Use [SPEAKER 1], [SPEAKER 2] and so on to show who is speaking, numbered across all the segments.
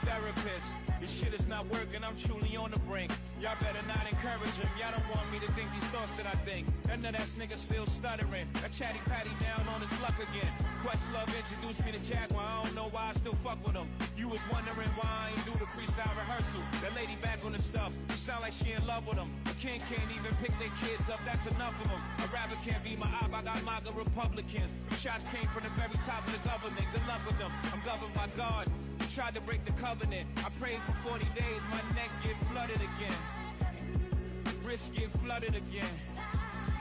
[SPEAKER 1] therapist. This shit is not working, I'm truly on the brink. Y'all better not encourage him. Y'all don't want me to think these thoughts that I think. None of that nigga still stuttering. That chatty patty down on his luck again. Questlove introduced me to Jaguar. I don't know why I still fuck with him. You was wondering why I ain't do the freestyle rehearsal. That lady back on the stuff. She sound like she in love with him. A king can't even pick their kids up. That's enough of them. A rapper can't be my op. I got MAGA Republicans. The shots came from the very top of the government. Good luck with them. I'm governed by God. You tried to break the covenant. I prayed for 40 days. My neck get flooded again. Wrist get flooded again.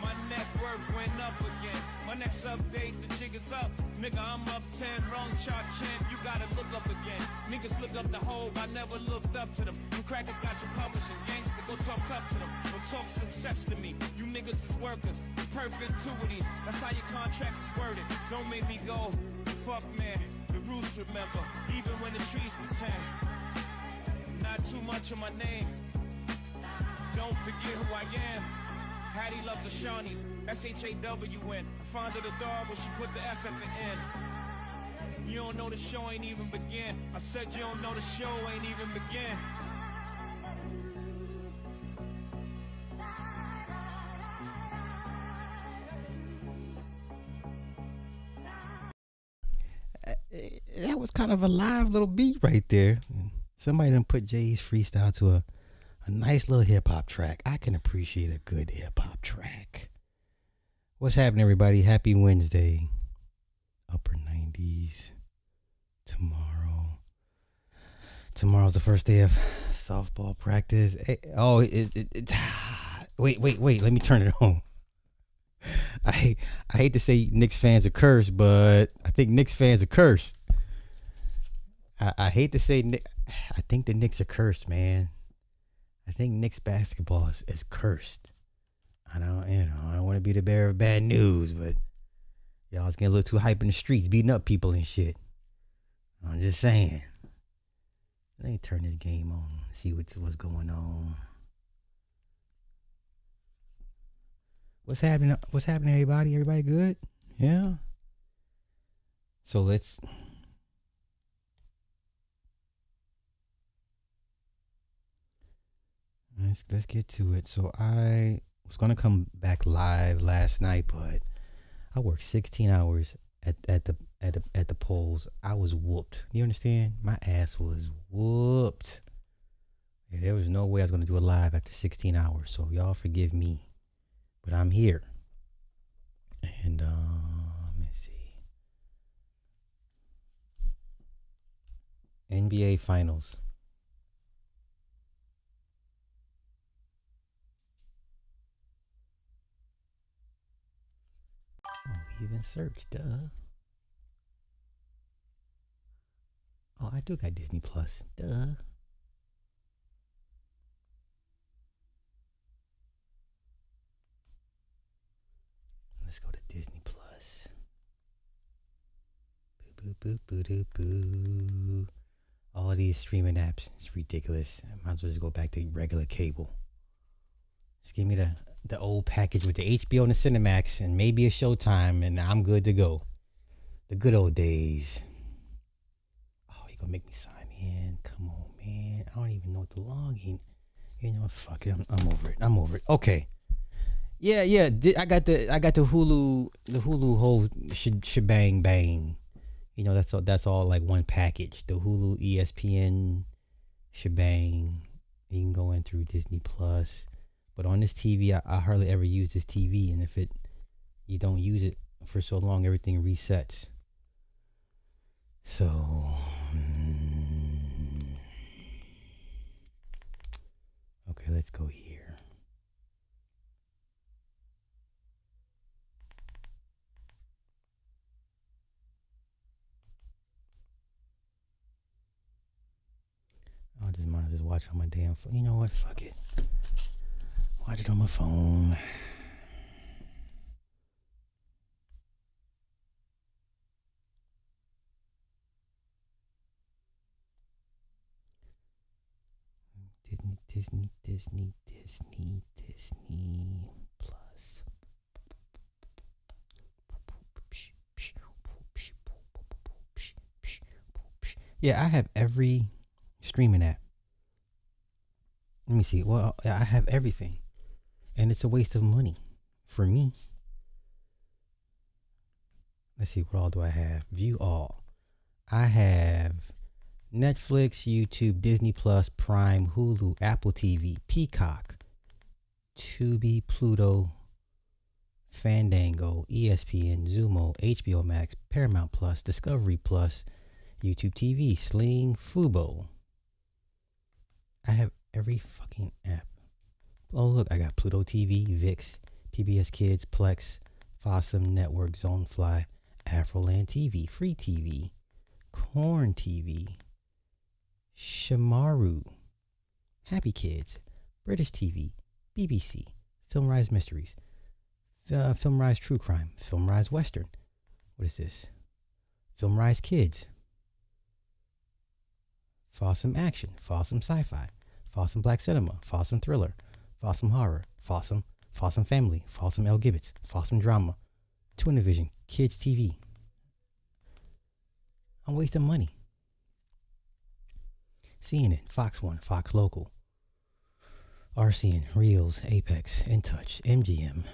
[SPEAKER 1] My net worth went up again. My next update, the jig is up. Nigga, I'm up 10, wrong chart champ. You gotta look up again. Niggas look up the hole, I never looked up to them. You crackers got your publishing gangster, go talk tough to them. Don't talk success to me. You niggas is workers, perpetuities. That's how your contracts is worded. Don't make me go, fuck man. The roots remember, even when the trees pretend. Not too much of my name. Don't forget who I am. Hattie loves the Shawnees, S-H-A-W-N. Fond of the dog, but she put the S at the end. You don't know the show ain't even begin. I said you don't know the show ain't even begin.
[SPEAKER 2] That was kind of a live little beat right there. Somebody done put Jay's freestyle to a nice little hip-hop track. I can appreciate a good hip-hop track. What's happening, everybody? Happy Wednesday. Upper 90s. Tomorrow's the first day of softball practice. Wait. Let me turn it on. I hate to say Knicks fans are cursed, but I think Knicks fans are cursed. I hate to say I think the Knicks are cursed, man. I think Knicks basketball is cursed. I don't want to be the bearer of bad news, but y'all's getting a little too hype in the streets, beating up people and shit. I'm just saying. Let me turn this game on, see what's going on. What's happening? What's happening, everybody? Everybody good? Yeah. So let's get to it. So I was gonna come back live last night, but I worked 16 hours at the polls. I was whooped. You understand? My ass was whooped. Yeah, there was no way I was gonna do it live after 16 hours. So y'all forgive me, but I'm here. And let me see. NBA Finals. Even search, duh. Oh, I do got Disney Plus, duh. Let's go to Disney Plus. Boo, boo, boo, boo, boo. All of these streaming apps, it's ridiculous. I might as well just go back to regular cable. Just give me the old package with the HBO and the Cinemax and maybe a Showtime, and I'm good to go. The good old days. Oh, you gonna make me sign in? Come on, man. I don't even know what the login. You know what? Fuck it. I'm over it. Okay. Yeah. I got the Hulu whole shebang bang. You know, that's all like one package. The Hulu ESPN shebang. You can go in through Disney Plus. But on this TV, I hardly ever use this TV, and if you don't use it for so long, everything resets. So, okay, let's go here. I'll just watch on my damn phone. You know what? Fuck it. Watch it on my phone. Disney Plus. Yeah, I have every streaming app. Let me see. Well, I have everything. And it's a waste of money for me. Let's see, what all do I have? View all. I have Netflix, YouTube, Disney Plus, Prime, Hulu, Apple TV, Peacock, Tubi, Pluto, Fandango, ESPN, Zumo, HBO Max, Paramount Plus, Discovery Plus, YouTube TV, Sling, Fubo. I have every fucking app. Oh, look, I got Pluto TV, VIX, PBS Kids, Plex, Fossum Network, Zonefly, Afroland TV, Free TV, Corn TV, Shamaru, Happy Kids, British TV, BBC, Filmrise Mysteries, Filmrise True Crime, Filmrise Western. What is this? Filmrise Kids, Fossum Action, Fossum Sci-Fi, Fossum Black Cinema, Fossum Thriller, Fossum Horror, Fossum Family, Fossum L. Gibbets, Fossum Drama, Twinivision, Kids TV. I'm wasting money. CNN, Fox One, Fox Local, RCN, Reels, Apex, InTouch, MGM,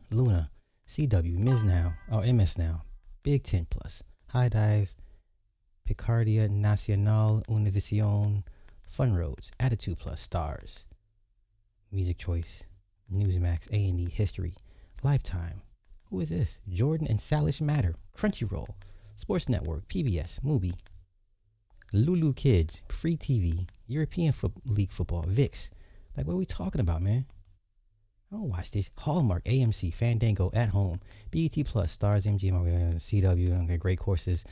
[SPEAKER 2] Luna, CW, Ms. Now, MS Now, Big 10 Plus, High Dive, Picardia Nacional, Univision, Fun Roads, Attitude Plus, Stars, Music Choice, Newsmax, A&E, History, Lifetime. Who is this? Jordan and Salish Matter, Crunchyroll, Sports Network, PBS, Mubi, Lulu Kids, Free TV, European League Football, VIX. Like, what are we talking about, man? I don't watch this. Hallmark, AMC, Fandango, At Home, BET Plus, Stars, MGM, CW, okay, Great Courses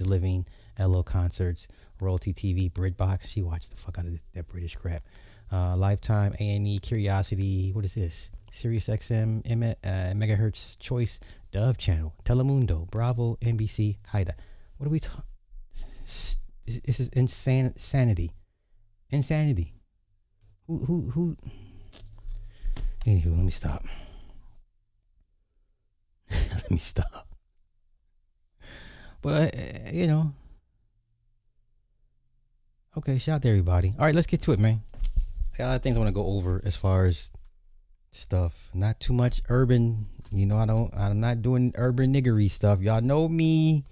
[SPEAKER 2] Living, LO Concerts, Royalty TV, BritBox. She watched the fuck out of that British crap. Lifetime, A&E, Curiosity. What is this? Sirius XM, Megahertz Choice, Dove Channel, Telemundo, Bravo, NBC, Haida. What are we talking? This is insanity. Insanity. Who? Anywho, let me stop. Let me stop. But okay, shout out to everybody. All right, let's get to it, man. I got a lot of things I want to go over as far as stuff. Not too much urban. I'm not doing urban niggery stuff. Y'all know me.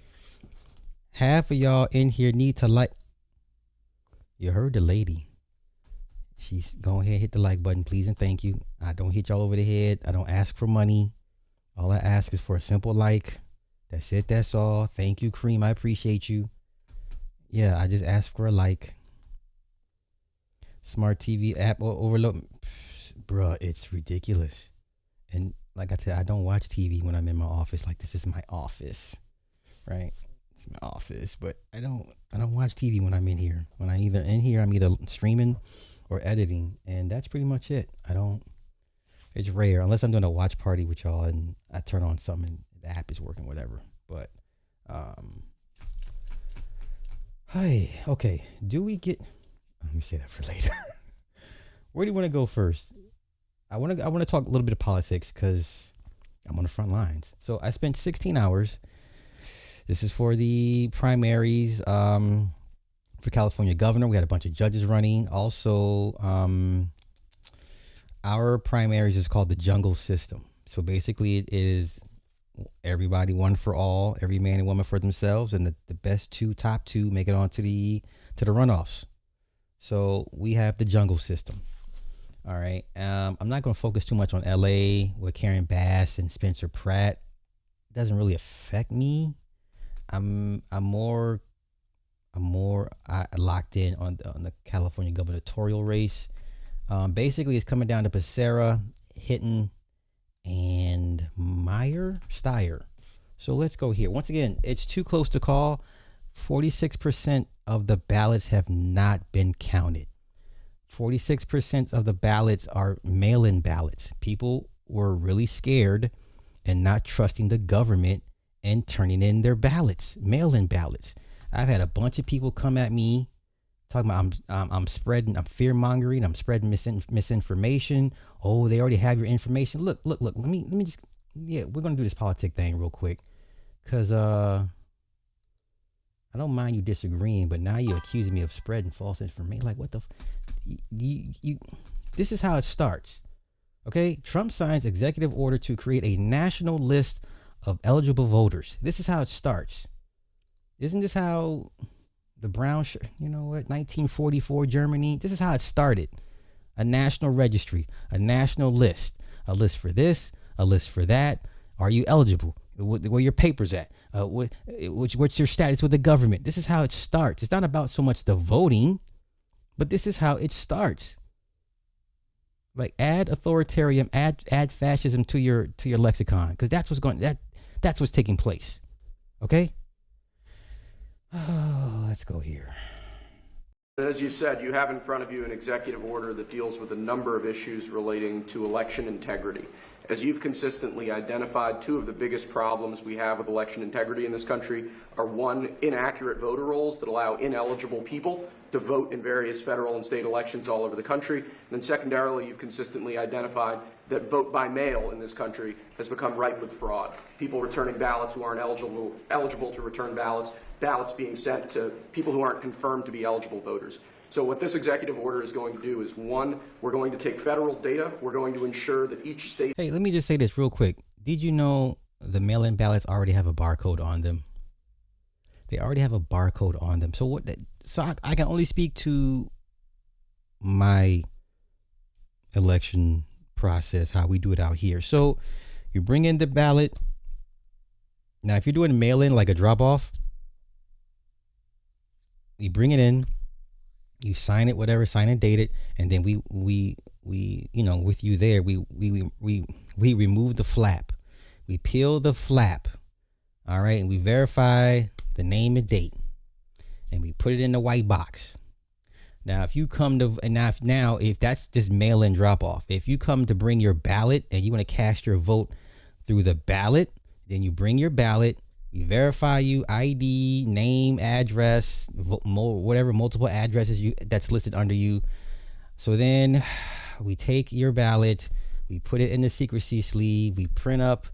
[SPEAKER 2] Half of y'all in here need to like. You heard the lady. She's go ahead, hit the like button, please, and thank you. I don't hit y'all over the head. I don't ask for money. All I ask is for a simple like. That's it. That's all. Thank you, Cream. I appreciate you. Yeah, I just ask for a like. Smart TV app overload. Bruh, it's ridiculous. And like I said, I don't watch TV when I'm in my office. Like, this is my office, right? It's my office, but I don't watch TV when I'm in here. When I'm either streaming or editing, and that's pretty much it. It's rare unless I'm doing a watch party with y'all and I turn on something and the app is working, whatever. But okay, let me say that for later. Where do you want to go first? I want to talk a little bit of politics because I'm on the front lines. So I spent 16 hours. This is for the primaries for California governor. We had a bunch of judges running. Also, our primaries is called the jungle system. So basically it is everybody one for all, every man and woman for themselves, and the best top two make it on to the runoffs. So we have the jungle system. All right. I'm not going to focus too much on LA with Karen Bass and Spencer Pratt. It doesn't really affect me. I'm more locked in on the California gubernatorial race. Basically, it's coming down to Becerra, Hinton, and Steyer. So let's go here. Once again, it's too close to call. 46% of the ballots have not been counted. 46% of the ballots are mail-in ballots. People were really scared and not trusting the government and turning in their ballots, mail-in ballots. I've had a bunch of people come at me talking about I'm fear-mongering, I'm spreading misinformation. Oh, they already have your information. Look. Let me just, we're gonna do this politic thing real quick, cause I I don't mind you disagreeing, but now you're accusing me of spreading false information. Like, what the? This is how it starts. Okay, Trump signs executive order to create a national list of eligible voters. This is how it starts. Isn't this how the brown shirt, 1944 Germany? This is how it started. A national registry, a national list, a list for this, a list for that. Are you eligible? Where your papers at? What's your status with the government? This is how it starts. It's not about so much the voting, but this is how it starts. Like, add authoritarian, add fascism to your lexicon, because that's what's taking place. Okay. Oh, let's go here.
[SPEAKER 3] As you said, you have in front of you an executive order that deals with a number of issues relating to election integrity. As you've consistently identified, two of the biggest problems we have with election integrity in this country are, one, inaccurate voter rolls that allow ineligible people to vote in various federal and state elections all over the country. And then secondarily, you've consistently identified that vote by mail in this country has become rife with fraud. People returning ballots who aren't eligible to return ballots being sent to people who aren't confirmed to be eligible voters. So what this executive order is going to do is, one, we're going to take federal data. We're going to ensure that each state...
[SPEAKER 2] Hey, let me just say this real quick. Did you know the mail-in ballots already have a barcode on them? They already have a barcode on them. So I can only speak to my election process, how we do it out here. So you bring in the ballot. Now, if you're doing mail-in, like a drop-off, you bring it in, you sign it, whatever, sign and date it, and then we with you there, we remove the flap, we peel the flap, all right, and we verify the name and date, and we put it in the white box. Now, if you come to, and now if that's just mail-in drop-off, if you come to bring your ballot and you want to cast your vote through the ballot, then you bring your ballot. We verify you, ID, name, address, whatever multiple addresses that's listed under you. So then we take your ballot, we put it in the secrecy sleeve, we print up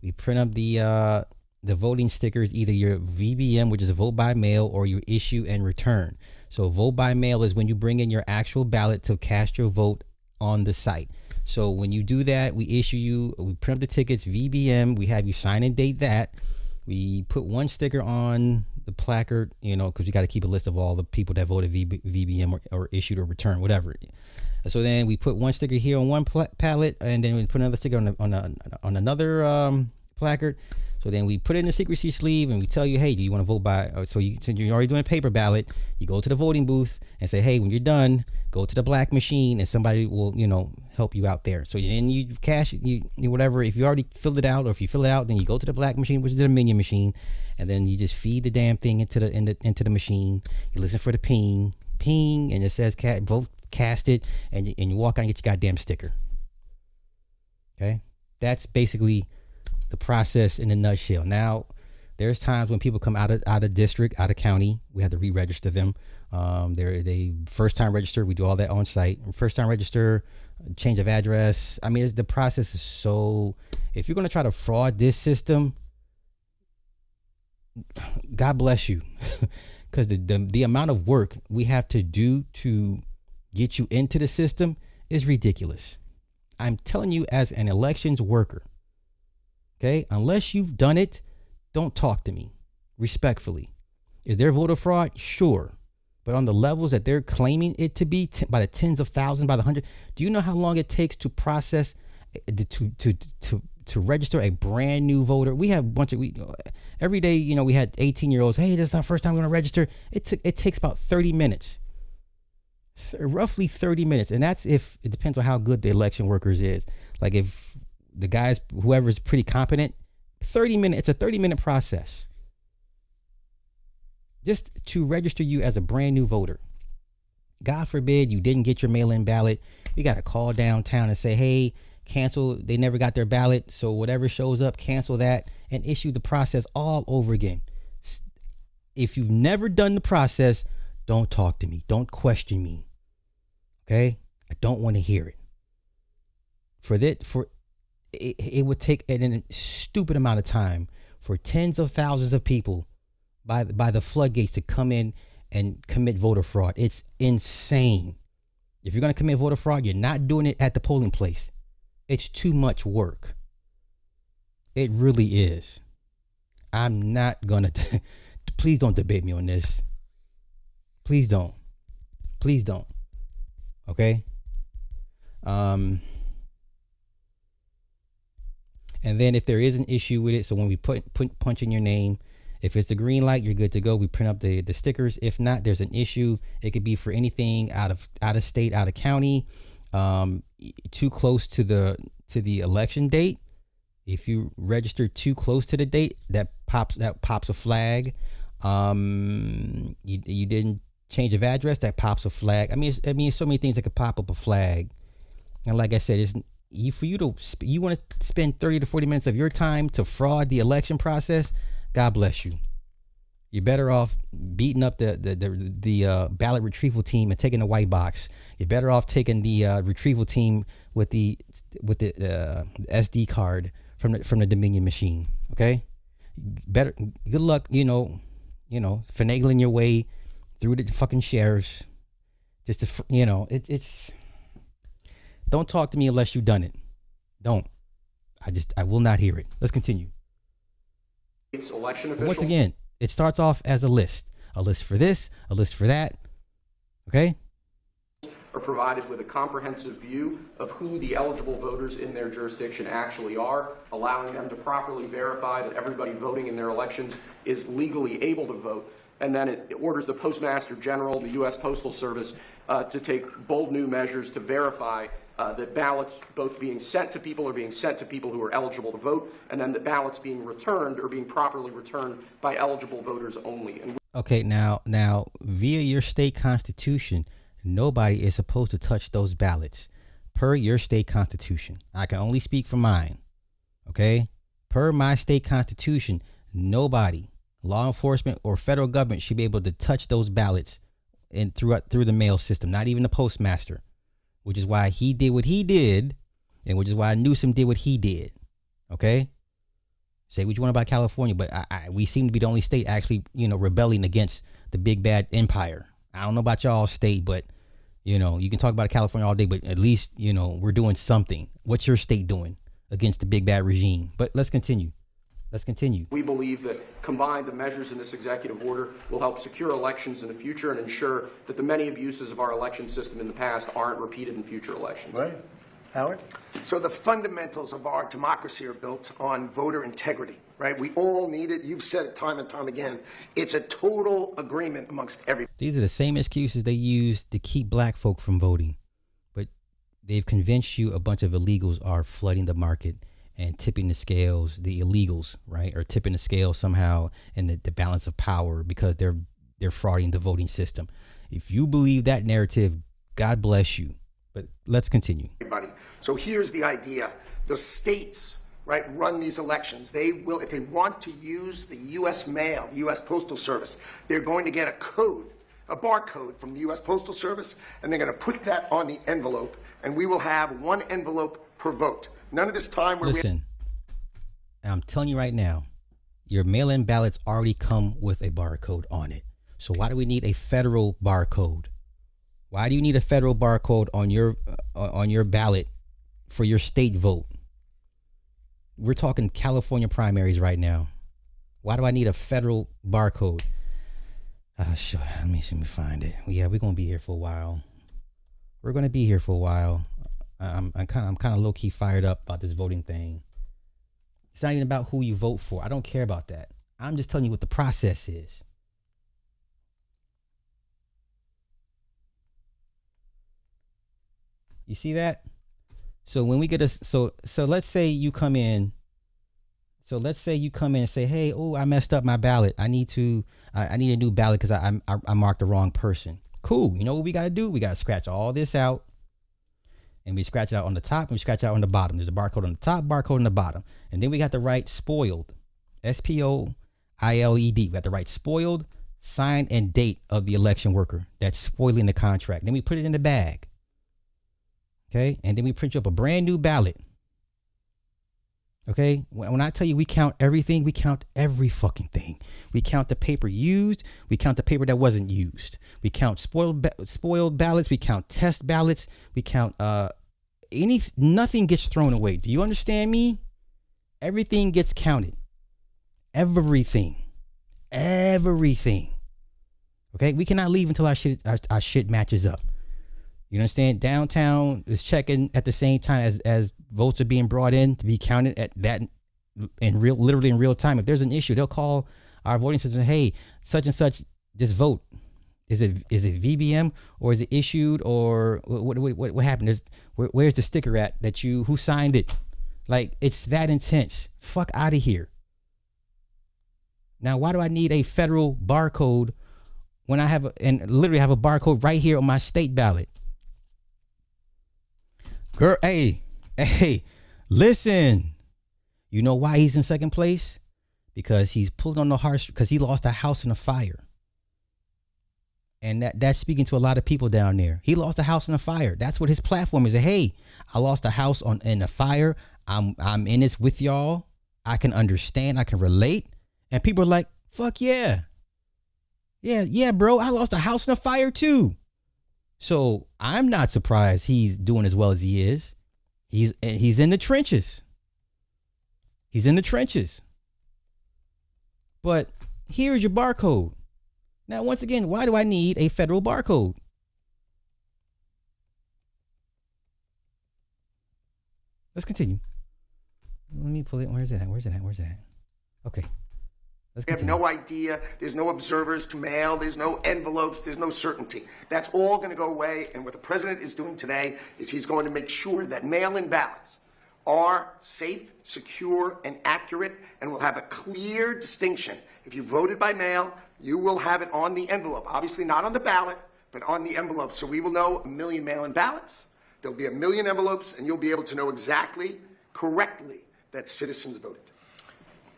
[SPEAKER 2] the voting stickers, either your VBM, which is a vote by mail, or your issue and return. So vote by mail is when you bring in your actual ballot to cast your vote on the site. So when you do that, we print up the tickets, VBM, we have you sign and date that. We put one sticker on the placard, because we got to keep a list of all the people that voted VBM or issued or returned, whatever. So then we put one sticker here on one pallet, and then we put another sticker on another placard. So then we put it in the secrecy sleeve, and we tell you, hey, do you want to vote by? Since you're already doing a paper ballot, you go to the voting booth and say, hey, when you're done, go to the black machine, and somebody will, help you out there. So then you cash whatever. If you already filled it out, or if you fill it out, then you go to the black machine, which is the minion machine, and then you just feed the damn thing into the machine. You listen for the ping, and it says vote casted, and you walk out and get your goddamn sticker. Okay, that's basically the process in a nutshell. Now, there's times when people come out of district, out of county, we have to re-register them. They first time register, we do all that on site. First time register, change of address. I mean, the process is so. If you're going to try to fraud this system, God bless you, because the amount of work we have to do to get you into the system is ridiculous. I'm telling you, as an elections worker. Okay, unless you've done it, don't talk to me, respectfully. Is there voter fraud? Sure. But on the levels that they're claiming it to be, by the tens of thousands, by the hundred, do you know how long it takes to process, to register a brand new voter? We have a bunch of, every day, we had 18-year-olds, hey, this is our first time we're going to register. It takes about 30 minutes, roughly 30 minutes. And that's if, it depends on how good the election workers is. Like if the guys, whoever's pretty competent, 30 minutes, it's a 30-minute process just to register you as a brand new voter. God forbid you didn't get your mail-in ballot. You got to call downtown and say, hey, cancel. They never got their ballot. So whatever shows up, cancel that and issue the process all over again. If you've never done the process, don't talk to me. Don't question me. Okay? I don't want to hear it. It would take a stupid amount of time for tens of thousands of people by the floodgates to come in and commit voter fraud. It's insane. If you're going to commit voter fraud, you're not doing it at the polling place. It's too much work. It really is. I'm not going to, please don't debate me on this. Please don't. Please don't. Okay? And then if there is an issue with it, so when we punch in your name, if it's the green light, you're good to go. We print up the stickers. If not, there's an issue. It could be for anything out of state, out of county, too close to the election date. If you register too close to the date, that pops a flag. You didn't change of address, that pops a flag. I mean, so many things that could pop up a flag. And like I said, you want to spend 30 to 40 minutes of your time to fraud the election process. God bless you. You're better off beating up the ballot retrieval team and taking the white box. You're better off taking the retrieval team with the SD card from the Dominion machine. Okay, good luck. Finagling your way through the fucking sheriffs. Just to it's. Don't talk to me unless you've done it. Don't. I will not hear it. Let's continue.
[SPEAKER 3] It's election officials.
[SPEAKER 2] Once again, it starts off as a list for this, a list for that. Okay?
[SPEAKER 3] Are provided with a comprehensive view of who the eligible voters in their jurisdiction actually are, allowing them to properly verify that everybody voting in their elections is legally able to vote. And then it orders the Postmaster General, the U.S. Postal Service, to take bold new measures to verify that ballots both being sent to people who are eligible to vote, and then the ballots being returned or being properly returned by eligible voters only.
[SPEAKER 2] Okay, now via your state constitution, nobody is supposed to touch those ballots. Per your state constitution. I can only speak for mine. Okay? Per my state constitution, nobody, law enforcement or federal government, should be able to touch those ballots through the mail system, not even the postmaster. Which is why he did what he did, and which is why Newsom did what he did. Okay? Say what you want about California, but we seem to be the only state actually, rebelling against the big bad empire. I don't know about y'all state, but, you can talk about California all day, but at least, we're doing something. What's your state doing against the big bad regime? But let's continue. We believe that combined, the measures in this executive order will help secure elections in the future and ensure that the many abuses of our election system in the past aren't repeated in future elections.
[SPEAKER 4] Right. Howard?
[SPEAKER 5] So the fundamentals of our democracy are built on voter integrity, right? We all need it. You've said it time and time again. It's a total agreement amongst everybody.
[SPEAKER 2] These are the same excuses they use to keep black folk from voting. But they've convinced you a bunch of illegals are flooding the market and tipping the scales, the illegals, right, are tipping the scales somehow in the balance of power because they're frauding the voting system. If you believe that narrative, God bless you. But let's continue.
[SPEAKER 5] Everybody. So here's the idea. The states, right, run these elections. They will, if they want to use the U.S. mail, the U.S. Postal Service, they're going to get a code, a barcode from the U.S. Postal Service, and they're going to put that on the envelope, and we will have one envelope per vote. None of this time where
[SPEAKER 2] Listen, I'm telling you right now, your mail-in ballots already come with a barcode on it. So why do we need a federal barcode? Why do you need a federal barcode on your ballot for your state vote? We're talking California primaries right now. Why do I need a federal barcode? Sure. Let me find it. Yeah, we're gonna be here for a while. I'm kind of low key fired up about this voting thing. It's not even about who you vote for. I don't care about that. I'm just telling you what the process is. You see that? So when we get so let's say you come in. So let's say you come in and say, "Hey, I messed up my ballot. I need a new ballot because I marked the wrong person." Cool. You know what we got to do? We got to scratch all this out. And we scratch it out on the top and we scratch it out on the bottom. There's a barcode on the top, barcode on the bottom. And then we got to write spoiled. SPOILED. We got to write spoiled, sign, and date of the election worker that's spoiling the contract. Then we put it in the bag. Okay? And then we print you up a brand new ballot. Okay, when I tell you we count everything, we count every fucking thing. We count the paper used. We count the paper that wasn't used. We count spoiled ballots. We count test ballots. We count nothing gets thrown away. Do you understand me? Everything gets counted. Everything. Okay, we cannot leave until our shit matches up. You understand? Downtown is checking at the same time as votes are being brought in to be counted at that literally in real time. If there's an issue, they'll call our voting system. Hey, such and such, just vote. Is it VBM or is it issued or what happened? Where's the sticker at who signed it? Like, it's that intense. Fuck out of here. Now, why do I need a federal barcode when I literally have a barcode right here on my state ballot? Girl, hey, listen. You know why he's in second place? Because he's pulling on the heart because he lost a house in a fire. And that's speaking to a lot of people down there. He lost a house in a fire. That's what his platform is. Hey, I lost a house in a fire. I'm in this with y'all. I can understand. I can relate. And people are like, fuck yeah. Yeah, bro. I lost a house in a fire too. So I'm not surprised he's doing as well as he is. He's in the trenches. He's in the trenches. But here's your barcode. Now, once again, why do I need a federal barcode? Let's continue. Let me pull it. Where's it at? Okay.
[SPEAKER 5] We have no idea. There's no observers to mail. There's no envelopes. There's no certainty. That's all going to go away. And what the president is doing today is he's going to make sure that mail-in ballots are safe, secure, and accurate, and will have a clear distinction. If you voted by mail, you will have it on the envelope. Obviously not on the ballot, but on the envelope. So we will know 1 million mail-in ballots. There'll be 1 million envelopes, and you'll be able to know exactly, correctly, that citizens voted.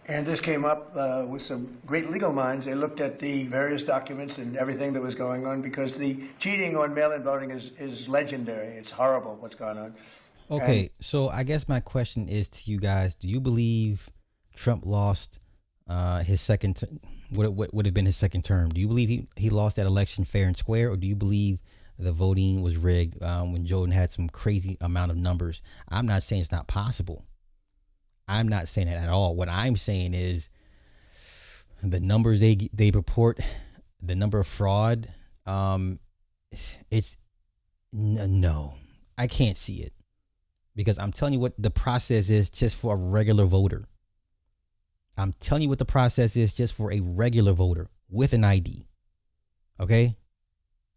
[SPEAKER 4] And this came up with some great legal minds. They looked at the various documents and everything that was going on because the cheating on mail-in voting is legendary. It's horrible what's going on.
[SPEAKER 2] Okay, so I guess my question is to you guys: do you believe Trump lost his second? What would have been his second term? Do you believe he lost that election fair and square, or do you believe the voting was rigged when Jordan had some crazy amount of numbers? I'm not saying it's not possible. I'm not saying that at all. What I'm saying is the numbers they report, the number of fraud, it's no, I can't see it, because I'm telling you what the process is just for a regular voter. I'm telling you what the process is just for a regular voter with an ID. Okay?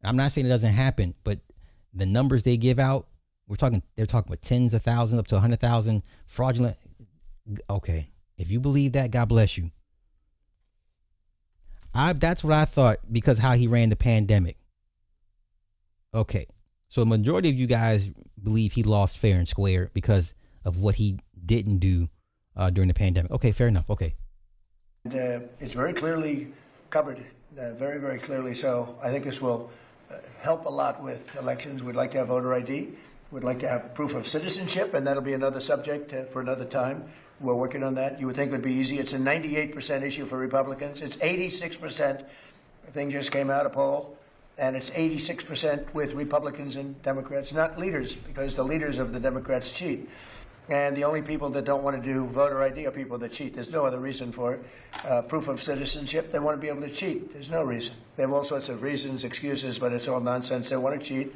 [SPEAKER 2] I'm not saying it doesn't happen, but the numbers they give out, they're talking about tens of thousands up to 100,000 fraudulent. Okay, if you believe that, God bless you. That's what I thought, because how he ran the pandemic. Okay, so a majority of you guys believe he lost fair and square because of what he didn't do during the pandemic. Okay, fair enough. Okay.
[SPEAKER 4] And it's very clearly covered, very, very clearly. So I think this will help a lot with elections. We'd like to have voter ID. We'd like to have proof of citizenship, and that'll be another subject for another time. We're working on that. You would think it would be easy. It's a 98% issue for Republicans. It's 86%. The thing just came out, a poll, and it's 86% with Republicans and Democrats, not leaders, because the leaders of the Democrats cheat. And the only people that don't want to do voter ID are people that cheat. There's no other reason for it. Proof of citizenship, they want to be able to cheat. There's no reason. They have all sorts of reasons, excuses, but it's all nonsense. They want to cheat.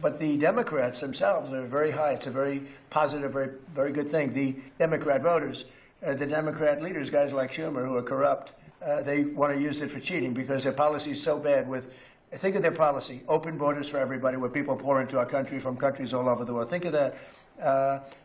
[SPEAKER 4] But the Democrats themselves are very high. It's a very positive, very, very good thing. The Democrat voters, the Democrat leaders, guys like Schumer, who are corrupt, they want to use it for cheating because their policy is so bad. Think of their policy: open borders for everybody, where people pour into our country from countries all over the world. Think of that.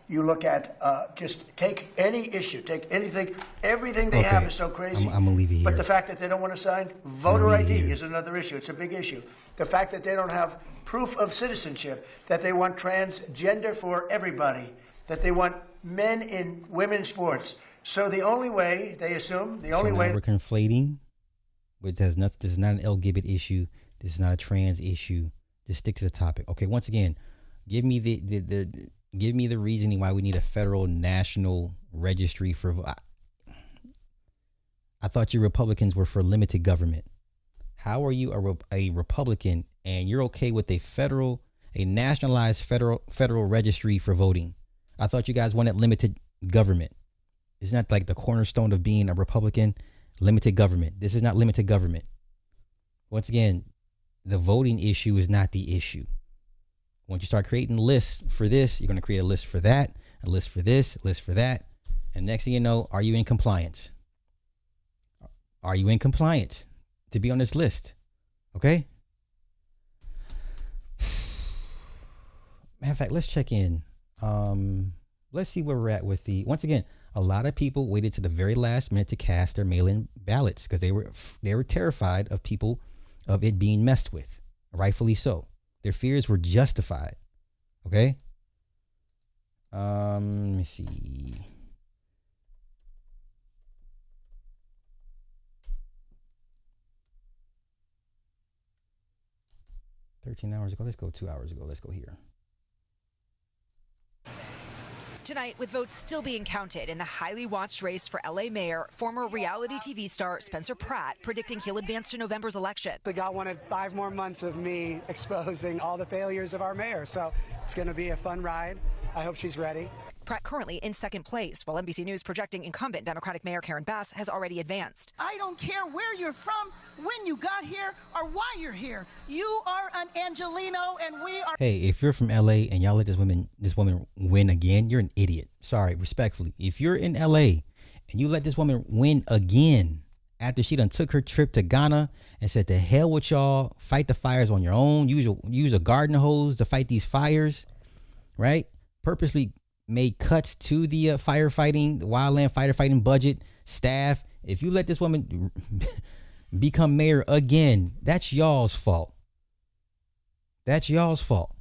[SPEAKER 4] You look at just take any issue, take anything, everything they have is so crazy.
[SPEAKER 2] I'm gonna leave it here.
[SPEAKER 4] But the fact that they don't want to sign voter ID is another issue. It's a big issue. The fact that they don't have proof of citizenship, that they want transgender for everybody, that they want men in women's sports. So the only way, they assume, the only way...
[SPEAKER 2] we're conflating, but this is not an LGBT issue. This is not a trans issue. Just stick to the topic. Okay, once again, give me Give me the reasoning why we need a federal national registry for. I thought you Republicans were for limited government. How are you a Republican and you're okay with a nationalized federal registry for voting? I thought you guys wanted limited government. Isn't that like the cornerstone of being a Republican? Limited government. This is not limited government. Once again, the voting issue is not the issue. Once you start creating lists for this, you're going to create a list for that, a list for this, a list for that. And next thing you know, are you in compliance? Are you in compliance to be on this list? Okay. Matter of fact, let's check in. Let's see where we're at with once again, a lot of people waited to the very last minute to cast their mail-in ballots because they were terrified of it being messed with, rightfully so. Their fears were justified. Okay. Let me see. $13 ago. Let's go 2 hours ago. Let's go here.
[SPEAKER 6] Tonight, with votes still being counted in the highly watched race for LA mayor, former reality TV star Spencer Pratt predicting he'll advance to November's election.
[SPEAKER 7] The guy wanted 5 more months of me exposing all the failures of our mayor, so it's going to be a fun ride. I hope she's ready.
[SPEAKER 6] Pratt currently in second place, while NBC News projecting incumbent Democratic Mayor Karen Bass has already advanced.
[SPEAKER 8] I don't care where you're from, when you got here, or why you're here. You are an Angelino, and we are.
[SPEAKER 2] Hey, if you're from LA and y'all let this woman win again, you're an idiot. Sorry, respectfully. If you're in LA and you let this woman win again after she done took her trip to Ghana and said, "To hell with y'all, fight the fires on your own. Use a garden hose to fight these fires," right? Purposely made cuts to the firefighting, the wildland firefighting budget, staff. If you let this woman become mayor again, that's y'all's fault. That's y'all's fault.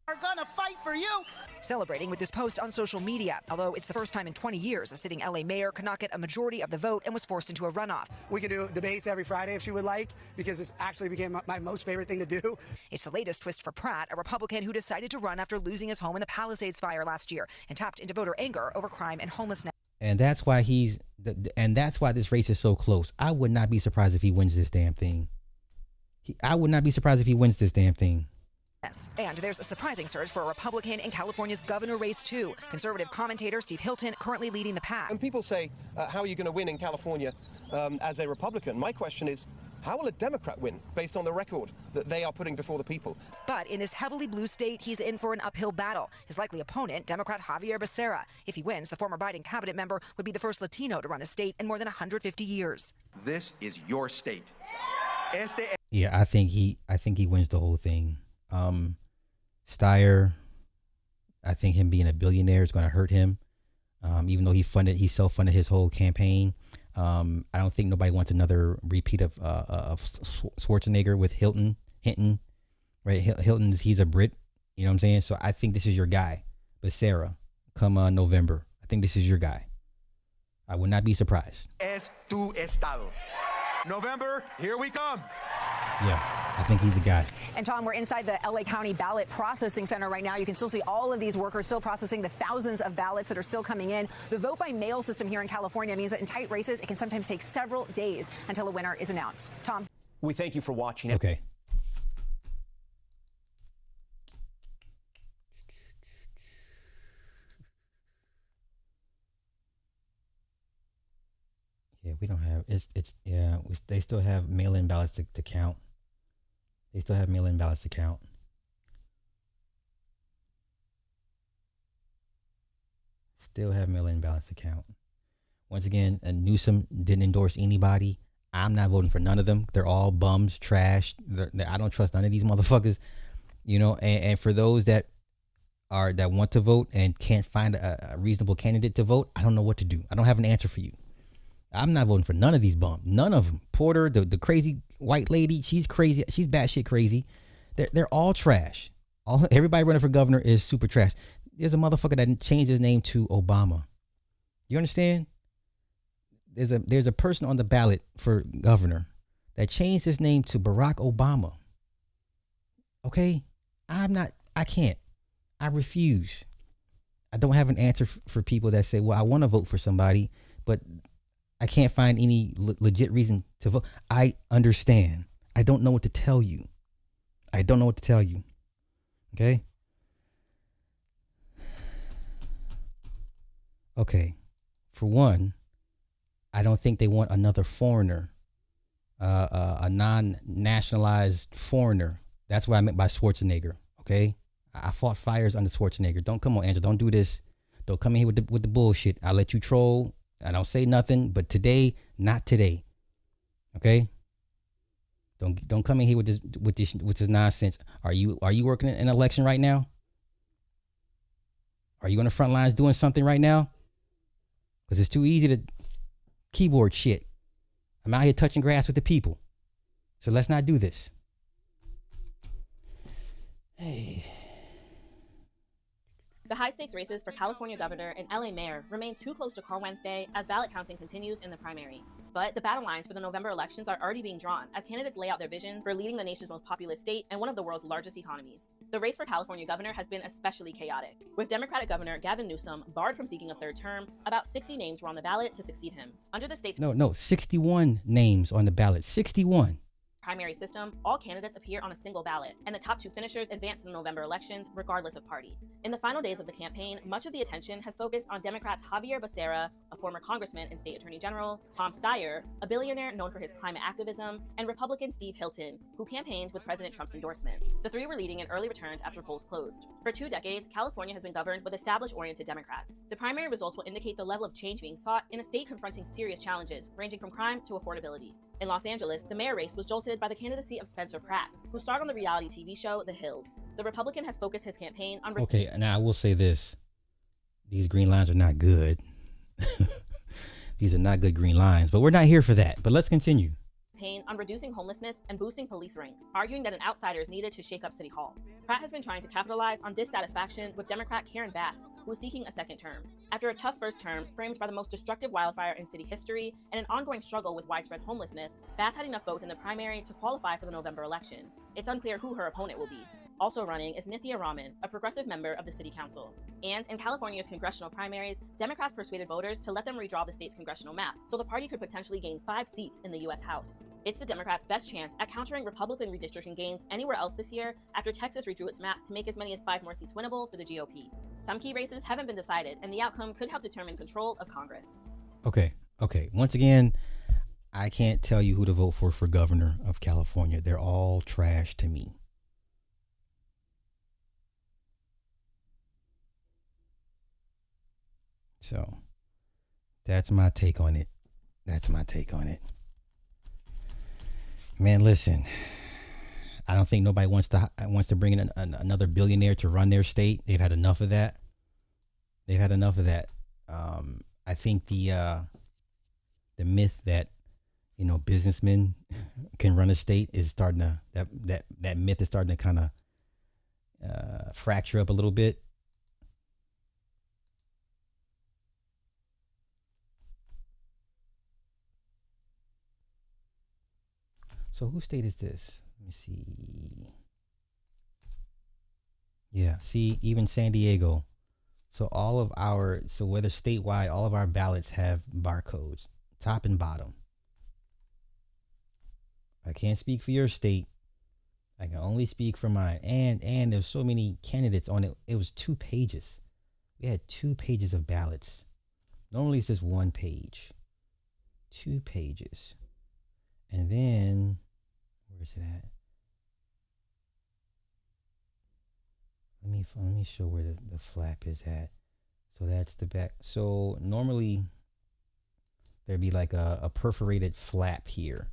[SPEAKER 8] Are gonna fight for you.
[SPEAKER 6] Celebrating with this post on social media, although it's the first time in 20 years a sitting LA mayor could not get a majority of the vote and was forced into a runoff.
[SPEAKER 7] We can do debates every Friday if she would like, because this actually became my most favorite thing to do.
[SPEAKER 6] It's the latest twist for Pratt, a Republican who decided to run after losing his home in the Palisades fire last year and tapped into voter anger over crime and homelessness.
[SPEAKER 2] And that's why that's why this race is so close. I would not be surprised if he wins this damn thing. I would not be surprised if he wins this damn thing.
[SPEAKER 6] And there's a surprising surge for a Republican in California's governor race, too. Conservative commentator Steve Hilton currently leading the pack.
[SPEAKER 9] And people say, how are you going to win in California as a Republican? My question is, how will a Democrat win based on the record that they are putting before the people?
[SPEAKER 6] But in this heavily blue state, he's in for an uphill battle. His likely opponent, Democrat Javier Becerra. If he wins, the former Biden cabinet member would be the first Latino to run the state in more than 150 years.
[SPEAKER 10] This is your state.
[SPEAKER 2] Yeah, I think he wins the whole thing. Steyer, I think him being a billionaire is going to hurt him. Even though he self-funded his whole campaign. I don't think nobody wants another repeat of Schwarzenegger with Hinton, right? He's a Brit, you know what I'm saying? So I think this is your guy, Becerra, come November. I think this is your guy. I would not be surprised.
[SPEAKER 10] Es tu estado. November, here we come.
[SPEAKER 2] Yeah, I think he's the guy.
[SPEAKER 11] And Tom, we're inside the LA County Ballot Processing Center right now. You can still see all of these workers still processing the thousands of ballots that are still coming in. The vote by mail system here in California means that in tight races, it can sometimes take several days until a winner is announced. Tom?
[SPEAKER 12] We thank you for watching.
[SPEAKER 2] Okay. Yeah, we don't have they still have mail-in ballots to count. They still have mail-in ballots to count. Still have mail-in ballots to count. Once again, Newsom didn't endorse anybody. I'm not voting for none of them. They're all bums, trash. I don't trust none of these motherfuckers. You know, and for those that want to vote and can't find a reasonable candidate to vote, I don't know what to do. I don't have an answer for you. I'm not voting for none of these bums. None of them. Porter, the crazy white lady, she's crazy. She's batshit crazy. They're all trash. Everybody running for governor is super trash. There's a motherfucker that changed his name to Obama. You understand? There's a person on the ballot for governor that changed his name to Barack Obama. Okay? I I refuse. I don't have an answer for people that say, well, I want to vote for somebody, but I can't find any legit reason to vote. I understand. I don't know what to tell you. I don't know what to tell you. Okay? Okay. For one, I don't think they want another foreigner, a non-nationalized foreigner. That's what I meant by Schwarzenegger. Okay? I fought fires under Schwarzenegger. Don't come on, Angela. Don't do this. Don't come in here with the bullshit. I let you troll. I don't say nothing. But today, not today. Okay? Don't come in here with this nonsense. Are you working an election right now? Are you on the front lines doing something right now? Because it's too easy to keyboard shit. I'm out here touching grass with the people. So let's not do this. Hey.
[SPEAKER 12] The high-stakes races for California governor and LA mayor remain too close to call Wednesday as ballot counting continues in the primary. But the battle lines for the November elections are already being drawn as candidates lay out their visions for leading the nation's most populous state and one of the world's largest economies. The race for California governor has been especially chaotic. With Democratic Governor Gavin Newsom barred from seeking a third term, about 60 names were on the ballot to succeed him. Under the state's
[SPEAKER 2] 61 names on the ballot. 61.
[SPEAKER 12] primary system, all candidates appear on a single ballot, and the top two finishers advance to the November elections, regardless of party. In the final days of the campaign, much of the attention has focused on Democrats Javier Becerra, a former congressman and state attorney general, Tom Steyer, a billionaire known for his climate activism, and Republican Steve Hilton, who campaigned with President Trump's endorsement. The three were leading in early returns after polls closed. For 2 decades, California has been governed with established-oriented Democrats. The primary results will indicate the level of change being sought in a state confronting serious challenges, ranging from crime to affordability. In Los Angeles, the mayor race was jolted by the candidacy of Spencer Pratt, who starred on the reality TV show The Hills. The Republican has focused his campaign on...
[SPEAKER 2] Okay, now I will say this. These green lines are not good. These are not good green lines, but we're not here for that. But let's continue.
[SPEAKER 12] On reducing homelessness and boosting police ranks, arguing that an outsider is needed to shake up City Hall. Pratt has been trying to capitalize on dissatisfaction with Democrat Karen Bass, who is seeking a second term. After a tough first term framed by the most destructive wildfire in city history and an ongoing struggle with widespread homelessness, Bass had enough votes in the primary to qualify for the November election. It's unclear who her opponent will be. Also running is Nithya Raman, a progressive member of the city council. And in California's congressional primaries, Democrats persuaded voters to let them redraw the state's congressional map, so the party could potentially gain 5 seats in the U.S. House. It's the Democrats' best chance at countering Republican redistricting gains anywhere else this year after Texas redrew its map to make as many as 5 more seats winnable for the GOP. Some key races haven't been decided, and the outcome could help determine control of Congress.
[SPEAKER 2] Okay. Once again, I can't tell you who to vote for governor of California. They're all trash to me. So that's my take on it. Man, listen, I don't think nobody wants to bring in another billionaire to run their state. They've had enough of that. I think the myth that, businessmen can run a state is starting to, that myth is starting to kind of fracture up a little bit. So whose state is this? Let me see. Yeah, see, even San Diego. So whether statewide, all of our ballots have barcodes, top and bottom. I can't speak for your state. I can only speak for mine. And there's so many candidates on it. It was 2 pages. We had 2 pages of ballots. Normally it's just 1 page. 2 pages. And then, where's it at? Let me show where the flap is at. So that's the back. So normally there'd be like a perforated flap here.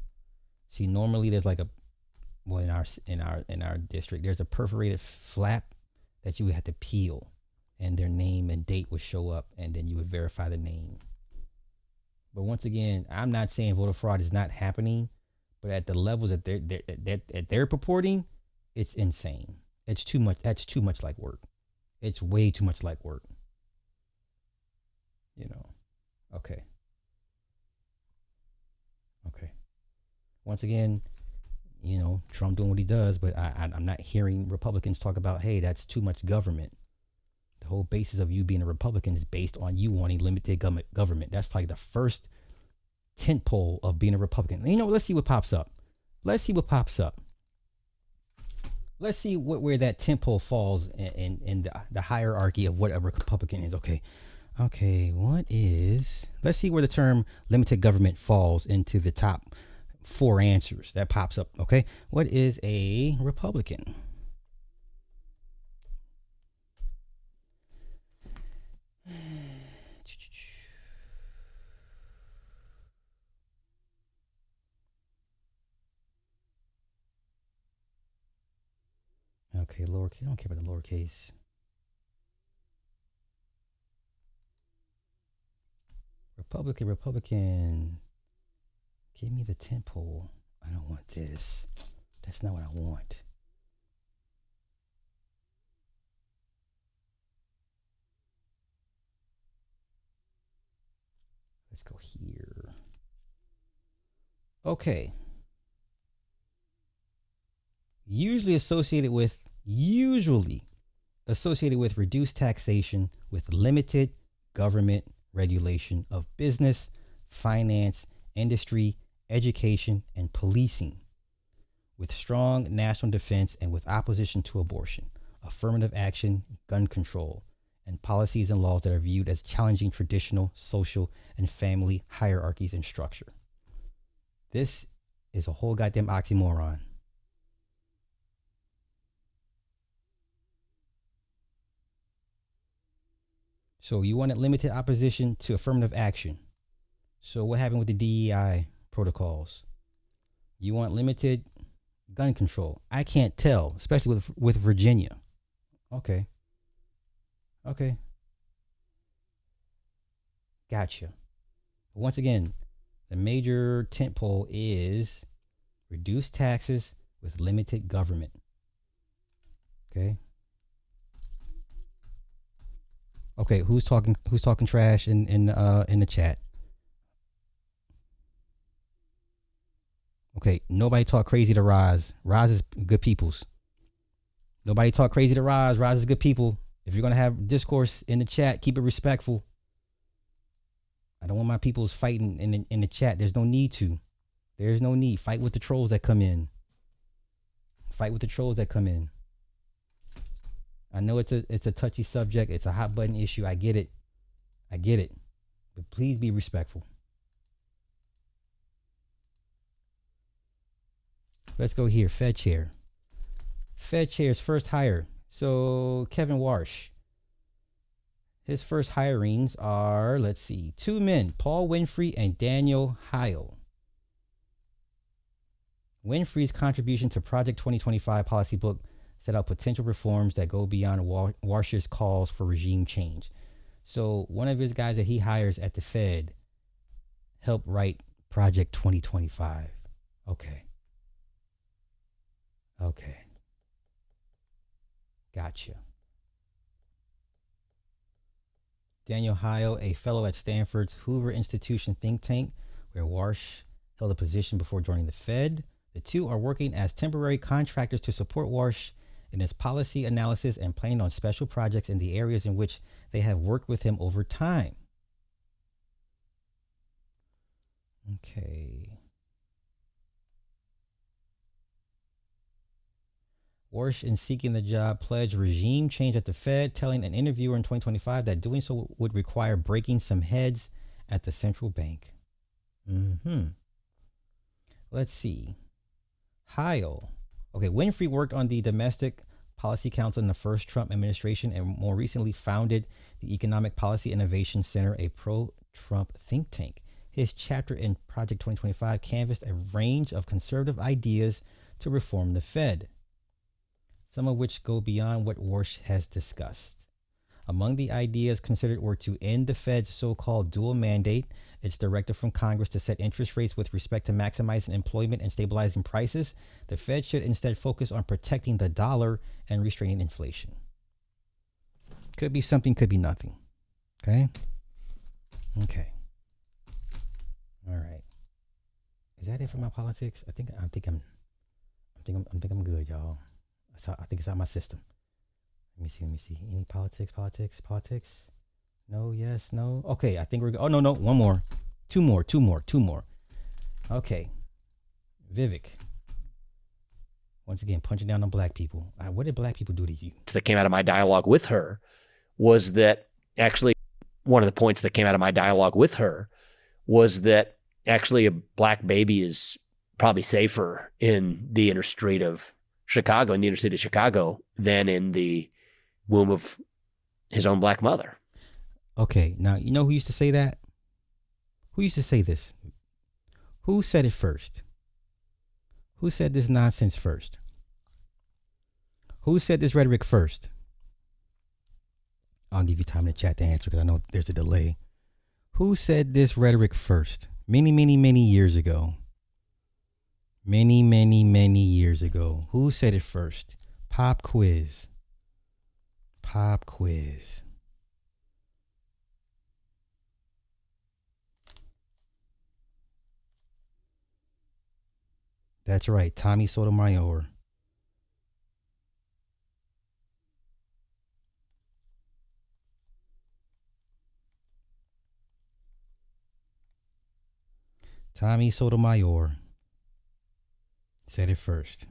[SPEAKER 2] See, normally there's like in our district, there's a perforated flap that you would have to peel, and their name and date would show up, and then you would verify the name. But once again, I'm not saying voter fraud is not happening, but at the levels that they're purporting, it's insane. It's too much. That's too much like work. It's way too much like work. Okay. Once again, Trump doing what he does, but I'm not hearing Republicans talk about, hey, that's too much government. whole basis of you being a Republican is based on you wanting limited government. That's like the first tent pole of being a Republican. You know, let's see what pops up. Let's see what pops up. Let's see where that tent pole falls in the hierarchy of what a Republican is. Okay, what is... Let's see where the term limited government falls into the top 4 answers that pops up. Okay, what is a Republican? Okay, lowercase. I don't care about the lowercase. Republican. Give me the tent pole. I don't want this. That's not what I want. Let's go here. Okay. Usually associated with reduced taxation with limited government regulation of business, finance, industry, education, and policing, with strong national defense and with opposition to abortion, affirmative action, gun control, and policies and laws that are viewed as challenging traditional social and family hierarchies and structure. This is a whole goddamn oxymoron. So you wanted limited opposition to affirmative action. So what happened with the DEI protocols? You want limited gun control. I can't tell, especially with Virginia. Okay. Gotcha. But once again, the major tentpole is reduced taxes with limited government. Okay. Okay, who's talking trash in the chat? Okay, nobody talk crazy to Roz. Roz is good peoples. Nobody talk crazy to Roz. Roz is good people. If you're gonna have discourse in the chat, keep it respectful. I don't want my peoples fighting in the chat. There's no need to. There's no need. Fight with the trolls that come in. I know it's a touchy subject. It's a hot button issue. I get it. But please be respectful. Let's go here. Fed chair. Fed chair's first hire. So Kevin Warsh. His first hirings are, let's see, 2 men, Paul Winfrey and Daniel Heil. Winfrey's contribution to Project 2025 policy book set out potential reforms that go beyond Warsh's calls for regime change. So one of his guys that he hires at the Fed helped write Project 2025. Okay. Gotcha. Daniel Heil, a fellow at Stanford's Hoover Institution think tank, where Warsh held a position before joining the Fed. The two are working as temporary contractors to support Warsh in his policy analysis and planning on special projects in the areas in which they have worked with him over time. Okay. Warsh, in seeking the job, pledged regime change at the Fed, telling an interviewer in 2025 that doing so would require breaking some heads at the central bank. Let's see. Heil. Okay, Winfrey worked on the Domestic Policy Council in the first Trump administration and more recently founded the Economic Policy Innovation Center, a pro-Trump think tank. His chapter in Project 2025 canvassed a range of conservative ideas to reform the Fed, some of which go beyond what Warsh has discussed. Among the ideas considered were to end the Fed's so-called dual mandate, its directive from Congress to set interest rates with respect to maximizing employment and stabilizing prices. The Fed should instead focus on protecting the dollar and restraining inflation. Could be something, could be nothing. Okay. All right. Is that it for my politics? I think I'm good, y'all. I think it's out of my system. Let me see. Any politics? No, yes, no. Okay, I think we're. Oh no, one more, two more. Okay, Vivek. Once again, punching down on black people. What did black people do to you?
[SPEAKER 13] That came out of my dialogue with her was that actually one of the points that came out of my dialogue with her was that actually a black baby is probably safer in the interstate of Chicago, than in the womb of his own black mother.
[SPEAKER 2] Okay, now you know who used to say that? Who used to say this? Who said it first? Who said this nonsense first? Who said this rhetoric first? I'll give you time in the chat to answer because I know there's a delay. Who said this rhetoric first? Many years ago. Many years ago. Who said it first? Pop quiz. That's right, Tommy Sotomayor. Tommy Sotomayor said it first.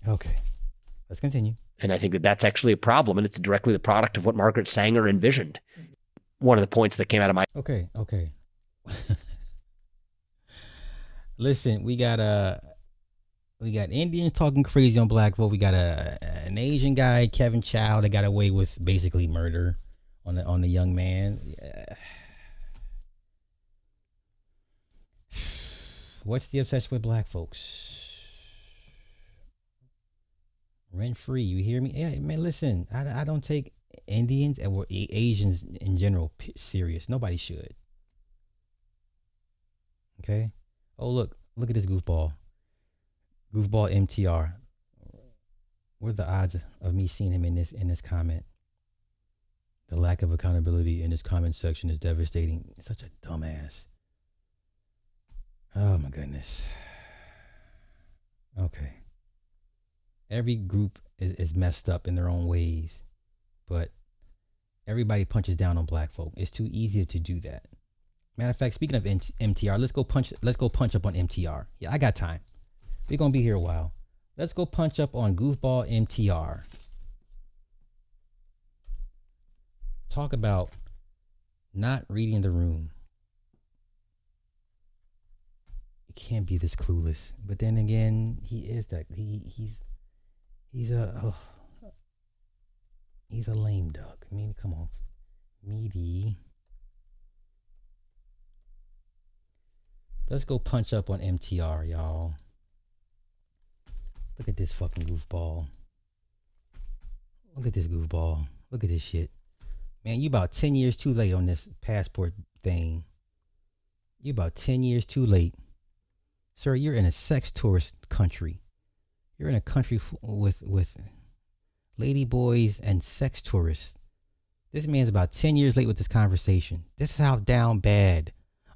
[SPEAKER 2] Okay, let's continue.
[SPEAKER 13] And I think that that's actually a problem, and it's directly the product of what Margaret Sanger envisioned. One of the points that came out of my...
[SPEAKER 2] Okay. Listen, we got Indians talking crazy on black folk. We got an Asian guy, Kevin Chow, that got away with basically murder on the young man. Yeah. What's the obsession with black folks? Rent free, you hear me? Yeah, man, listen, I don't take Indians and Asians in general serious. Nobody should. Okay? Oh, look at this goofball. Goofball MTR. What are the odds of me seeing him in this comment? The lack of accountability in this comment section is devastating. Such a dumbass. Oh my goodness. Okay. Every group is messed up in their own ways, but everybody punches down on black folk. It's too easy to do that. Matter of fact, speaking of MTR, let's go punch up on MTR. Yeah, I got time. We're gonna be here a while. Let's go punch up on goofball MTR. Talk about not reading the room. You can't be this clueless. But then again, he is that. He's a lame duck. I mean, come on, meaty. Let's go punch up on MTR, y'all. Look at this fucking goofball. Look at this goofball. Look at this shit. Man, you about 10 years too late on this passport thing. You about 10 years too late. Sir, you're in a sex tourist country. You're in a country with lady boys and sex tourists. This man's about 10 years late with this conversation. This is how down bad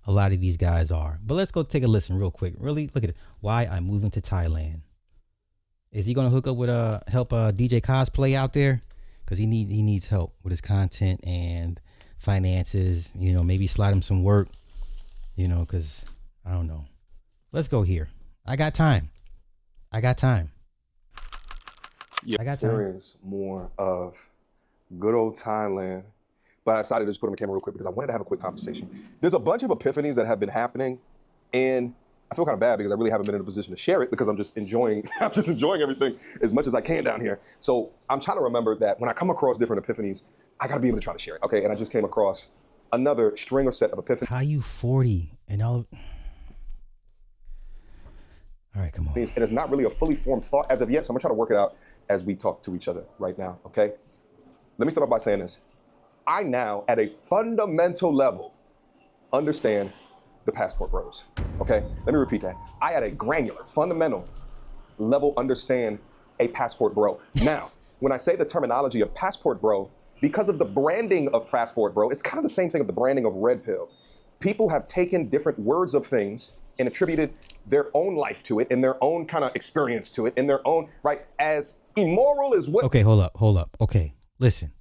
[SPEAKER 2] a lot of these guys are. But let's go take a listen real quick. Really, look at it. Why I'm moving to Thailand. Is he gonna hook up with help DJ Cosplay out there? Because he needs help with his content and finances. You know, maybe slide him some work. You know, because I don't know. Let's go here. I got time.
[SPEAKER 14] Yeah,
[SPEAKER 2] I got time.
[SPEAKER 14] There is more of good old Thailand. But I decided to just put on the camera real quick because I wanted to have a quick conversation. There's a bunch of epiphanies that have been happening, and I feel kind of bad because I really haven't been in a position to share it because I'm just enjoying everything as much as I can down here. So I'm trying to remember that when I come across different epiphanies, I got to be able to try to share it. Okay, and I just came across another string or set of epiphanies.
[SPEAKER 2] How you 40 and all right, come on.
[SPEAKER 14] And it's not really a fully formed thought as of yet, so I'm gonna try to work it out as we talk to each other right now, okay? Let me start off by saying this. I now, at a fundamental level, understand the passport bros, okay? Let me repeat that. I, at a granular, fundamental level, understand a passport bro. Now, when I say the terminology of passport bro, because of the branding of passport bro, it's kind of the same thing of the branding of red pill. People have taken different words of things and attributed their own life to it and their own kind of experience to it and their own, right? As immoral as what.
[SPEAKER 2] Okay, hold up. Okay, listen.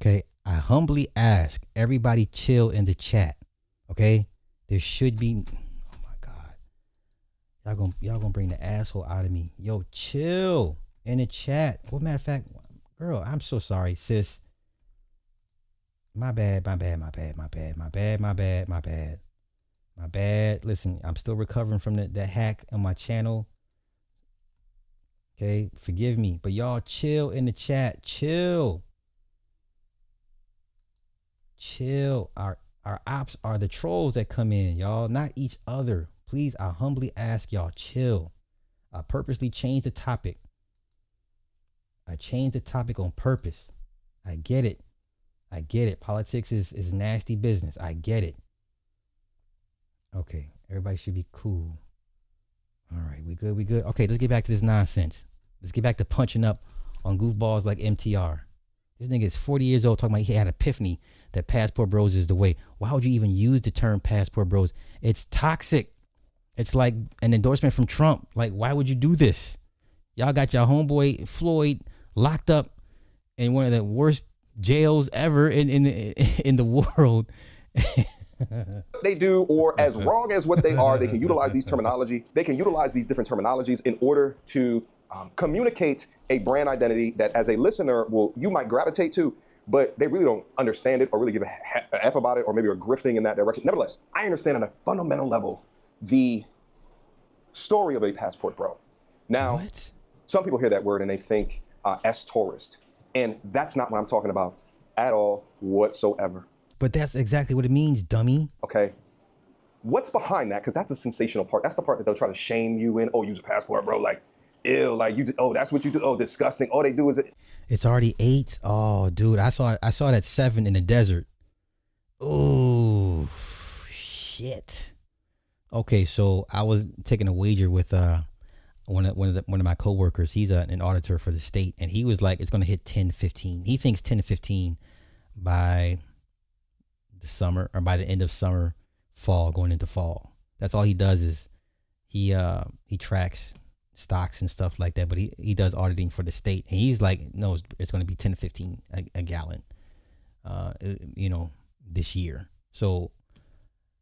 [SPEAKER 2] Okay, I humbly ask everybody chill in the chat. Okay, there should be. Oh my God, y'all gonna bring the asshole out of me. Yo, chill in the chat. Well, matter of fact, girl, I'm so sorry, sis. My bad. Listen, I'm still recovering from the hack on my channel. Okay, forgive me, but y'all chill in the chat. Chill. Our ops are the trolls that come in, y'all, not each other. Please, I humbly ask y'all, chill. I purposely changed the topic. I changed the topic on purpose. I get it. Politics is nasty business. I get it. Okay, everybody should be cool. All right, we good. Okay, let's get back to this nonsense. Let's get back to punching up on goofballs like MTR. This nigga is 40 years old talking about he had an epiphany that passport bros is the way. Why would you even use the term passport bros? It's toxic. It's like an endorsement from Trump. Like, why would you do this? Y'all got your homeboy Floyd locked up in one of the worst jails ever in the world.
[SPEAKER 14] They do, or as wrong as what they are, they can utilize these terminology. They can utilize these different terminologies in order to communicate a brand identity that, as a listener, you might gravitate to, but they really don't understand it or really give a F about it, or maybe are grifting in that direction. Nevertheless, I understand on a fundamental level the story of a passport bro. Now, some people hear that word and they think S-tourist, and that's not what I'm talking about at all whatsoever.
[SPEAKER 2] But that's exactly what it means, dummy.
[SPEAKER 14] Okay. What's behind that? Because that's the sensational part. That's the part that they'll try to shame you in. Oh, use a passport, bro. Like, ew, like you. Oh, that's what you do. Oh, disgusting. All they do is it.
[SPEAKER 2] It's already 8. Oh, dude, I saw it at 7 in the desert. Oh, shit. Okay, so I was taking a wager with one of my coworkers. He's an auditor for the state, and he was like, it's going to hit 10-15. He thinks 10 to 15 by the summer, or by the end of summer, fall, going into fall. That's all he does is he tracks stocks and stuff like that, but he does auditing for the state, and he's like, no, it's going to be 10 to 15 a gallon this year. So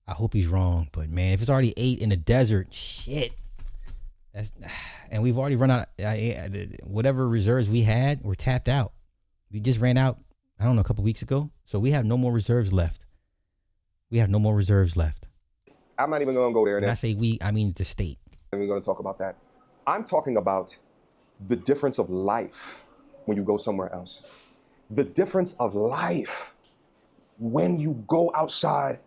[SPEAKER 2] I hope he's wrong, but man, if it's already 8 in the desert, shit. And we've already run out. Whatever reserves we had, we're tapped out. We just ran out, I don't know, a couple weeks ago. So we have no more reserves left. I'm not even going to go there. When I say we, I mean the state.
[SPEAKER 14] I'm going to talk about that. I'm talking about the difference of life when you go somewhere else. The difference of life when you go outside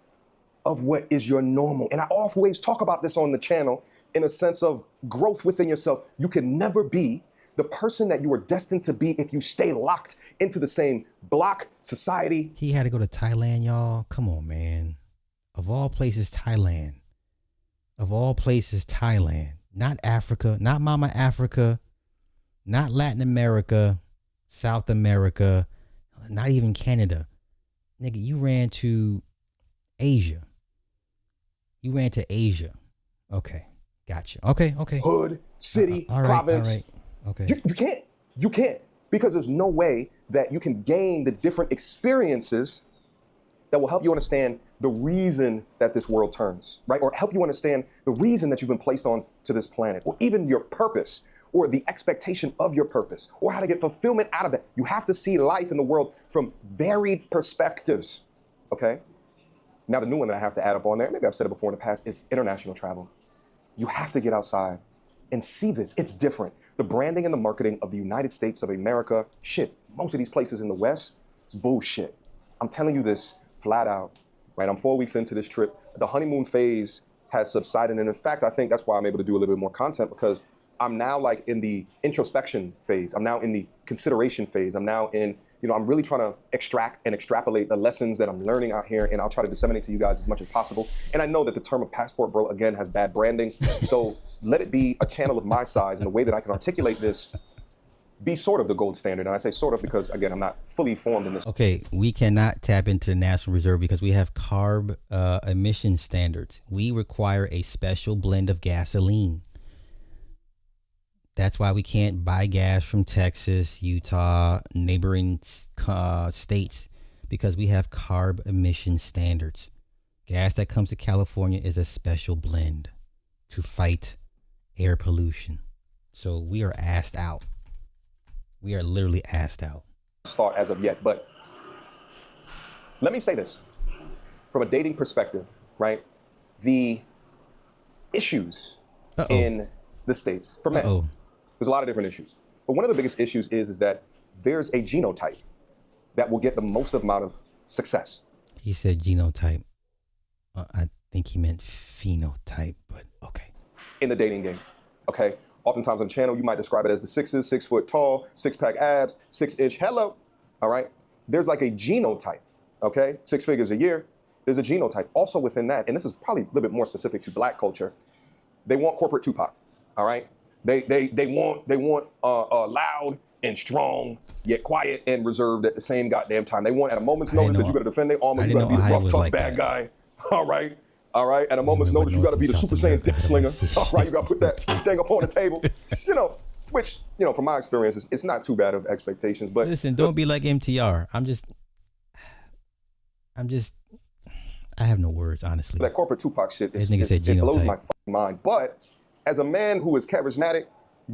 [SPEAKER 14] of what is your normal. And I always talk about this on the channel in a sense of growth within yourself. You can never be the person that you were destined to be if you stay locked into the same block society.
[SPEAKER 2] He had to go to Thailand, y'all. Come on, man. Of all places, Thailand. Not Africa, not Mama Africa, not Latin America, South America, not even Canada. Nigga, you ran to Asia. Okay, gotcha. Okay.
[SPEAKER 14] Hood, city,
[SPEAKER 2] all right,
[SPEAKER 14] province.
[SPEAKER 2] All right. Okay.
[SPEAKER 14] You can't, because there's no way that you can gain the different experiences that will help you understand the reason that this world turns, right? Or help you understand the reason that you've been placed on to this planet, or even your purpose, or the expectation of your purpose, or how to get fulfillment out of it. You have to see life in the world from varied perspectives, okay? Now, the new one that I have to add up on there, maybe I've said it before in the past, is international travel. You have to get outside and see this. It's different. The branding and the marketing of the United States of America, shit, most of these places in the West, it's bullshit. I'm telling you this flat out, right? I'm 4 weeks into this trip. The honeymoon phase has subsided. And in fact, I think that's why I'm able to do a little bit more content, because I'm now like in the introspection phase. I'm now in the consideration phase. I'm now in, I'm really trying to extract and extrapolate the lessons that I'm learning out here, and I'll try to disseminate to you guys as much as possible. And I know that the term of passport bro, again, has bad branding. So let it be a channel of my size in a way that I can articulate this be sort of the gold standard. And I say sort of because, again, I'm not fully formed in this.
[SPEAKER 2] Okay, we cannot tap into the National Reserve because we have CARB emission standards. We require a special blend of gasoline. That's why we can't buy gas from Texas, Utah, neighboring states, because we have CARB emission standards. Gas that comes to California is a special blend to fight air pollution. So we are assed out. We are literally assed out.
[SPEAKER 14] Start as of yet, but let me say this. From a dating perspective, right? The issues in the States for men, there's a lot of different issues. But one of the biggest issues is that there's a genotype that will get the most amount of success.
[SPEAKER 2] He said genotype. I think he meant phenotype, but okay.
[SPEAKER 14] In the dating game, okay? Oftentimes on the channel, you might describe it as the sixes, 6 foot tall, 6-pack abs, 6-inch, hello, all right? There's like a genotype, okay? 6 figures a year, there's a genotype. Also within that, and this is probably a little bit more specific to Black culture, they want corporate Tupac, all right? They want loud and strong, yet quiet and reserved at the same goddamn time. They want at a moment's notice that you gotta defend their armor, you gotta be the rough, tough, bad guy, all right? All right, at a moment's notice, you got to be the Super Saiyan dick slinger. All right, you got to put that thing up on the table. You know, which, you know, from my experience, it's not too bad of expectations. But
[SPEAKER 2] listen, don't be like MTR. I have no words, honestly.
[SPEAKER 14] That corporate Tupac shit, it blows my fucking mind. But as a man who is charismatic,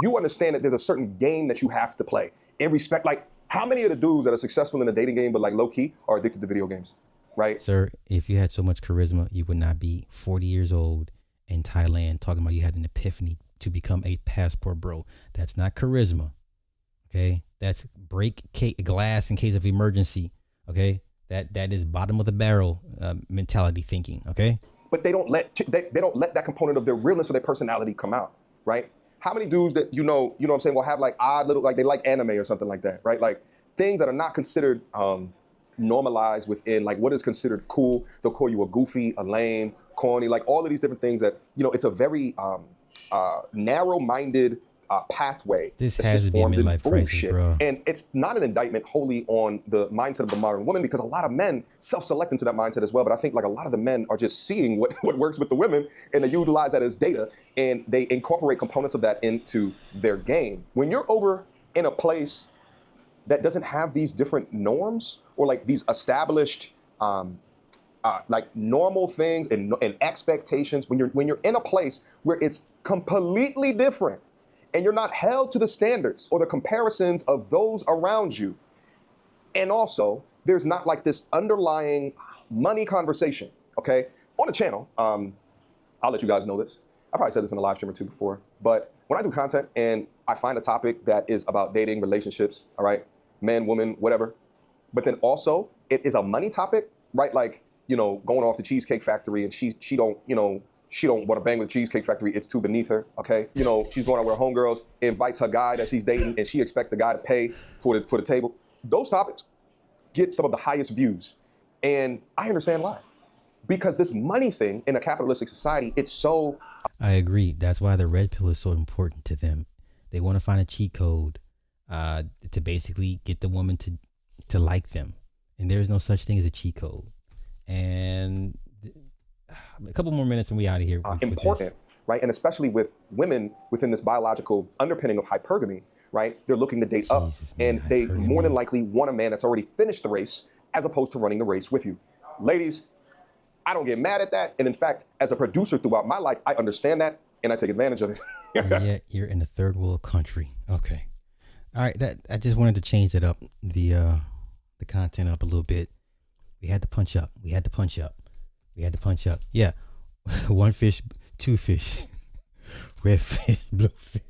[SPEAKER 14] you understand that there's a certain game that you have to play. In respect, like, how many of the dudes that are successful in the dating game but like low key are addicted to video games? Right.
[SPEAKER 2] Sir, if you had so much charisma, you would not be 40 years old in Thailand talking about you had an epiphany to become a passport bro. That's not charisma. Okay. That's break glass in case of emergency. Okay. That is bottom of the barrel mentality thinking. Okay.
[SPEAKER 14] But they don't let that component of their realness or their personality come out. Right. How many dudes that you know what I'm saying, will have like odd little, like they like anime or something like that. Right. Like things that are not considered normalized within like what is considered cool. They'll call you a goofy, a lame, corny, like all of these different things that, you know, it's a very narrow-minded pathway
[SPEAKER 2] this
[SPEAKER 14] that's
[SPEAKER 2] has
[SPEAKER 14] just
[SPEAKER 2] to be a
[SPEAKER 14] formed in
[SPEAKER 2] midlife
[SPEAKER 14] bullshit.
[SPEAKER 2] crisis, bro.
[SPEAKER 14] And it's not an indictment wholly on the mindset of the modern woman, because a lot of men self-select into that mindset as well. But I think like a lot of the men are just seeing what works with the women, and they utilize that as data, and they incorporate components of that into their game. When you're over in a place that doesn't have these different norms or like these established like normal things and expectations, when you're in a place where it's completely different and you're not held to the standards or the comparisons of those around you, and also there's not like this underlying money conversation, okay? On the channel, I'll let you guys know this. I probably said this in a live stream or two before, but when I do content and I find a topic that is about dating, relationships, all right, man, woman, whatever, but then also it is a money topic, right? Like, you know, going off the Cheesecake Factory and she don't want to bang with the Cheesecake Factory. It's too beneath her, okay? You know, she's going out with her homegirls, invites her guy that she's dating, and she expects the guy to pay for the table. Those topics get some of the highest views. And I understand why. Because this money thing in a capitalistic society, it's so...
[SPEAKER 2] I agree. That's why the red pill is so important to them. They want to find a cheat code to basically get the woman to like them. And there's no such thing as a cheat code. And a couple more minutes and we out of here.
[SPEAKER 14] Important, right? And especially with women within this biological underpinning of hypergamy, right? They're looking to date up, and they more than likely want a man that's already finished the race as opposed to running the race with you. Ladies, I don't get mad at that. And in fact, as a producer throughout my life, I understand that and I take advantage of it.
[SPEAKER 2] Yeah, you're in a third world country. Okay. All right. I just wanted to change it up, the content up a little bit. We had to punch up. Yeah. One fish, two fish. Red fish, blue fish.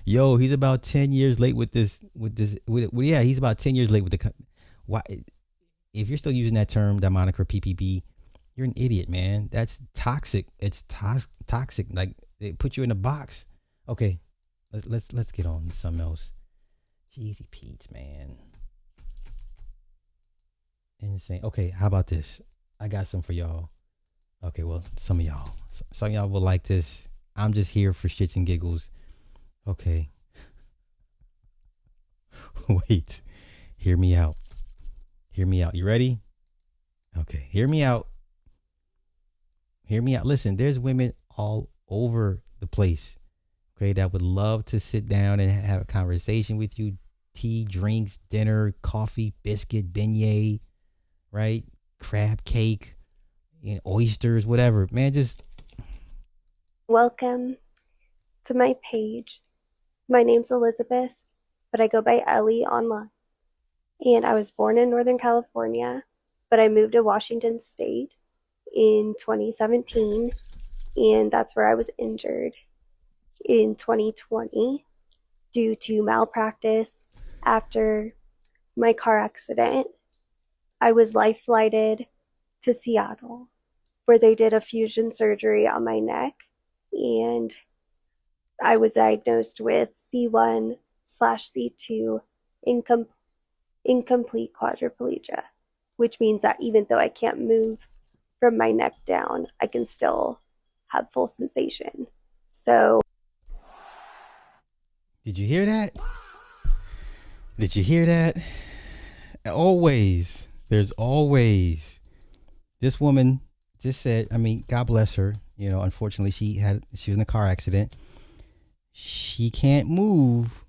[SPEAKER 2] Yo, he's about 10 years late with this. Yeah, he's about 10 years late with the. Why? If you're still using that term, that moniker PPP, you're an idiot, man. That's toxic. It's toxic. Like, they put you in a box. Okay, let's get on to something else. Jeezy Pete's, man. Insane. Okay, how about this? I got some for y'all. Okay, well, some of y'all will like this. I'm just here for shits and giggles. Okay. Wait. Hear me out. Hear me out. You ready? Okay. Hear me out. Hear me out. Listen, there's women all over the place, okay, that would love to sit down and have a conversation with you. Tea, drinks, dinner, coffee, biscuit, beignet, right? Crab cake, oysters, whatever. Man, just
[SPEAKER 15] Welcome to my page. My name's Elizabeth, but I go by Ellie online. And I was born in Northern California, but I moved to Washington State in 2017, and that's where I was injured in 2020 due to malpractice after my car accident. I was life flighted to Seattle, where they did a fusion surgery on my neck, and I was diagnosed with C1/C2 incomplete quadriplegia, which means that even though I can't move from my neck down, I can still have full sensation. So,
[SPEAKER 2] did you hear that? Did you hear that? Always, there's always. This woman just said, I mean, God bless her. Unfortunately, she was in a car accident. She can't move,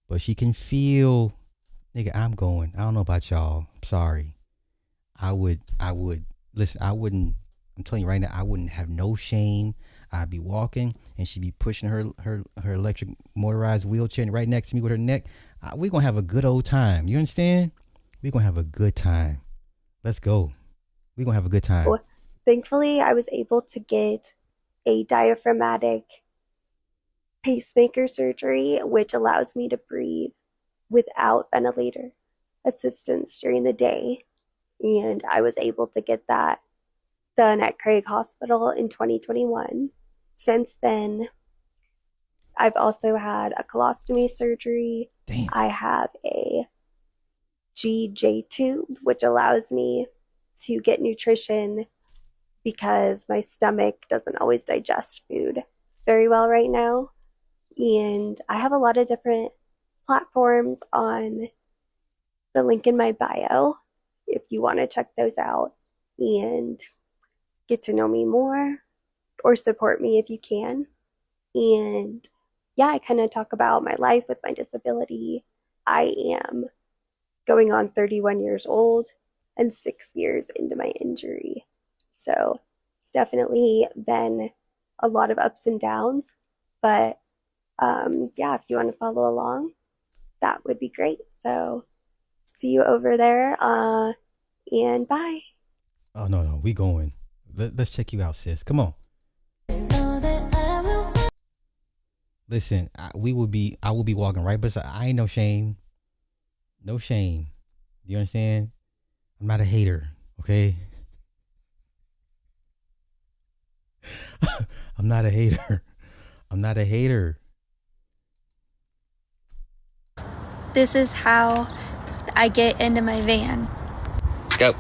[SPEAKER 2] but she can feel. Nigga, I'm going. I don't know about y'all. I'm sorry. I would. Listen, I wouldn't. I'm telling you right now, I wouldn't have no shame. I'd be walking, and she'd be pushing her electric motorized wheelchair right next to me with her neck. We're going to have a good old time. You understand? We're going to have a good time. Let's go. We're going to have a good time.
[SPEAKER 15] thankfully, I was able to get a diaphragmatic pacemaker surgery, which allows me to breathe without ventilator assistance during the day. And I was able to get that done at Craig Hospital in 2021. Since then, I've also had a colostomy surgery.
[SPEAKER 2] Damn.
[SPEAKER 15] I have a GJ tube, which allows me to get nutrition because my stomach doesn't always digest food very well right now. And I have a lot of different platforms on the link in my bio if you want to check those out and get to know me more or support me if you can. And yeah, I kind of talk about my life with my disability. I am going on 31 years old and 6 years into my injury. So it's definitely been a lot of ups and downs. But yeah, if you want to follow along, that would be great. So see you over there and bye.
[SPEAKER 2] Oh, no, we going. Let's check you out, sis. Come on. Listen, I will be walking right beside. I ain't no shame. No shame. You understand? I'm not a hater, okay? I'm not a hater. I'm not a hater.
[SPEAKER 16] This is how I get into my van.
[SPEAKER 13] Let's go.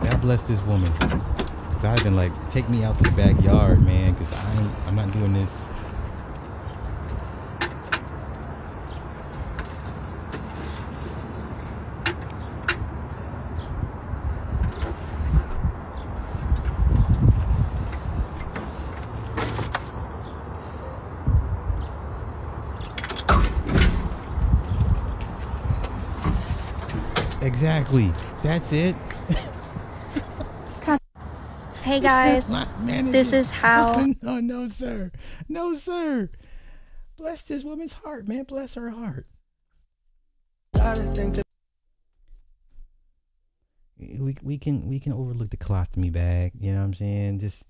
[SPEAKER 2] God bless this woman. Cause I've been like, take me out to the backyard, man. Cause I'm not doing this. Exactly. That's it.
[SPEAKER 16] Hey guys, this is how.
[SPEAKER 2] No, sir. No, sir. Bless this woman's heart, man. Bless her heart. We can overlook the colostomy bag. You know what I'm saying? Just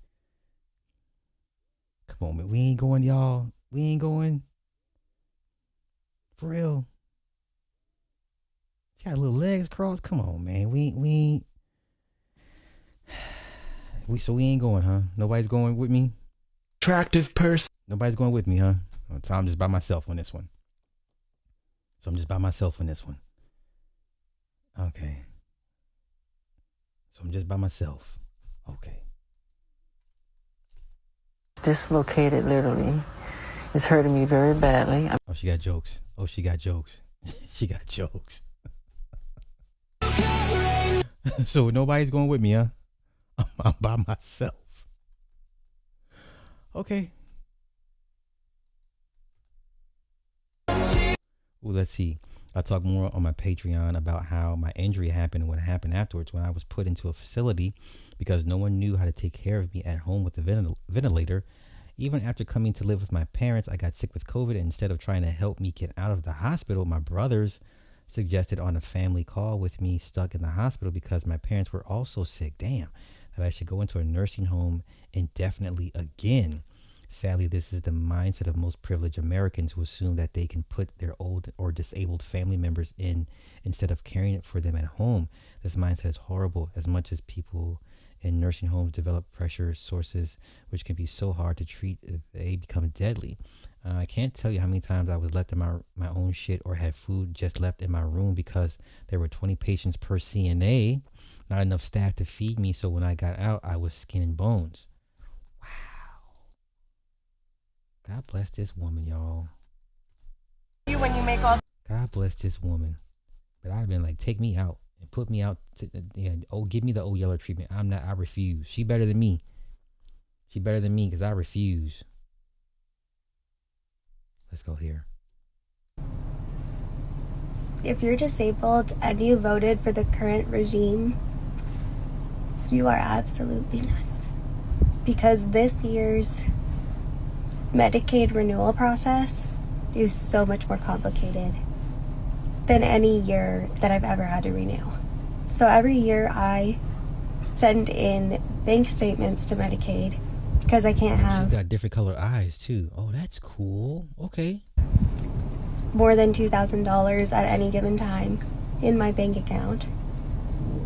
[SPEAKER 2] come on, man. We ain't going, y'all. We ain't going. For real. She got little legs crossed. Come on, man. We ain't. So we ain't going, huh? Nobody's going with me?
[SPEAKER 17] Attractive person.
[SPEAKER 2] Nobody's going with me, huh? So I'm just by myself on this one. Okay. So I'm just by myself. Okay.
[SPEAKER 18] dislocated, literally. It's hurting me very badly.
[SPEAKER 2] Oh, she got jokes. Oh, she got jokes. She got jokes. So nobody's going with me, huh? I'm by myself. Okay. Well, let's see. I'll talk more on my Patreon about how my injury happened and what happened afterwards when I was put into a facility because no one knew how to take care of me at home with the ventilator. Even after coming to live with my parents, I got sick with COVID, and instead of trying to help me get out of the hospital, my brothers suggested on a family call with me stuck in the hospital because my parents were also sick, that I should go into a nursing home indefinitely again. Sadly, this is the mindset of most privileged Americans who assume that they can put their old or disabled family members in instead of caring for them at home. This mindset is horrible. As much as people in nursing homes develop pressure sources which can be so hard to treat, they become deadly. I can't tell you how many times I was left in my own shit or had food just left in my room because there were 20 patients per CNA, not enough staff to feed me, so when I got out, I was skin and bones. Wow. God bless this woman, y'all.
[SPEAKER 15] You when you make all.
[SPEAKER 2] God bless this woman. But I'd have been like, take me out and put me out. Give me the old yeller treatment. I refuse. She better than me. She better than me because I refuse. Let's go here.
[SPEAKER 15] If you're disabled and you voted for the current regime, you are absolutely nuts. Because this year's Medicaid renewal process is so much more complicated than any year that I've ever had to renew. So every year I send in bank statements to Medicaid because I can't have...
[SPEAKER 2] She's got different colored eyes too. Oh, that's cool. Okay.
[SPEAKER 15] More than $2,000 at any given time in my bank account.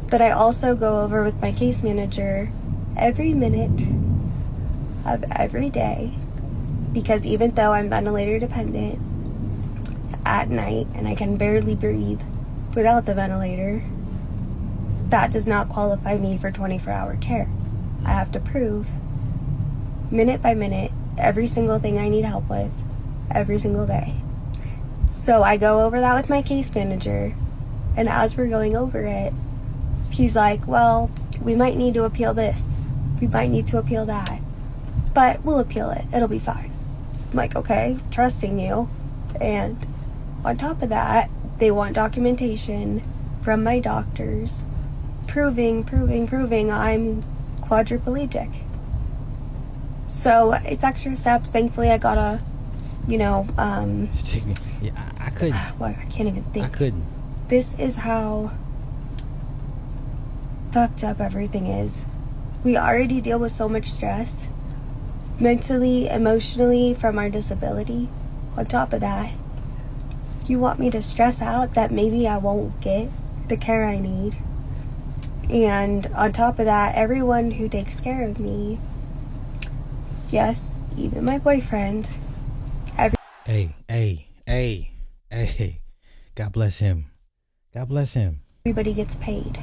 [SPEAKER 15] But I also go over with my case manager every minute of every day, because even though I'm ventilator dependent at night and I can barely breathe without the ventilator, that does not qualify me for 24-hour care. I have to prove minute by minute every single thing I need help with every single day. So I go over that with my case manager, and as we're going over it, he's like, well, we might need to appeal this. We might need to appeal that. But we'll appeal it. It'll be fine. So I'm like, okay, trusting you. And on top of that, they want documentation from my doctors proving I'm quadriplegic. So it's extra steps. Thankfully, I got a,
[SPEAKER 2] Take me. Yeah, I couldn't.
[SPEAKER 15] Well, I can't even think.
[SPEAKER 2] I couldn't.
[SPEAKER 15] This is how fucked up everything is. We already deal with so much stress, mentally, emotionally, from our disability. On top of that, you want me to stress out that maybe I won't get the care I need. And on top of that, everyone who takes care of me, yes, even my boyfriend,
[SPEAKER 2] Hey. God bless him. God bless him.
[SPEAKER 15] Everybody gets paid.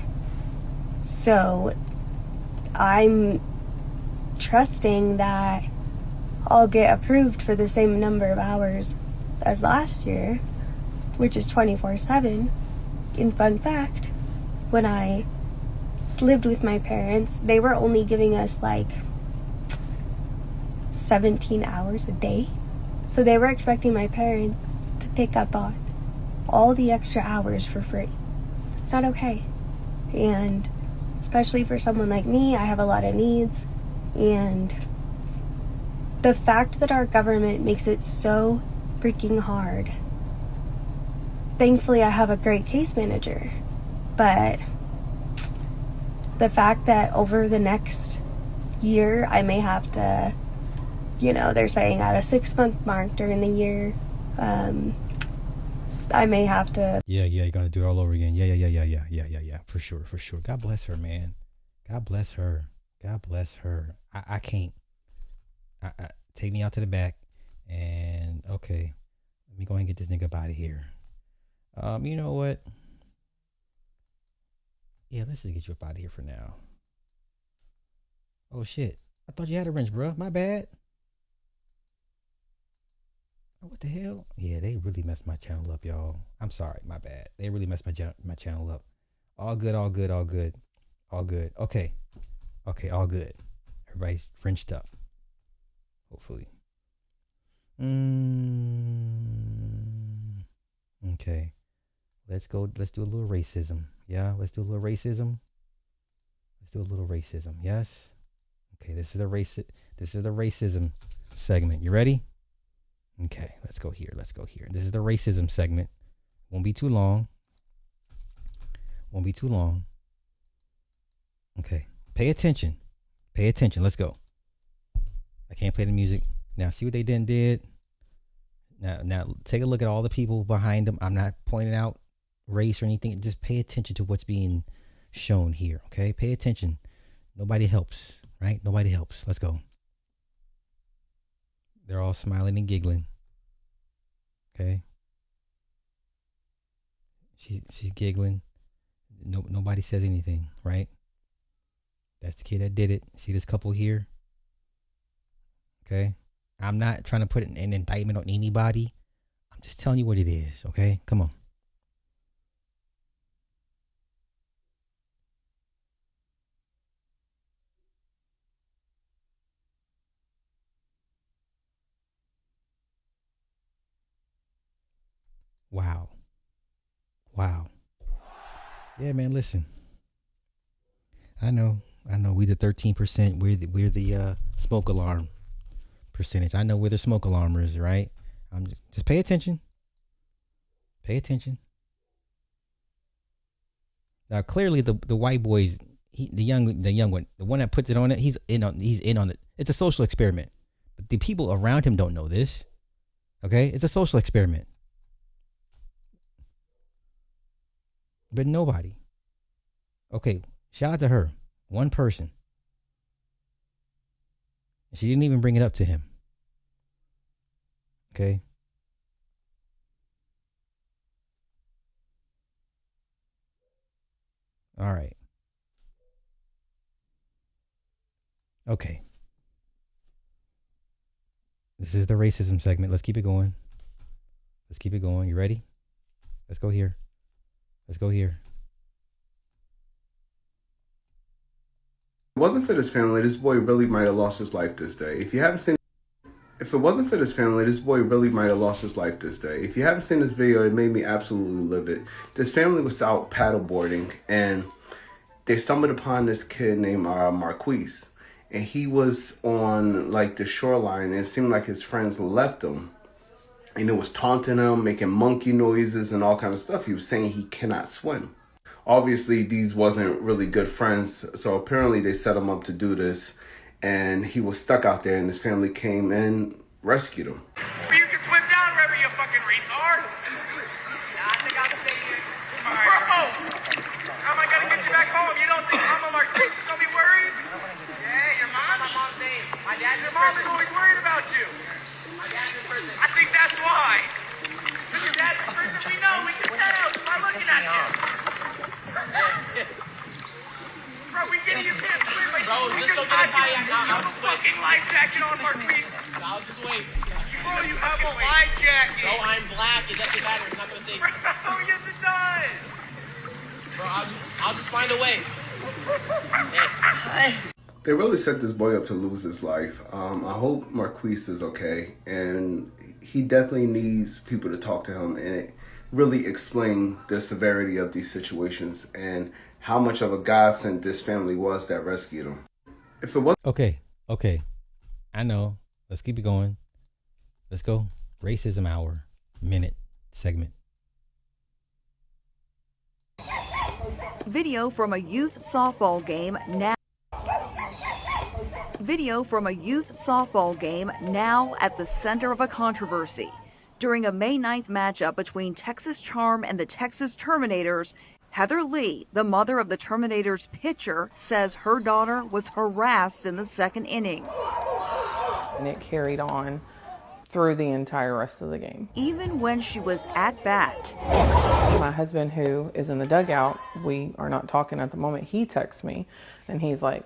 [SPEAKER 15] So I'm trusting that I'll get approved for the same number of hours as last year, which is 24/7. And fun fact, when I lived with my parents, they were only giving us like 17 hours a day. So they were expecting my parents to pick up on all the extra hours for free. It's not okay. And especially for someone like me, I have a lot of needs. And the fact that our government makes it so freaking hard. Thankfully, I have a great case manager. But the fact that over the next year, I may have to, they're saying at a 6-month mark during the year, I may have to.
[SPEAKER 2] Yeah, you're gonna do it all over again. Yeah. For sure. God bless her, man. God bless her. I can't. Take me out to the back, and okay, let me go ahead and get this nigga up out of here. You know what? Yeah, let's just get you up out of here for now. Oh shit! I thought you had a wrench, bro. My bad. What the hell? Yeah, they really messed my channel up, y'all. I'm sorry, my bad. They really messed my channel up. All good, all good, all good. All good. Okay. Okay, all good. Everybody's Frenched up. Hopefully. Okay. Let's go. Let's do a little racism. Yeah, let's do a little racism. Let's do a little racism. Yes. Okay, this is the racism segment. You ready? Okay, let's go here. Let's go here. This is the racism segment. Won't be too long. Won't be too long. Okay. Pay attention. Pay attention. Let's go. I can't play the music. Now see what they did. Now take a look at all the people behind them. I'm not pointing out race or anything. Just pay attention to what's being shown here. Okay? Pay attention. Nobody helps, right? Nobody helps. Let's go. They're all smiling and giggling. Okay? She's giggling. Nobody says anything, right? That's the kid that did it. See this couple here? Okay? I'm not trying to put an indictment on anybody. I'm just telling you what it is, okay? Come on. Wow. Wow. Yeah, man, listen. I know. We the 13%. We're the smoke alarm percentage. I know where the smoke alarm is, right? I'm just pay attention. Pay attention. Now, clearly, the white boys, the young one, the one that puts it on it, he's in on it. It's a social experiment. But the people around him don't know this. Okay, it's a social experiment. But nobody. Okay, shout out to her. One person. She didn't even bring it up to him. Okay. All right. Okay. This is the racism segment. Let's keep it going. Let's keep it going. You ready? Let's go here. Let's go here.
[SPEAKER 19] If it wasn't for this family, this boy really might have lost his life this day. If it wasn't for this family, this boy really might have lost his life this day. If you haven't seen this video, it made me absolutely livid. This family was out paddleboarding, and they stumbled upon this kid named Marquise. And he was on like the shoreline, and it seemed like his friends left him. And it was taunting him, making monkey noises and all kind of stuff. He was saying he cannot swim. Obviously, these wasn't really good friends, so apparently they set him up to do this, and he was stuck out there, and his family came and rescued him.
[SPEAKER 20] You can swim down, River, you fucking retard! I think I'll stay here. Bro! How am I gonna get you back home? You don't think Mama Marquise is gonna be worried? Yeah, your mom? My mom's name. My dad's your mom is always worried about you. My dad's in prison. I think that's why. Because your dad's in prison, we know, we can tell by looking at you. Bro, we get it, you can't swim, but bro, we just don't get a kayak. You have a fucking life jacket on, Marquise. I'll just wait. Bro, you have a life jacket. Bro, I'm black. It doesn't matter. It's not gonna save me. Bro, yes it does. Bro, I'll just find a way. Hey.
[SPEAKER 19] They really set this boy up to lose his life. I hope Marquise is okay, and he definitely needs people to talk to him and really explain the severity of these situations and how much of a godsend this family was that rescued him. If it was
[SPEAKER 2] okay, I know. Let's keep it going. Let's go. Racism hour, minute segment.
[SPEAKER 21] Video from a youth softball game now. Video from a youth softball game now at the center of a controversy. During a May 9th matchup between Texas Charm and the Texas Terminators, Heather Lee, the mother of the Terminators pitcher, says her daughter was harassed in the second inning.
[SPEAKER 22] And it carried on through the entire rest of the game.
[SPEAKER 21] Even when she was at bat.
[SPEAKER 22] My husband, who is in the dugout, we are not talking at the moment, he texts me and he's like,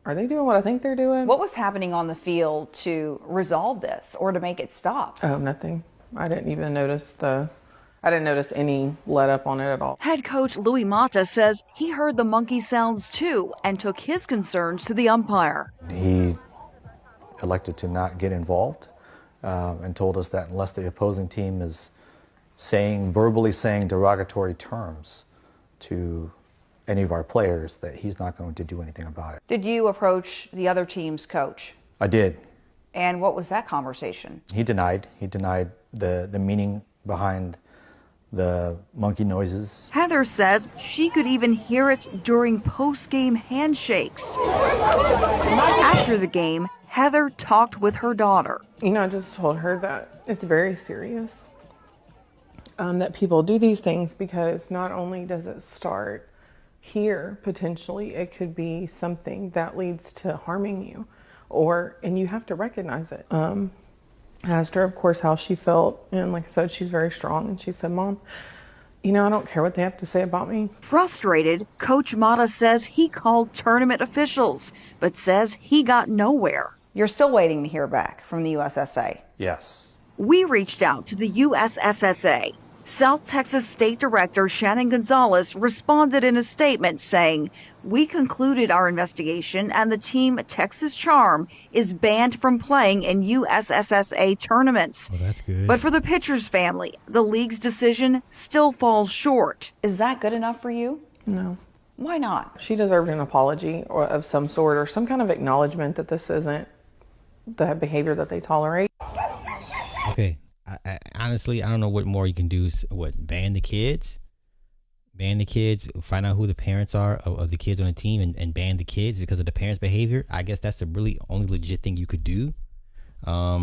[SPEAKER 22] Are they doing what I think they're doing?
[SPEAKER 1] What was happening on the field to resolve this or to make it stop?
[SPEAKER 22] Oh, nothing. I didn't even notice any let up on it at all.
[SPEAKER 21] Head coach Louis Mata says he heard the monkey sounds too and took his concerns to the umpire.
[SPEAKER 3] He elected to not get involved and told us that unless the opposing team is verbally saying derogatory terms to any of our players, that he's not going to do anything about it.
[SPEAKER 1] Did you approach the other team's coach?
[SPEAKER 3] I did.
[SPEAKER 1] And what was that conversation?
[SPEAKER 3] He denied the meaning behind the monkey noises.
[SPEAKER 21] Heather says she could even hear it during post-game handshakes. After the game, Heather talked with her daughter.
[SPEAKER 22] I just told her that it's very serious, that people do these things because not only does it start here, potentially, it could be something that leads to harming you, and you have to recognize it. I asked her, of course, how she felt, and like I said, she's very strong, and she said, Mom, I don't care what they have to say about me.
[SPEAKER 21] Frustrated, Coach Mata says he called tournament officials, but says he got nowhere.
[SPEAKER 1] You're still waiting to hear back from the USSA?
[SPEAKER 3] Yes.
[SPEAKER 21] We reached out to the USSSA. South Texas State Director Shannon Gonzalez responded in a statement saying, "We concluded our investigation and the team Texas Charm is banned from playing in USSSA tournaments."
[SPEAKER 2] Well, that's good.
[SPEAKER 21] But for the pitcher's family, the league's decision still falls short.
[SPEAKER 1] Is that good enough for you?
[SPEAKER 22] No.
[SPEAKER 1] Why not?
[SPEAKER 22] She deserved an apology of some sort, or some kind of acknowledgement that this isn't the behavior that they tolerate.
[SPEAKER 2] Okay. I honestly, I don't know what more you can do. Ban the kids? Ban the kids, find out who the parents are of the kids on the team, and ban the kids because of the parents' behavior. I guess that's the really only legit thing you could do. I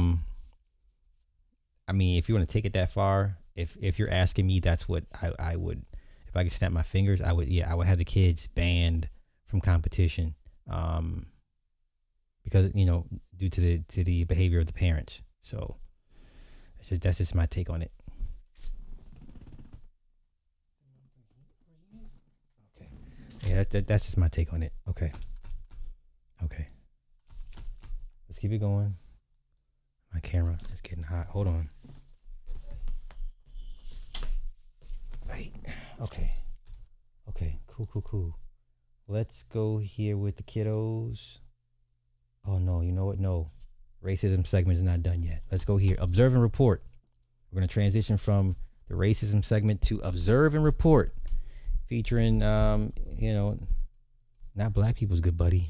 [SPEAKER 2] mean, if you want to take it that far, if you're asking me, that's what I would, if I could snap my fingers, I would have the kids banned from competition. Because, due to the behavior of the parents. So that's just my take on it. Okay. Yeah, that's just my take on it. Okay. Let's keep it going. My camera is getting hot. Hold on. Right. Okay. Cool. Let's go here with the kiddos. Oh, no. You know what? No. Racism segment is not done yet. Let's go here. Observe and report. We're going to transition from the racism segment to observe and report, featuring, not black people's good buddy.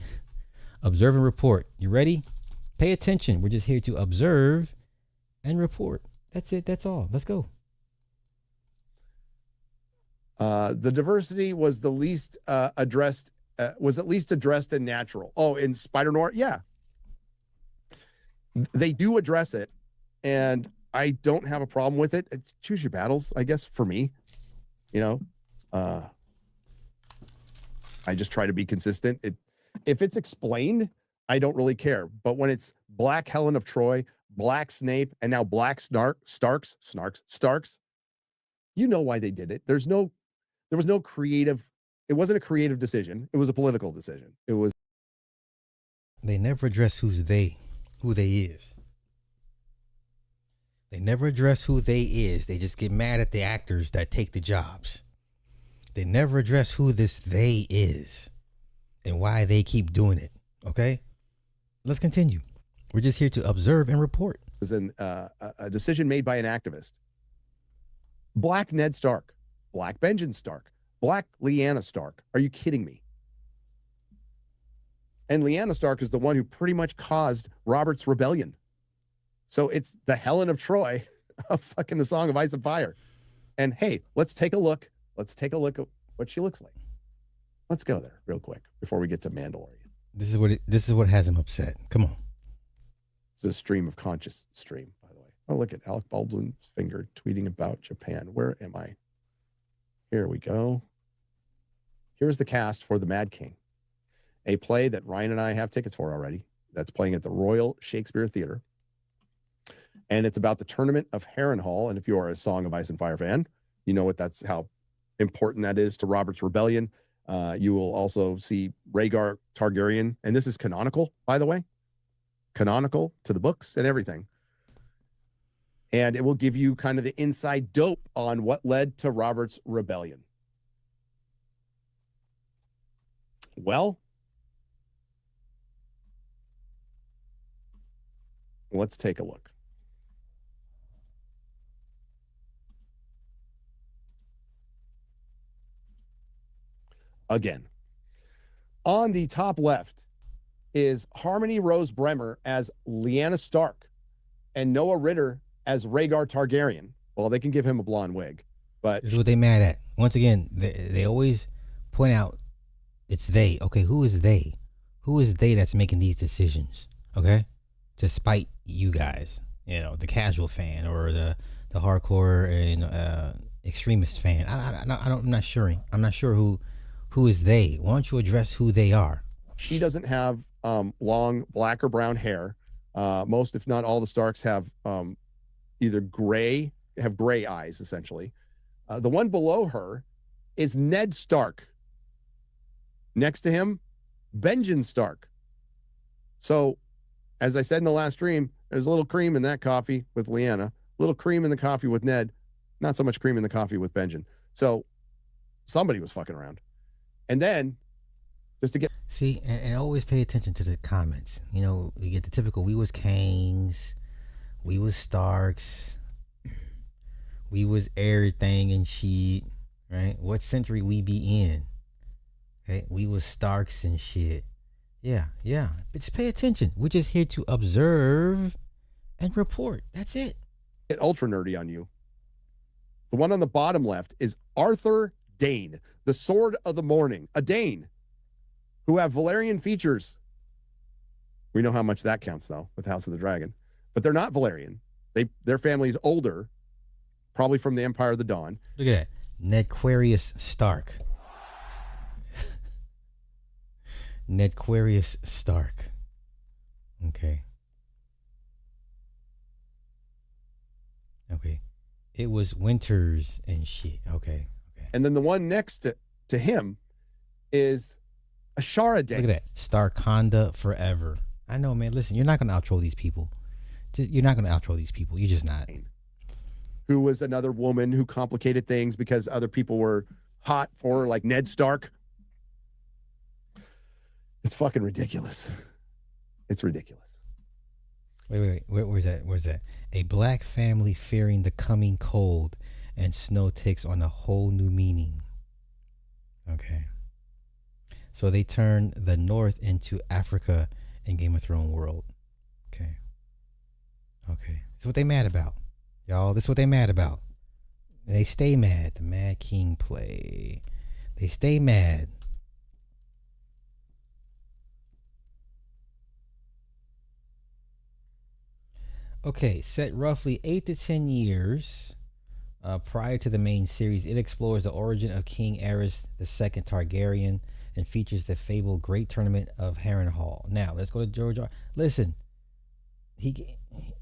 [SPEAKER 2] Observe and report. You ready? Pay attention. We're just here to observe and report. That's it. That's all. Let's go.
[SPEAKER 23] The diversity was the least addressed, was at least addressed in Natural. Oh, in Spider Noir? Yeah. They do address it, and I don't have a problem with it. Choose your battles, I guess, for me. I just try to be consistent. If it's explained, I don't really care. But when it's Black Helen of Troy, Black Snape, and now Black Starks, you know why they did it. There was no creative. It wasn't a creative decision. It was a political decision.
[SPEAKER 2] They never address who they is. They never address who they is. They just get mad at the actors that take the jobs. They never address who this they is and why they keep doing it. Okay? Let's continue. We're just here to observe and report.
[SPEAKER 23] It was a decision made by an activist. Black Ned Stark, Black Benjen Stark, Black Lyanna Stark. Are you kidding me? And Lyanna Stark is the one who pretty much caused Robert's rebellion. So it's the Helen of Troy of fucking the Song of Ice and Fire. And hey, let's take a look. Let's take a look at what she looks like. Let's go there real quick before we get to Mandalorian.
[SPEAKER 2] This is what has him upset. Come on.
[SPEAKER 23] It's a stream of conscious stream, by the way. Oh, look at Alec Baldwin's finger tweeting about Japan. Where am I? Here we go. Here's the cast for The Mad King, a play that Ryan and I have tickets for already. That's playing at the Royal Shakespeare Theater. And it's about the Tournament of Harrenhal. And if you are a Song of Ice and Fire fan, you know how important that is to Robert's rebellion. You will also see Rhaegar Targaryen, and this is canonical, by the way, canonical to the books and everything. And it will give you kind of the inside dope on what led to Robert's rebellion. Well, let's take a look. Again, on the top left is Harmony Rose Bremer as Lyanna Stark and Noah Ritter as Rhaegar Targaryen. Well, they can give him a blonde wig, but
[SPEAKER 2] This is what they mad at. Once again, they always point out it's they. Okay, who is they? Who is they that's making these decisions? Okay, to spite you guys, the casual fan or the hardcore and extremist fan. I'm not sure. I'm not sure who is they. Why don't you address who they are?
[SPEAKER 23] she doesn't have long black or brown hair. Most, if not all, the Starks have either gray eyes, essentially. The one below her is Ned Stark. Next to him, Benjen Stark. So, as I said in the last stream, there's a little cream in that coffee with Lyanna, a little cream in the coffee with Ned, not so much cream in the coffee with Benjen. So, somebody was fucking around. And then, just to get...
[SPEAKER 2] See, and always pay attention to the comments. You know, you get the typical, we was Kings, we was Starks, we was everything and shit, right? What century we be in? Okay, we was Starks and shit. Yeah. But just pay attention. We're just here to observe and report. That's it.
[SPEAKER 23] Get ultra nerdy on you. The one on the bottom left is Arthur Dane, the Sword of the Morning, a Dane who have Valyrian features. We know how much that counts, though, with House of the Dragon. But they're not Valyrian. Their family's older, probably from the Empire of the Dawn.
[SPEAKER 2] Look at that. Nedquarius Stark. Nedquarius Stark. Okay. It was Winters and shit. Okay.
[SPEAKER 23] And then the one next to him is Ashara Dane.
[SPEAKER 2] Look at that. Starkonda forever. I know, man. Listen, you're not going to outro these people. You're not going to outro these people. You're just not.
[SPEAKER 23] Who was another woman who complicated things because other people were hot for her, like Ned Stark. It's fucking ridiculous. It's ridiculous.
[SPEAKER 2] Wait. Where's that? A black family fearing the coming cold and snow takes on a whole new meaning. Okay. So they turn the North into Africa in Game of Thrones world. Okay. That's what they mad about. Y'all, this is what they mad about. And they stay mad. The Mad King play. They stay mad. Okay, set roughly 8 to 10 years prior to the main series, it explores the origin of King Aerys II Targaryen and features the fabled Great Tournament of Harrenhal. Now, let's go to George R. Listen,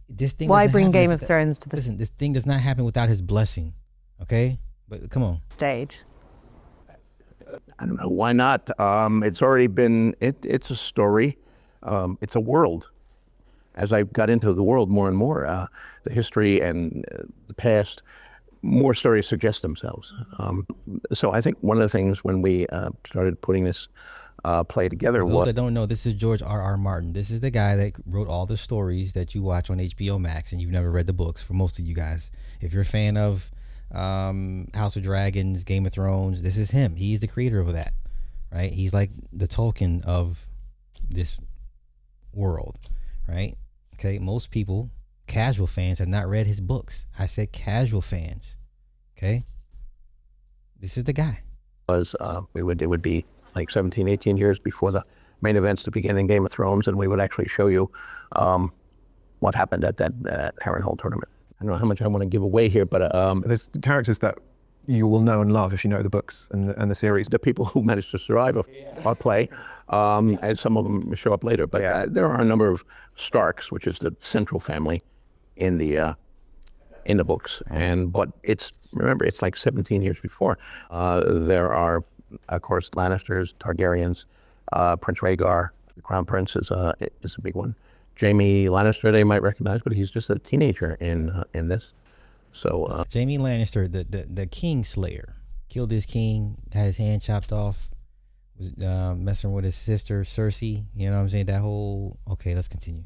[SPEAKER 2] this thing.
[SPEAKER 4] Why bring Game of Thrones to the...
[SPEAKER 2] Listen, this thing does not happen without his blessing, okay? But come on.
[SPEAKER 4] Stage.
[SPEAKER 5] I don't know, why not? It's already been, it's a story. It's a world. As I got into the world more and more, the history and the past, more stories suggest themselves. So I think one of the things when we started putting this play together
[SPEAKER 2] For those that don't know, this is George R.R. Martin. This is the guy that wrote all the stories that you watch on HBO Max, and you've never read the books. For most of you guys, if you're a fan of House of Dragons, Game of Thrones, this is him. He's the creator of that, right? He's like the Tolkien of this world, right? Okay, most people, casual fans, have not read his books. I said casual fans. Okay, this is the guy.
[SPEAKER 5] It would be like 17, 18 years before the main events to begin in Game of Thrones, and we would actually show you what happened at that Harrenhal tournament. I don't know how much I want to give away here, but
[SPEAKER 8] there's characters that you will know and love if you know the books and the series.
[SPEAKER 5] The people who managed to survive our play, and some of them show up later. But there are a number of Starks, which is the central family in the books. But remember, it's like 17 years before. There are of course, Lannisters, Targaryens, Prince Rhaegar, the Crown Prince is a big one. Jaime Lannister, they might recognize, but he's just a teenager in this. So
[SPEAKER 2] Jaime Lannister, the King Slayer, killed his king, had his hand chopped off, was messing with his sister Cersei. You know what I'm saying? That whole. Okay, let's continue.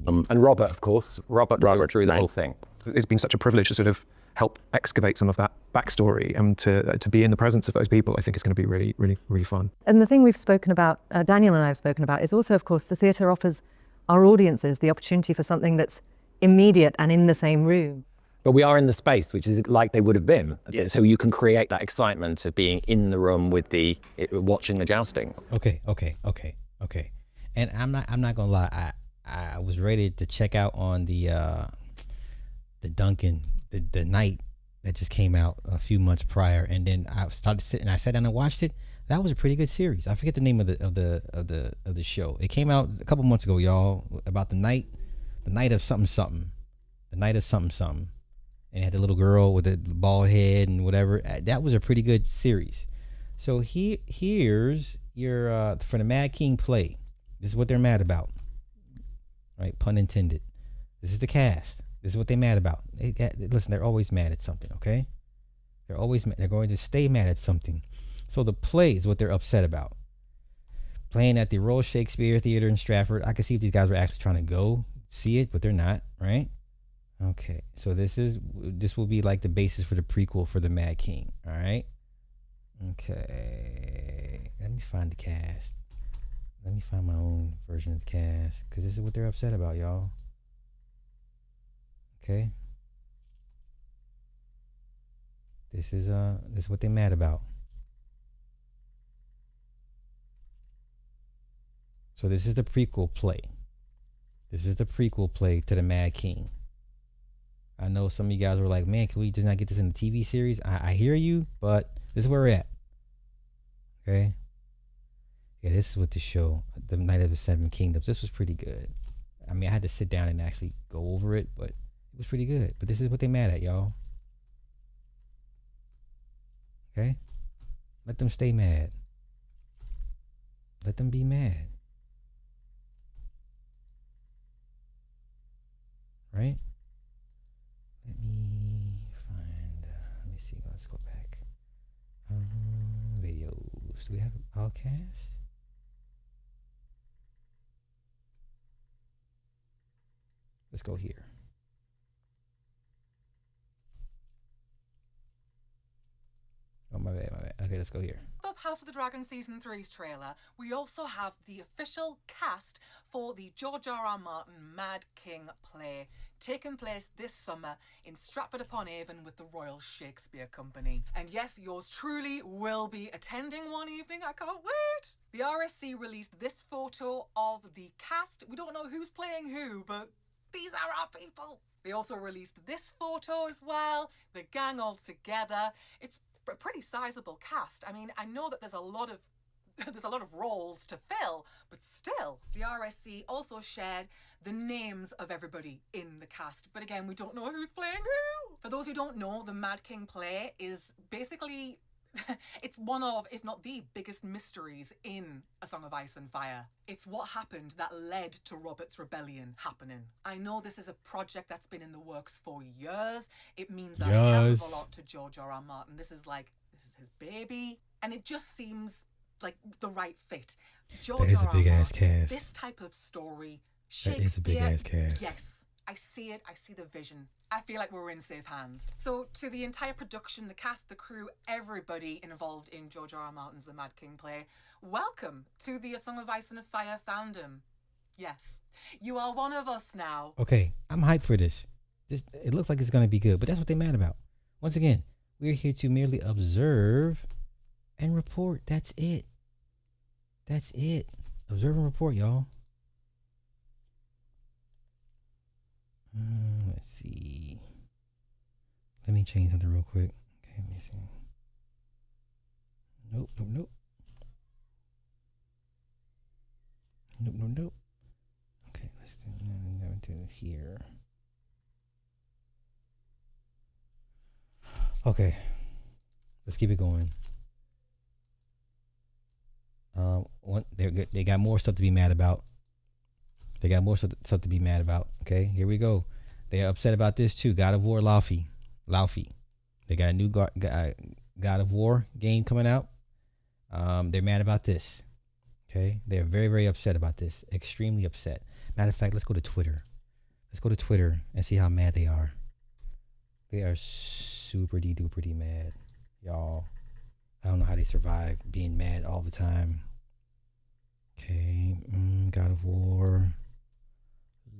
[SPEAKER 4] And Robert, of course, Robert through the whole thing.
[SPEAKER 8] It's been such a privilege to sort of help excavate some of that backstory, and to be in the presence of those people. I think is going to be really, really, really fun.
[SPEAKER 7] And the thing we've spoken about, Daniel and I have spoken about, is also, of course, the theatre offers our audiences the opportunity for something that's immediate and in the same room.
[SPEAKER 4] But we are in the space, which is like they would have been. So you can create that excitement of being in the room with watching the jousting.
[SPEAKER 2] Okay. And I'm not gonna lie. I was ready to check out on the Duncan, the night that just came out a few months prior, and then I sat down and watched it. That was a pretty good series. I forget the name of the show. It came out a couple months ago, y'all, about the night of something, and it had a little girl with a bald head and whatever. That was a pretty good series. So here's your for the Mad King play. This is what they're mad about, right? Pun intended. This is the cast. This is what they're mad about. Listen, they're always mad at something, okay? They're always mad. They're going to stay mad at something. So the play is what they're upset about. Playing at the Royal Shakespeare Theater in Stratford. I could see if these guys were actually trying to go see it, but they're not, right? Okay, so this will be like the basis for the prequel for the Mad King, all right? Okay, let me find the cast. Let me find my own version of the cast, because this is what they're upset about, y'all. Okay? This is what they're mad about. So this is the prequel play. This is the prequel play to the Mad King. I know some of you guys were like, man, can we just not get this in the TV series? I hear you, but this is where we're at. Okay? Yeah, this is what the show, The Night of the Seven Kingdoms, this was pretty good. I mean, I had to sit down and actually go over it, but it was pretty good. But this is what they mad at, y'all. Okay? Let them stay mad. Let them be mad. Right? Let me see, let's go back. Videos. Do we have a podcast? Let's go here. Oh, my bad. Okay, let's go here.
[SPEAKER 9] Up House of the Dragon Season 3's trailer, we also have the official cast for the George R.R. Martin Mad King play, taking place this summer in Stratford-upon-Avon with the Royal Shakespeare Company. And yes, yours truly will be attending one evening. I can't wait! The RSC released this photo of the cast. We don't know who's playing who, but these are our people. They also released this photo as well, the gang all together. It's a pretty sizable cast. I mean, I know that there's a lot of roles to fill, but still, the RSC also shared the names of everybody in the cast. But again, we don't know who's playing who. For those who don't know, the Mad King play is basically it's one of, if not the biggest mysteries in A Song of Ice and Fire. It's what happened that led to Robert's rebellion happening. I know this is a project that's been in the works for years. It means a hell of a lot to George R.R. Martin. This is his baby. And it just seems like the right fit. George R.R.
[SPEAKER 2] big
[SPEAKER 9] Martin,
[SPEAKER 2] ass cast.
[SPEAKER 9] this type of story,
[SPEAKER 2] That is a big
[SPEAKER 9] Shakespeare,
[SPEAKER 2] ass cast.
[SPEAKER 9] yes. I see it, I see the vision. I feel like we're in safe hands. So to the entire production, the cast, the crew, everybody involved in George R.R. Martin's The Mad King play, welcome to the A Song of Ice and Fire fandom. Yes, you are one of us now.
[SPEAKER 2] Okay, I'm hyped for this. It looks like it's going to be good, but that's what they're mad about. Once again, we're here to merely observe and report. That's it. That's it. Observe and report, y'all. Let's see. Let me change something real quick. Okay, let me see. Nope. Okay, let's do it here. Okay, let's keep it going. They got more stuff to be mad about. They got more stuff to be mad about. Okay, here we go. They are upset about this too. God of War Laufey. They got a new God of War game coming out. They're mad about this. Okay, they're very, very upset about this. Extremely upset. Matter of fact, let's go to Twitter. Let's go to Twitter and see how mad they are. They are super duper mad, y'all. I don't know how they survive being mad all the time. Okay, God of War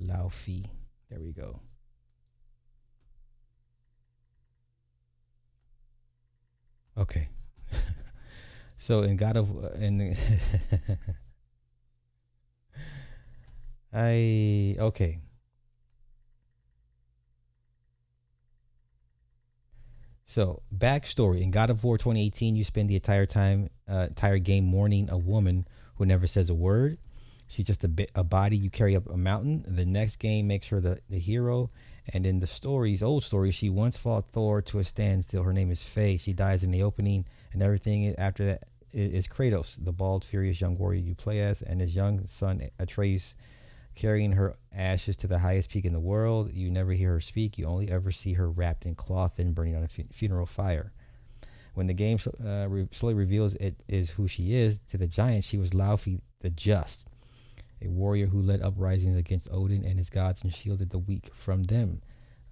[SPEAKER 2] Laufey. There we go. Okay. So in God of okay. So backstory in God of War 2018, you spend the entire game mourning a woman who never says a word. She's just a body you carry up a mountain. The next game makes her the hero. And in the old stories, she once fought Thor to a standstill. Her name is Faye. She dies in the opening, and everything after that is Kratos, the bald, furious young warrior you play as, and his young son Atreus carrying her ashes to the highest peak in the world. You never hear her speak. You only ever see her wrapped in cloth and burning on a funeral fire. When the game slowly reveals it is who she is to the giants, she was Laufey the Just, a warrior who led uprisings against Odin and his gods and shielded the weak from them,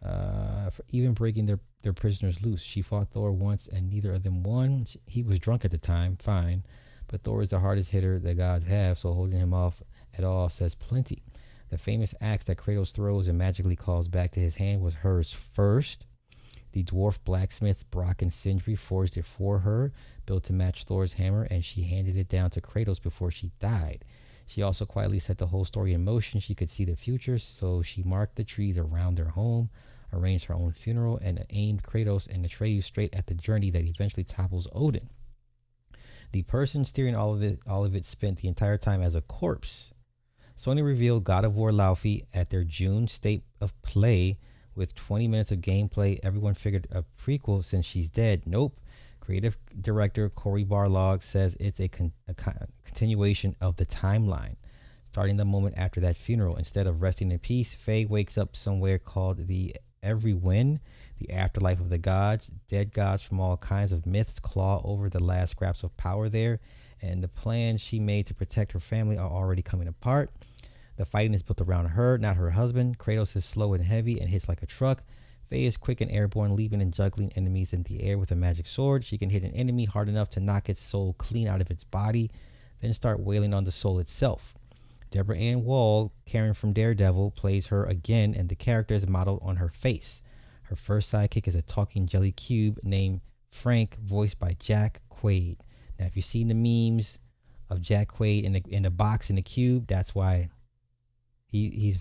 [SPEAKER 2] for even breaking their prisoners loose. She fought Thor once and neither of them won. He was drunk at the time, fine, but Thor is the hardest hitter the gods have, so holding him off at all says plenty. The famous axe that Kratos throws and magically calls back to his hand was hers first. The dwarf blacksmiths Brock and Sindri forged it for her, built to match Thor's hammer, and she handed it down to Kratos before she died. She also quietly set the whole story in motion. She could see the future, so she marked the trees around their home, arranged her own funeral, and aimed Kratos and Atreus straight at the journey that eventually topples Odin. The person steering all of it spent the entire time as a corpse. Sony revealed God of War Laufey at their June State of Play with 20 minutes of gameplay. Everyone figured a prequel since she's dead. Nope. Creative director Cory Barlog says it's a continuation of the timeline, starting the moment after that funeral. Instead of resting in peace, Faye wakes up somewhere called the Everywin, the afterlife of the gods. Dead gods from all kinds of myths claw over the last scraps of power there, and the plans she made to protect her family are already coming apart. The fighting is built around her, not her husband. Kratos is slow and heavy and hits like a truck. Faye is quick and airborne, leaping and juggling enemies in the air with a magic sword. She can hit an enemy hard enough to knock its soul clean out of its body, then start wailing on the soul itself. Deborah Ann Wall, Karen from Daredevil, plays her again, and the character is modeled on her face. Her first sidekick is a talking jelly cube named Frank, voiced by Jack Quaid. Now, if you've seen the memes of Jack Quaid in the box in the cube, that's why he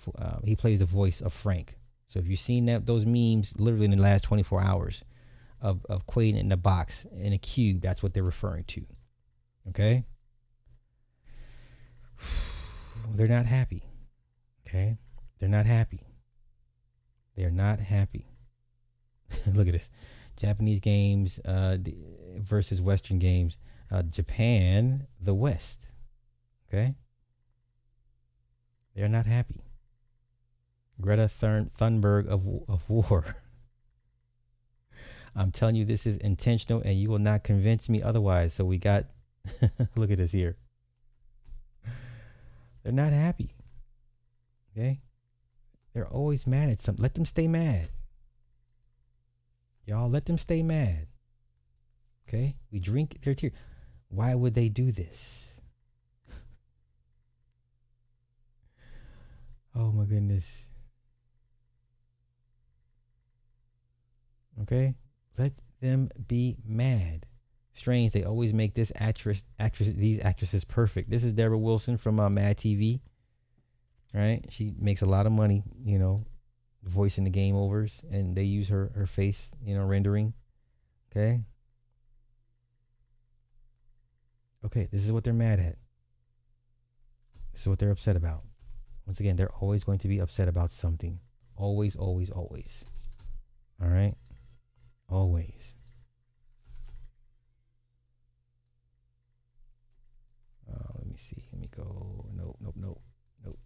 [SPEAKER 2] plays the voice of Frank. So if you've seen those memes literally in the last 24 hours of Quaid in the box in a cube, that's what they're referring to. Okay? They're not happy. Okay? They're not happy. They're not happy. Look at this. Japanese games versus Western games. Japan, the West. Okay? They're not happy. Greta Thunberg of war. I'm telling you, this is intentional, and you will not convince me otherwise. So we got, look at this here. They're not happy. Okay? They're always mad at something. Let them stay mad. Y'all, let them stay mad. Okay? We drink their tears. Why would they do this? Oh my goodness. Okay? Let them be mad. Strange, they always make these actresses perfect. This is Deborah Wilson from Mad TV. Right? She makes a lot of money, voicing the game overs, and they use her face, rendering. Okay? Okay, this is what they're mad at. This is what they're upset about. Once again, they're always going to be upset about something. Always, always, always. All right? Always. Let me see. Let me go. Nope, nope, nope, nope.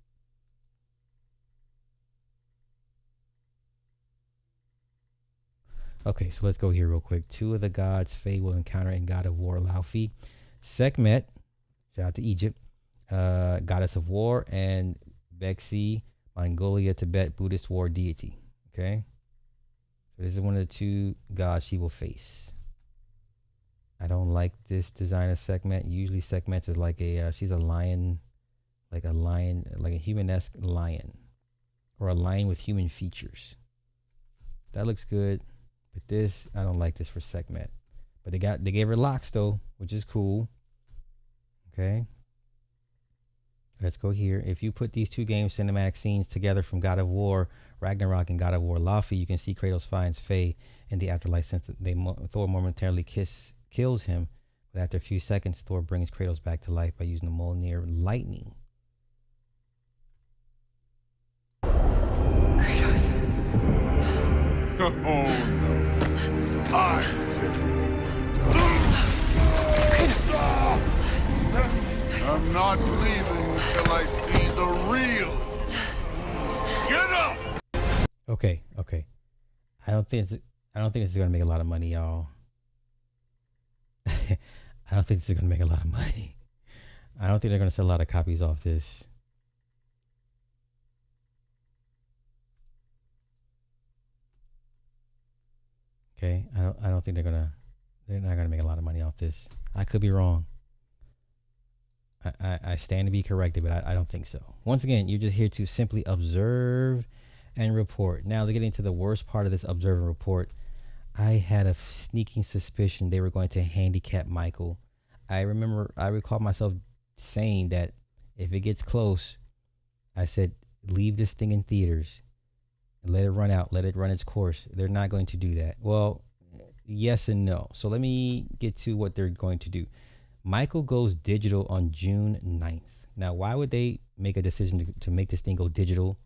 [SPEAKER 2] Okay, so let's go here real quick. Two of the gods Faye will encounter in God of War Laufey. Sekhmet, shout out to Egypt, goddess of war, and Bexi, Mongolia, Tibet, Buddhist war deity. Okay, so this is one of the two gods she will face. I don't like this design of Sekhmet. Usually Sekhmet is like a, she's a lion, like a human-esque lion, or a lion with human features. That looks good, but this, I don't like this for Sekhmet. But they gave her locks though, which is cool. Okay. Let's go here. If you put these two games cinematic scenes together from God of War Ragnarok and God of War Laufey, you can see Kratos finds Faye in the afterlife since Thor momentarily kills him. But after a few seconds, Thor brings Kratos back to life by using the Mjolnir lightning.
[SPEAKER 20] Kratos. Oh no. I I'm not leaving until I see the real. Get up!
[SPEAKER 2] Okay. I don't think this is gonna make a lot of money, y'all. I don't think this is gonna make a lot of money. I don't think they're gonna sell a lot of copies off this. Okay, I don't think they're not gonna make a lot of money off this. I could be wrong. I stand to be corrected, but I don't think so. Once again, you're just here to simply observe and report. Now, to get into the worst part of this observe and report, I had a sneaking suspicion they were going to handicap Michael. I recall myself saying that if it gets close, I said, leave this thing in theaters and let it run out, let it run its course. They're not going to do that. Well, yes and no. So let me get to what they're going to do. Michael goes digital on June 9th. Now, why would they make a decision to make this thing go digital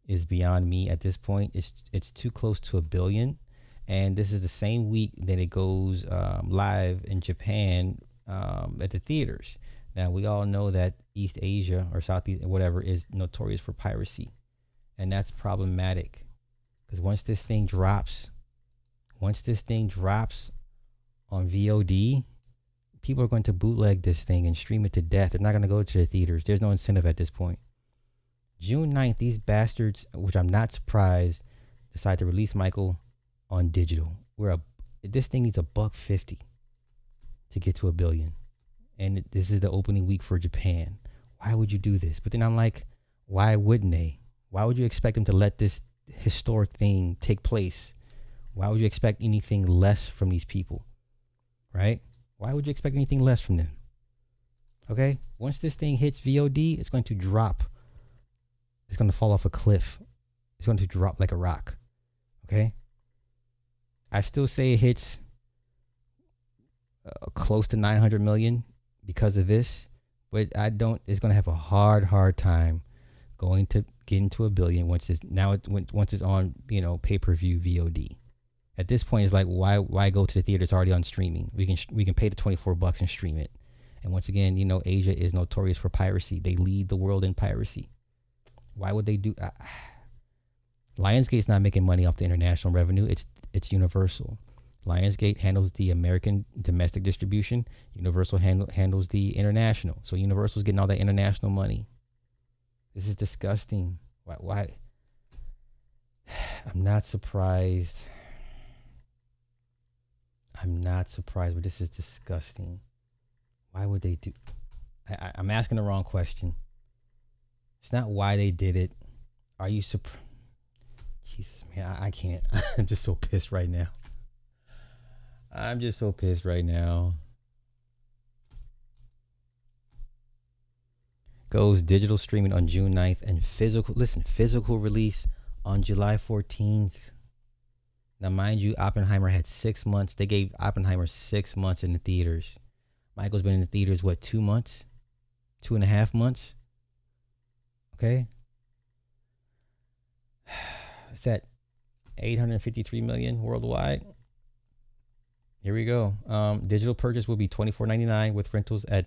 [SPEAKER 2] is beyond me at this point. It's too close to 1 billion. And this is the same week that it goes live in Japan at the theaters. Now, we all know that East Asia or Southeast, whatever, is notorious for piracy. And that's problematic. Because once this thing drops on VOD, people are going to bootleg this thing and stream it to death. They're not going to go to the theaters. There's no incentive at this point. June 9th, these bastards, which I'm not surprised, decide to release Michael on digital. This thing needs $150 to get to 1 billion. And this is the opening week for Japan. Why would you do this? But then I'm like, why wouldn't they? Why would you expect them to let this historic thing take place? Why would you expect anything less from these people? Right? Why would you expect anything less from them? Okay? Once this thing hits VOD, it's going to drop. It's going to fall off a cliff. It's going to drop like a rock. Okay? I still say it hits close to 900 million because of this, but it's going to have a hard time going to get into 1 billion once it's on, pay-per-view VOD. At this point, it's like, why go to the theater? It's already on streaming. We can pay the $24 and stream it. And once again, Asia is notorious for piracy. They lead the world in piracy. Why would they do? Lionsgate's not making money off the international revenue. It's Universal. Lionsgate handles the American domestic distribution. Universal handles the international. So Universal's getting all that international money. This is disgusting. Why? I'm not surprised. But this is disgusting. Why would they do? I'm asking the wrong question. It's not why they did it. Are you surprised? Jesus, man, I can't. I'm just so pissed right now. Goes digital streaming on June 9th and physical release on July 14th. Now, mind you, Oppenheimer had 6 months. They gave Oppenheimer 6 months in the theaters. Michael's been in the theaters, 2 months? 2.5 months? Okay. It's at 853 million worldwide. Here we go. Digital purchase will be $24.99 with rentals at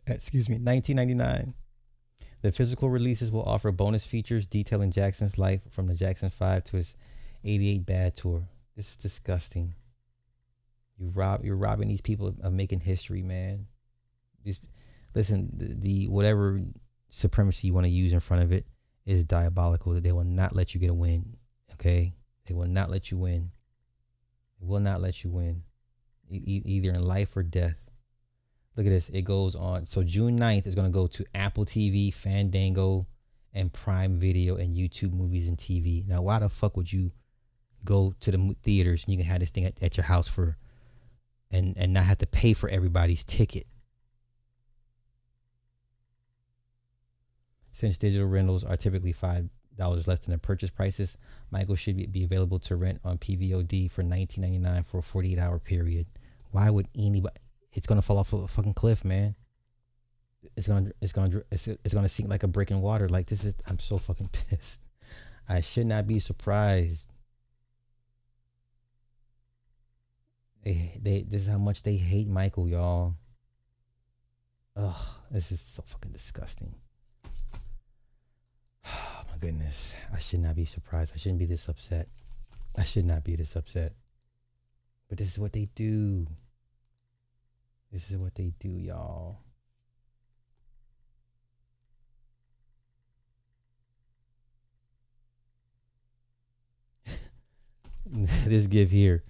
[SPEAKER 2] excuse me, $19.99. The physical releases will offer bonus features detailing Jackson's life from the Jackson 5 to his 88 Bad Tour. This is disgusting. You're robbing these people of making history, man. Listen, the whatever supremacy you want to use in front of it is diabolical. They will not let you get a win. Okay? They will not let you win. They will not let you win. Either in life or death. Look at this. It goes on. So June 9th is going to go to Apple TV, Fandango, and Prime Video, and YouTube Movies and TV. Now, why the fuck would you go to the theaters and you can have this thing at your house for and not have to pay for everybody's ticket? Since digital rentals are typically $5 less than the purchase prices, Michael should be available to rent on PVOD for $19.99 for a 48-hour period. Why would anybody? It's gonna fall off a fucking cliff, man. It's gonna sink like a brick in water. Like this is. I'm so fucking pissed. I should not be surprised. This is how much they hate Michael, y'all. Ugh, this is so fucking disgusting. Oh my goodness. I should not be surprised. I shouldn't be this upset. I should not be this upset. But this is what they do. This is what they do, y'all. This give here.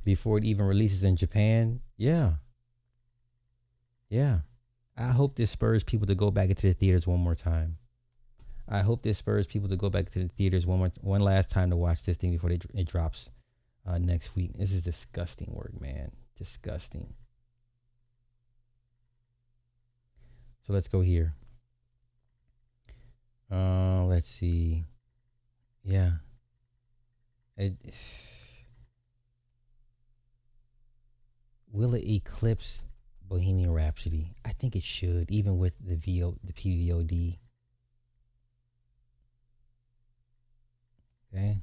[SPEAKER 2] Before it even releases in Japan. Yeah. Yeah. I hope this spurs people to go back into the theaters one more time. I hope this spurs people to go back to the theaters one last time to watch this thing before it drops next week. This is disgusting work, man. Disgusting. So let's go here. Let's see. Yeah. Will it eclipse Bohemian Rhapsody? I think it should, even with the PVOD. Okay.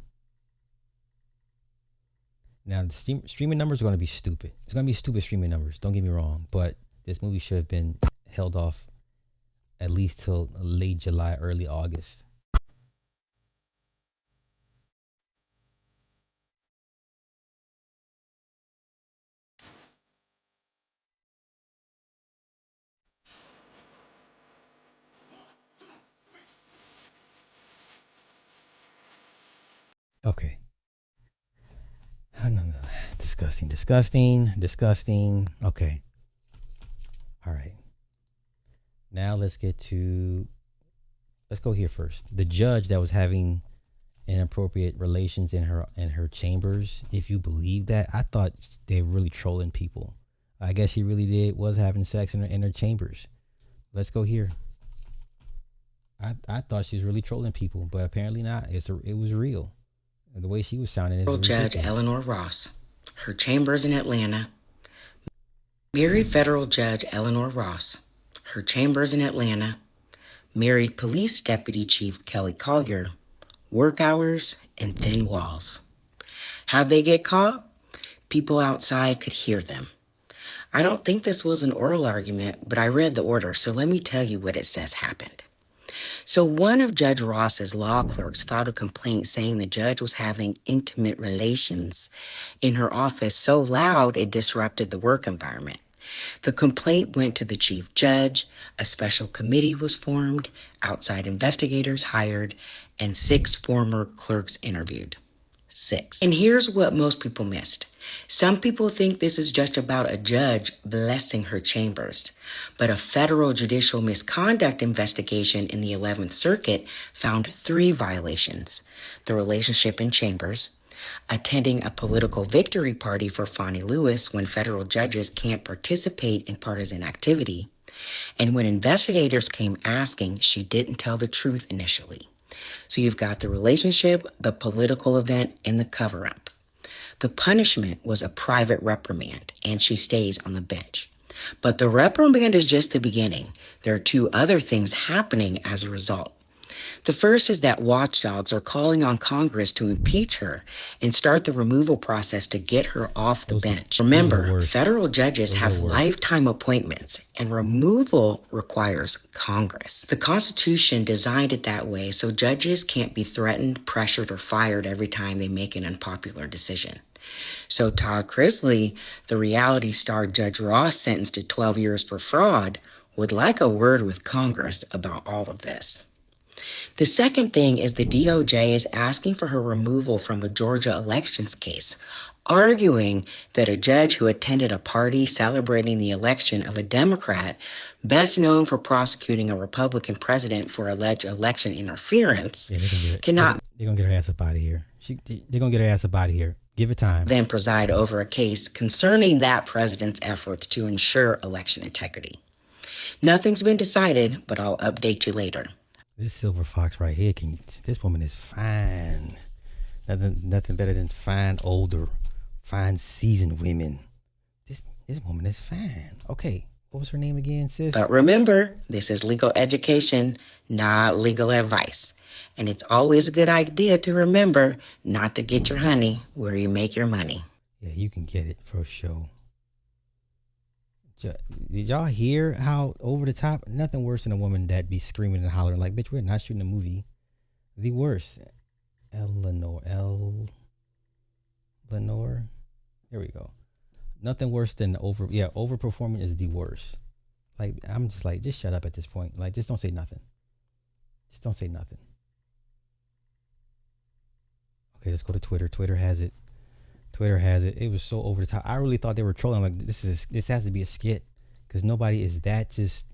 [SPEAKER 2] Now the streaming numbers are going to be stupid. It's going to be stupid streaming numbers. Don't get me wrong, but this movie should have been held off at least till late July, early August. Okay. Disgusting. Okay. All right. Now let's go here first. The judge that was having inappropriate relations in her chambers, if you believe that, I thought they were really trolling people. I guess he really was having sex in her chambers. Let's go here. I thought she was really trolling people, but apparently not. It was real. The way she was sounding is ridiculous.
[SPEAKER 6] Judge Eleanor Ross, her chambers in Atlanta. Married federal judge Eleanor Ross, her chambers in Atlanta. Married police deputy chief Kelly Collier, work hours and thin walls. How'd they get caught? People outside could hear them. I don't think this was an oral argument, but I read the order, so let me tell you what it says happened. So one of Judge Ross's law clerks filed a complaint saying the judge was having intimate relations in her office so loud it disrupted the work environment. The complaint went to the chief judge, a special committee was formed, outside investigators hired, and 6 former clerks interviewed. 6. And here's what most people missed. Some people think this is just about a judge blessing her chambers, but a federal judicial misconduct investigation in the 11th Circuit found 3 violations: the relationship in chambers, attending a political victory party for Fonnie Lewis when federal judges can't participate in partisan activity, and when investigators came asking, she didn't tell the truth initially. So you've got the relationship, the political event, and the cover-up. The punishment was a private reprimand, and she stays on the bench. But the reprimand is just the beginning. There are 2 other things happening as a result. The first is that watchdogs are calling on Congress to impeach her and start the removal process to get her off the bench. Remember, federal judges have lifetime appointments, and removal requires Congress. The Constitution designed it that way so judges can't be threatened, pressured, or fired every time they make an unpopular decision. So Todd Chrisley, the reality star Judge Ross sentenced to 12 years for fraud, would like a word with Congress about all of this. The second thing is the DOJ is asking for her removal from a Georgia elections case, arguing that a judge who attended a party celebrating the election of a Democrat, best known for prosecuting a Republican president for alleged election interference, cannot...
[SPEAKER 2] They're going to get her ass up out of here. They're going to get her ass up out of here. Give it time.
[SPEAKER 6] Then preside over a case concerning that president's efforts to ensure election integrity. Nothing's been decided, but I'll update you later.
[SPEAKER 2] This silver fox right here this woman is fine. Nothing better than fine, older, fine, seasoned women. This woman is fine. Okay. What was her name again, sis?
[SPEAKER 6] But remember, this is legal education, not legal advice. And it's always a good idea to remember not to get your honey where you make your money.
[SPEAKER 2] Yeah, you can get it for sure. Did y'all hear how over the top? Nothing worse than a woman that be screaming and hollering like, bitch, we're not shooting a movie. The worst. Lenore. There we go. Nothing worse than overperforming is the worst. Like, I'm just like, just shut up at this point. Like, just don't say nothing. Just don't say nothing. Okay, let's go to Twitter. Twitter has it. It was so over the top. I really thought they were trolling. I'm like, this has to be a skit, because nobody is that just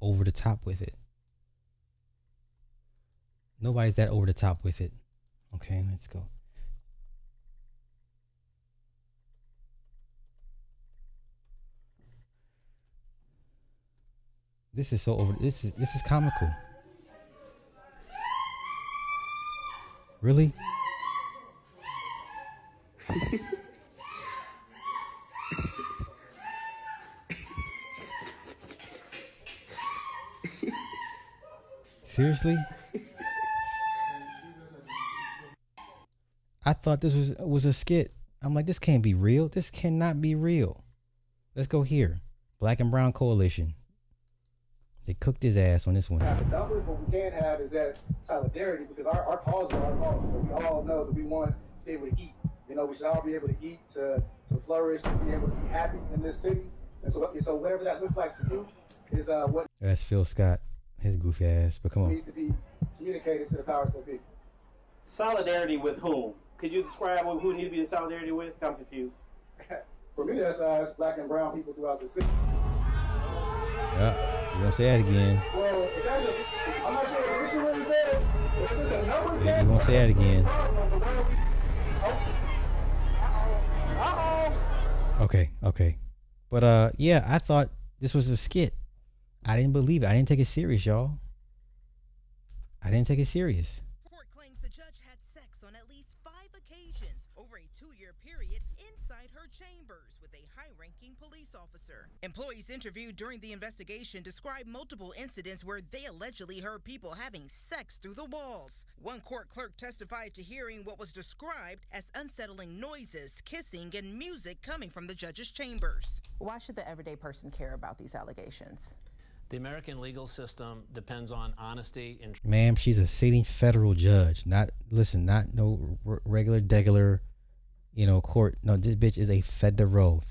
[SPEAKER 2] over the top with it. Nobody's that over the top with it. Okay, let's go. This is so over. This is comical. Really? Seriously? I thought this was a skit. I'm like, this can't be real. This cannot be real. Let's go here. Black and Brown Coalition. They cooked his ass on this one.
[SPEAKER 10] The numbers, what we can have is that solidarity, because our cause are our cause. So we all know that we want to be able to eat. You know, we should all be able to eat, to flourish, to be able to be happy in this city. And so whatever that looks like to you is what
[SPEAKER 2] That's Phil Scott, his goofy ass. But come on.
[SPEAKER 10] needs to be communicated to the powers that be.
[SPEAKER 11] Solidarity with whom? Could you describe who you need to be in solidarity with? I'm confused.
[SPEAKER 10] For me, that's black and brown people throughout the city.
[SPEAKER 2] Yeah, you gonna say that again.
[SPEAKER 10] Well, if that's I'm not sure if the issue is there. If it's a numbers
[SPEAKER 2] Yeah, you gonna say that again. Okay. But yeah, I thought this was a skit. I didn't believe it. I didn't take it serious, y'all. I didn't take it serious.
[SPEAKER 12] Court claims the judge had sex on at least 5 occasions over a 2-year period inside her chambers with a high-ranking police officer. Employees interviewed during the investigation described multiple incidents where they allegedly heard people having sex through the walls. One court clerk testified to hearing what was described as unsettling noises, kissing, and music coming from the judge's chambers.
[SPEAKER 24] Why should the everyday person care about these allegations?
[SPEAKER 25] The American legal system depends on honesty and...
[SPEAKER 2] Ma'am, she's a sitting federal judge. Not no regular, court. No, this bitch is a federale.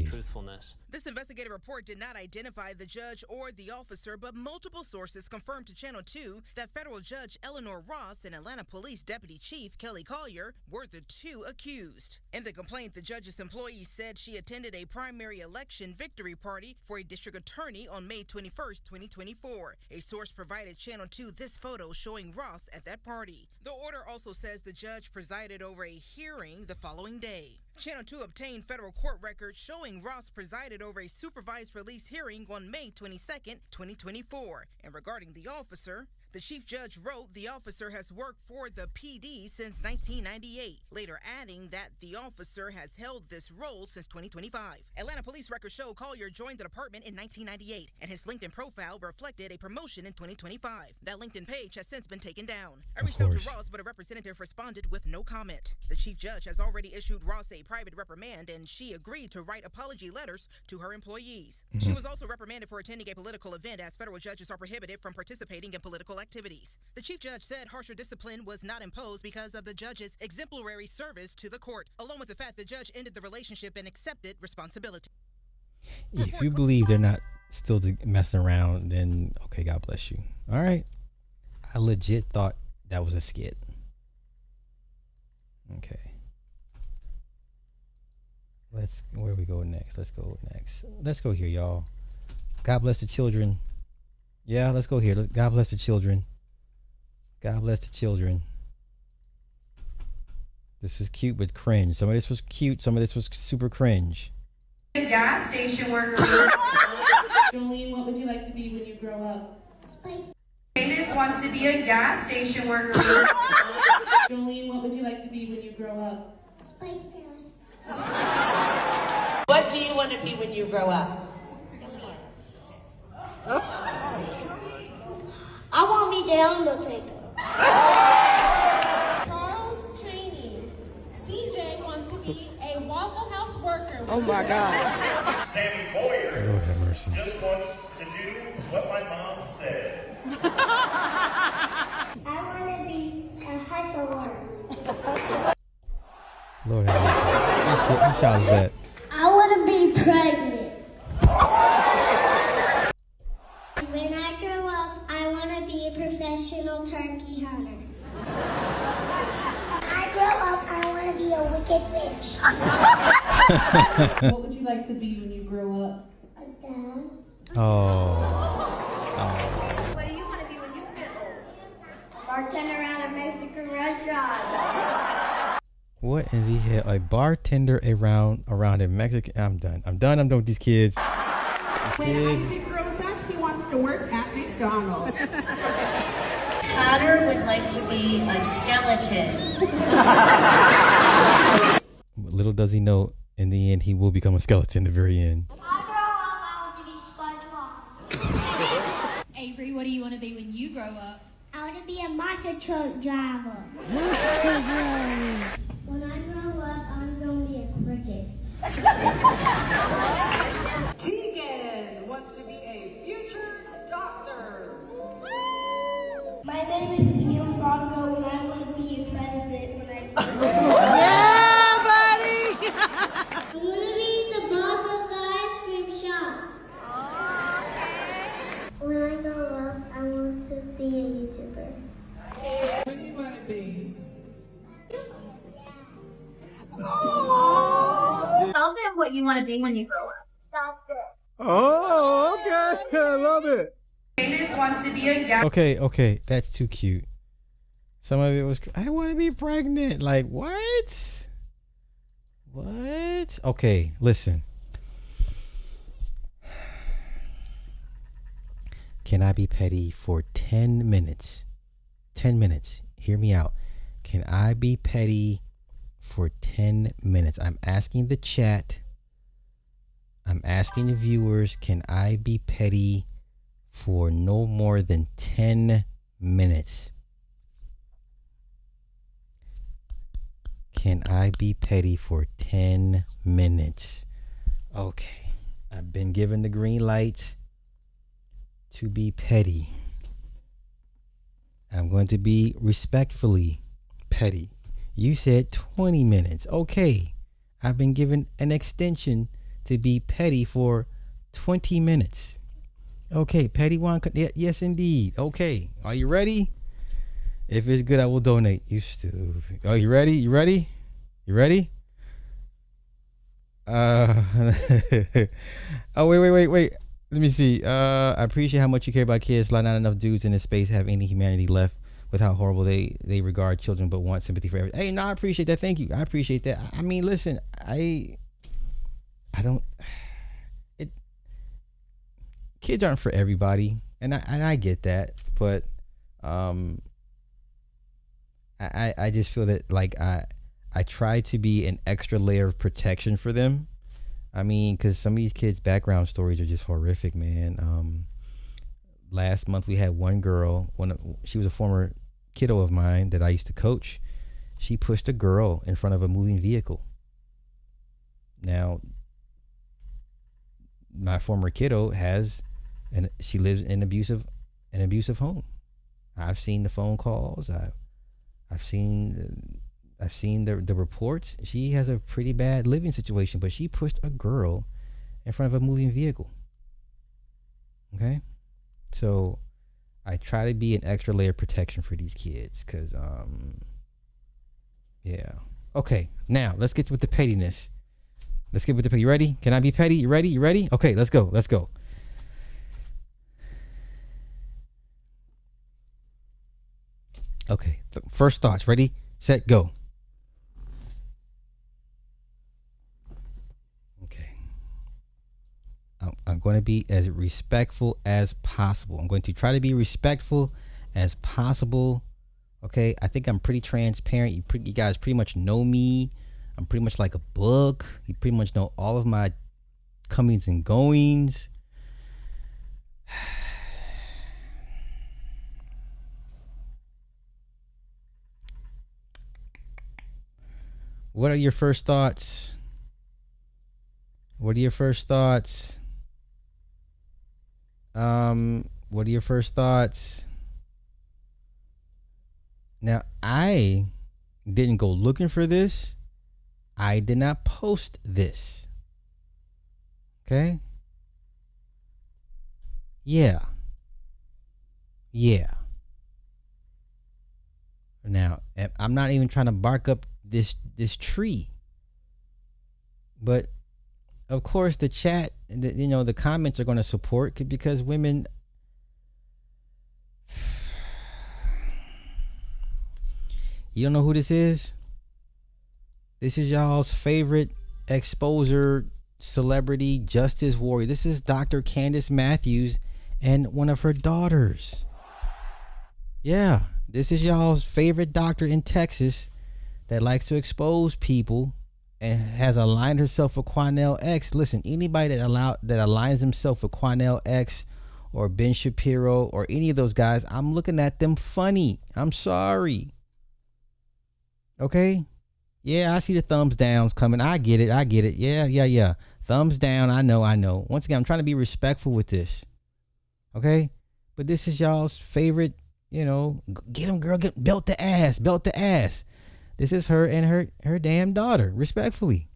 [SPEAKER 25] Truthfulness.
[SPEAKER 12] This investigative report did not identify the judge or the officer, but multiple sources confirmed to Channel 2 that federal judge Eleanor Ross and Atlanta Police Deputy Chief Kelly Collier were the 2 accused. In the complaint, the judge's employee said she attended a primary election victory party for a district attorney on May 21st, 2024. A source provided Channel 2 this photo showing Ross at that party. The order also says the judge presided over a hearing the following day. Channel 2 obtained federal court records showing Ross presided over a supervised release hearing on May 22nd, 2024. And regarding the officer, The chief judge wrote the officer has worked for the PD since 1998, later adding that the officer has held this role since 2025. Atlanta police records show Collier joined the department in 1998, and his LinkedIn profile reflected a promotion in 2025. That LinkedIn page has since been taken down. I reached out to Ross, but a representative responded with no comment. The chief judge has already issued Ross a private reprimand, and she agreed to write apology letters to her employees. She was also reprimanded for attending a political event, as federal judges are prohibited from participating in political activities. The chief judge said harsher discipline was not imposed because of the judge's exemplary service to the court, along with the fact the judge ended the relationship and accepted responsibility.
[SPEAKER 2] If you believe they're not still messing around, then okay, God bless you. All right. I legit thought that was a skit. Okay. Where we go next? Let's go here, y'all. God bless the children. Yeah, let's go here. God bless the children. God bless the children. This is cute but cringe. Some of this was cute. Some of this was super cringe.
[SPEAKER 13] Gas station worker. Jolene, what would you like to be when you grow up? Spice. Jaden wants to be a gas station worker. Jolene, what would you like to be when you grow up? Spice Girls.
[SPEAKER 14] What do you want to be when you grow up?
[SPEAKER 13] I want to be the Undertaker. Charles Cheney. CJ wants to be a Waffle House worker.
[SPEAKER 14] Oh my God.
[SPEAKER 16] Sammy Boyer
[SPEAKER 2] Lord have mercy.
[SPEAKER 16] just wants to do what my mom says.
[SPEAKER 13] I want to be a hustler.
[SPEAKER 2] Lord have mercy. What child is that?
[SPEAKER 13] I want to be pregnant. When I grow up, I want to be a professional turkey hunter. When I grow up, I want to be a wicked witch. What would you like to be when you grow up? A dad.
[SPEAKER 2] Oh.
[SPEAKER 13] What do you want to be when you get old? Bartender at a Mexican restaurant.
[SPEAKER 2] What in the hell? A bartender around a Mexican. I'm done. I'm done with these kids.
[SPEAKER 13] When Isaac grows up, he wants to work at McDonald's. Connor would like to be a skeleton.
[SPEAKER 2] Little does he know, in the end, he will become a skeleton at the very end.
[SPEAKER 13] When I grow up, I want to be SpongeBob. Avery, what do you want to be when you grow up? I want to be a monster truck driver. When I grow up, I'm going to be a cricket.
[SPEAKER 14] Tegan wants to be a future doctor.
[SPEAKER 13] My name is Neil Bongo, and I want to be a president when I grow up.
[SPEAKER 14] Yeah, buddy!
[SPEAKER 13] I want to be the boss of the ice cream shop. When I grow up, I want to be a YouTuber. What do you want to be?
[SPEAKER 14] Tell them what you want to be when you grow up.
[SPEAKER 13] Doctor.
[SPEAKER 23] Oh, okay. I love it.
[SPEAKER 13] Jaden wants to be a gas.
[SPEAKER 2] Okay, that's too cute. Some of it was, I want to be pregnant. Like, what? What? Okay, listen. Can I be petty for 10 minutes? 10 minutes. Hear me out. Can I be petty for 10 minutes? I'm asking the chat. I'm asking the viewers, can I be petty for no more than 10 minutes? Can I be petty for 10 minutes? Okay. I've been given the green light to be petty. I'm going to be respectfully petty. You said 20 minutes. Okay. I've been given an extension to be petty for 20 minutes. Okay, petty one. Yes, indeed. Okay. Are you ready? If it's good, I will donate. You stupid. Oh, you ready? You ready? You ready? Oh, wait. Let me see. I appreciate how much you care about kids. Not enough dudes in this space have any humanity left with how horrible they regard children, but want sympathy for everything. Hey, no, I appreciate that. Thank you. I appreciate that. I mean, listen, I don't. Kids aren't for everybody, and I get that, but I just feel that like I try to be an extra layer of protection for them. I mean, because some of these kids' background stories are just horrific, man. Last month we had one girl, she was a former kiddo of mine that I used to coach. She pushed a girl in front of a moving vehicle. Now, my former kiddo she lives in an abusive home. I've seen the phone calls. I've seen the reports. She has a pretty bad living situation, but she pushed a girl in front of a moving vehicle. Okay? So I try to be an extra layer of protection for these kids because, yeah. Okay, now let's get with the pettiness. You ready? Can I be petty? You ready? Okay, let's go. Okay, first thoughts. Ready, set, go. Okay. I'm going to be as respectful as possible. I'm going to try to be respectful as possible. Okay, I think I'm pretty transparent. You guys pretty much know me. I'm pretty much like a book. You pretty much know all of my comings and goings. What are your first thoughts? What are your first thoughts? Now, I didn't go looking for this. I did not post this. Okay? Yeah. Now, I'm not even trying to bark up this tree. But of course the chat, the comments are going to support because women, you don't know who this is? This is y'all's favorite exposer, celebrity, justice warrior. This is Dr. Candace Matthews and one of her daughters. Yeah, this is y'all's favorite doctor in Texas that likes to expose people and has aligned herself with Quanell X. Listen, anybody that aligns himself with Quanell X or Ben Shapiro or any of those guys, I'm looking at them funny. I'm sorry. Okay? Yeah, I see the thumbs downs coming. I get it. Yeah. Thumbs down. I know. Once again, I'm trying to be respectful with this. Okay? But this is y'all's favorite, get them, girl, get belt the ass. This is her and her damn daughter, respectfully.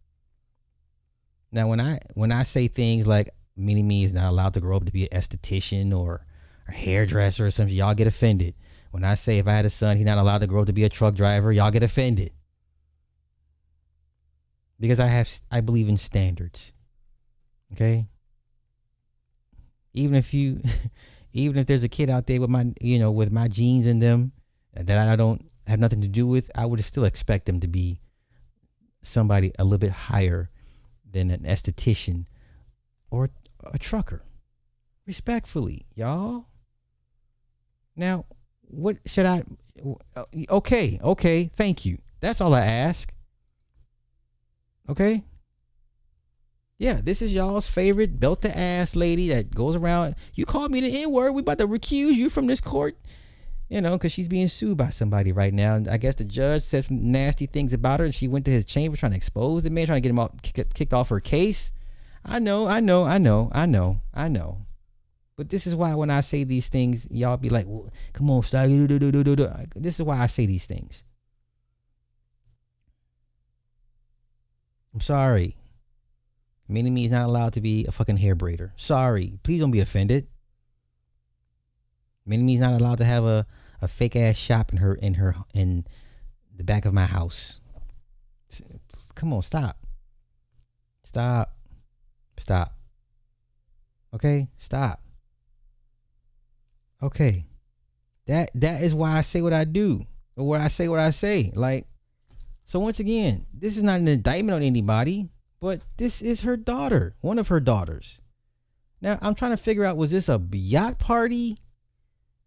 [SPEAKER 2] Now, when I say things like Mini-Me is not allowed to grow up to be an esthetician or a hairdresser or something, y'all get offended. When I say if I had a son, he's not allowed to grow up to be a truck driver, y'all get offended. Because I believe in standards. Okay? Even if there's a kid out there with my genes in them that I don't have nothing to do with, I would still expect them to be somebody a little bit higher than an esthetician or a trucker. Respectfully, y'all. Now, what should I? Okay, thank you. That's all I ask. Okay? Yeah, this is y'all's favorite belt to ass lady that goes around. You called me the N-word. We about to recuse you from this court. Because she's being sued by somebody right now. And I guess the judge said some nasty things about her and she went to his chamber trying to expose the man, trying to get him kicked off her case. I know. But this is why when I say these things, y'all be like, well, come on, stop. This is why I say these things. I'm sorry. Mini-Me is not allowed to be a fucking hair braider. Sorry. Please don't be offended. Mini-Me is not allowed to have a fake ass shop in the back of my house. Come on, stop. Okay, stop. Okay. That is why I say what I do. Or why I say what I say. Like, so once again, this is not an indictment on anybody, but this is her daughter, one of her daughters. Now, I'm trying to figure out, was this a yacht party?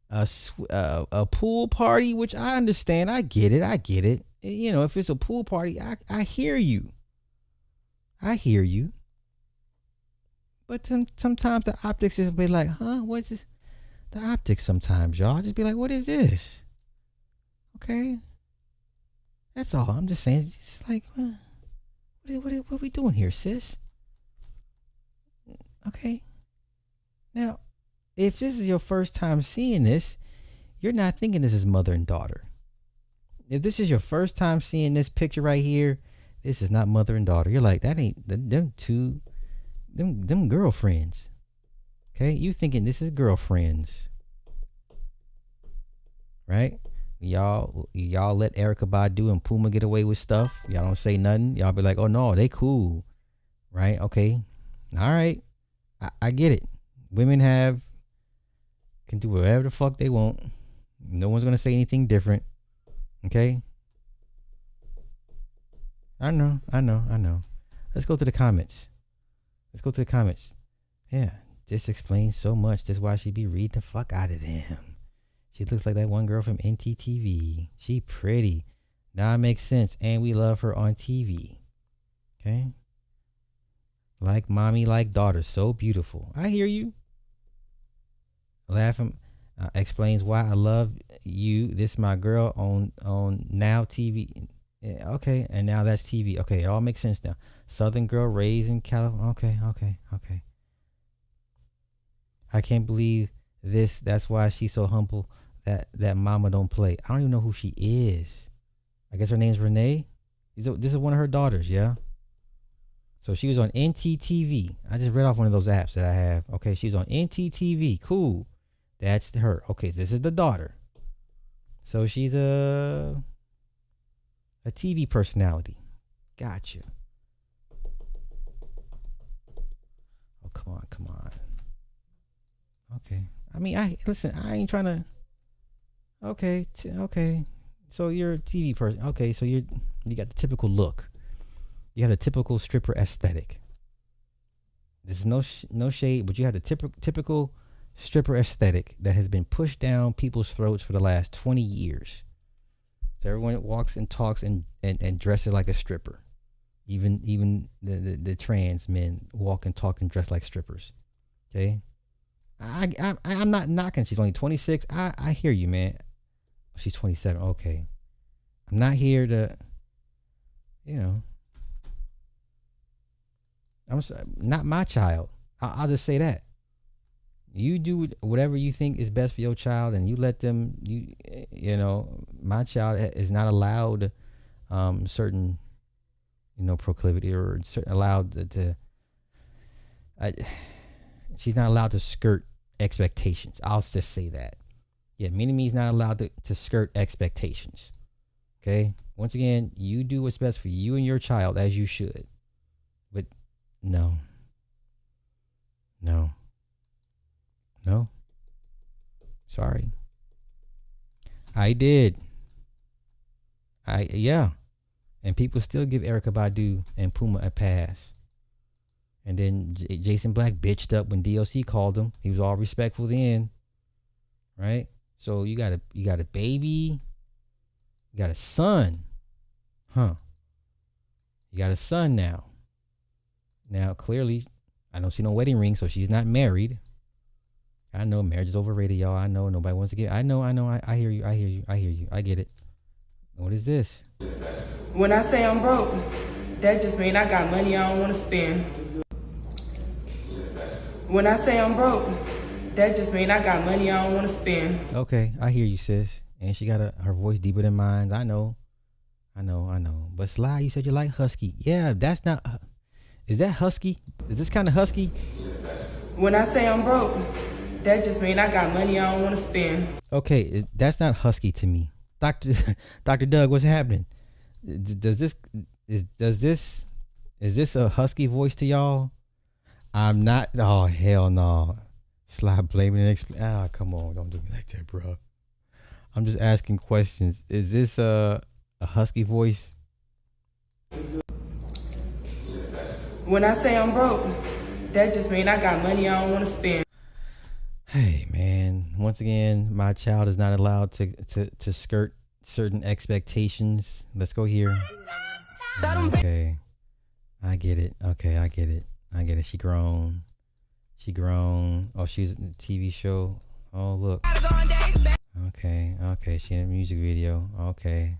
[SPEAKER 2] a pool party, which I understand. I get it. You know, if it's a pool party, I hear you. But sometimes the optics just be like, huh, what's this? The optics sometimes, y'all just be like, what is this? Okay. That's all. I'm just saying, it's like, what are we doing here, sis? Okay. Now, if this is your first time seeing this, you're not thinking this is mother and daughter. If this is your first time seeing this picture right here, this is not mother and daughter. You're like, that ain't them girlfriends. Okay, you thinking this is girlfriends, right? Y'all let Erykah Badu and Puma get away with stuff. Y'all don't say nothing. Y'all be like, oh no, they cool, right? Okay, all right, I get it. Women can do whatever the fuck they want. No one's gonna say anything different. Okay. I know. Let's go to the comments. Yeah, this explains so much. That's why she be reading the fuck out of them. She looks like that one girl from NTTV. She pretty. Now it makes sense. And we love her on TV. Okay. Like mommy, like daughter. So beautiful. I hear you. Laughing explains why I love you. This my girl on Now TV. Yeah, okay, and now that's TV. Okay, it all makes sense now. Southern girl raised in California. Okay. I can't believe this. That's why she's so humble that mama don't play. I don't even know who she is. I guess her name's Renee. This is one of her daughters, yeah? So she was on NTTV. I just read off one of those apps that I have. Okay, she's on NTTV. Cool. That's her. Okay, so this is the daughter. So she's a TV personality. Gotcha. Oh, come on. Okay. I mean, I ain't trying to. Okay. So you're a TV person. Okay, so you got the typical look. You have the typical stripper aesthetic. There's no shade, but you have the typical stripper aesthetic that has been pushed down people's throats for the last 20 years. So everyone walks and talks and dresses like a stripper. Even the trans men walk and talk and dress like strippers. Okay? I'm not knocking. She's only 26. I hear you, man. She's 27. Okay. I'm not here to, I'm sorry, not my child. I'll just say that. You do whatever you think is best for your child, and you let them. My child is not allowed certain, proclivity or allowed to. She's not allowed to skirt expectations. I'll just say that. Yeah, Mini-Me's not allowed to skirt expectations. Okay. Once again, you do what's best for you and your child, as you should. But no. Sorry. I did. And people still give Erykah Badu and Puma a pass. And then Jason Black bitched up when DLC called him. He was all respectful then. Right? So you got a baby. You got a son. Huh. You got a son now. Now, clearly, I don't see no wedding ring, so she's not married. I know marriage is overrated, y'all. I know nobody wants to get. I know. I hear you. I get it. What is this?
[SPEAKER 3] When I say I'm broke, that just mean I got money I don't want to spend. When I say I'm broke, that just mean I got money I don't want to spend.
[SPEAKER 2] Okay, I hear you, sis. And she got her voice deeper than mine. I know. But Sly, you said you like husky. Yeah, that's not. Is that husky? Is this kind of husky?
[SPEAKER 3] When I say I'm broke, that just mean I got money I don't want to spend.
[SPEAKER 2] Okay, that's not husky to me. Dr. Doug, what's happening? Is this a husky voice to y'all? I'm not. Oh, hell no. Sly blaming and explain. Come on. Don't do me like that, bro. I'm just asking questions. Is this a husky voice?
[SPEAKER 3] When I say I'm broke, that just mean I got money I don't want to spend.
[SPEAKER 2] Hey man, once again, my child is not allowed to skirt certain expectations. Let's go here. Okay, I get it. Okay, I get it. I get it. She grown. She grown. Oh, she's in a TV show. Oh, look. Okay, okay. She in a music video. Okay.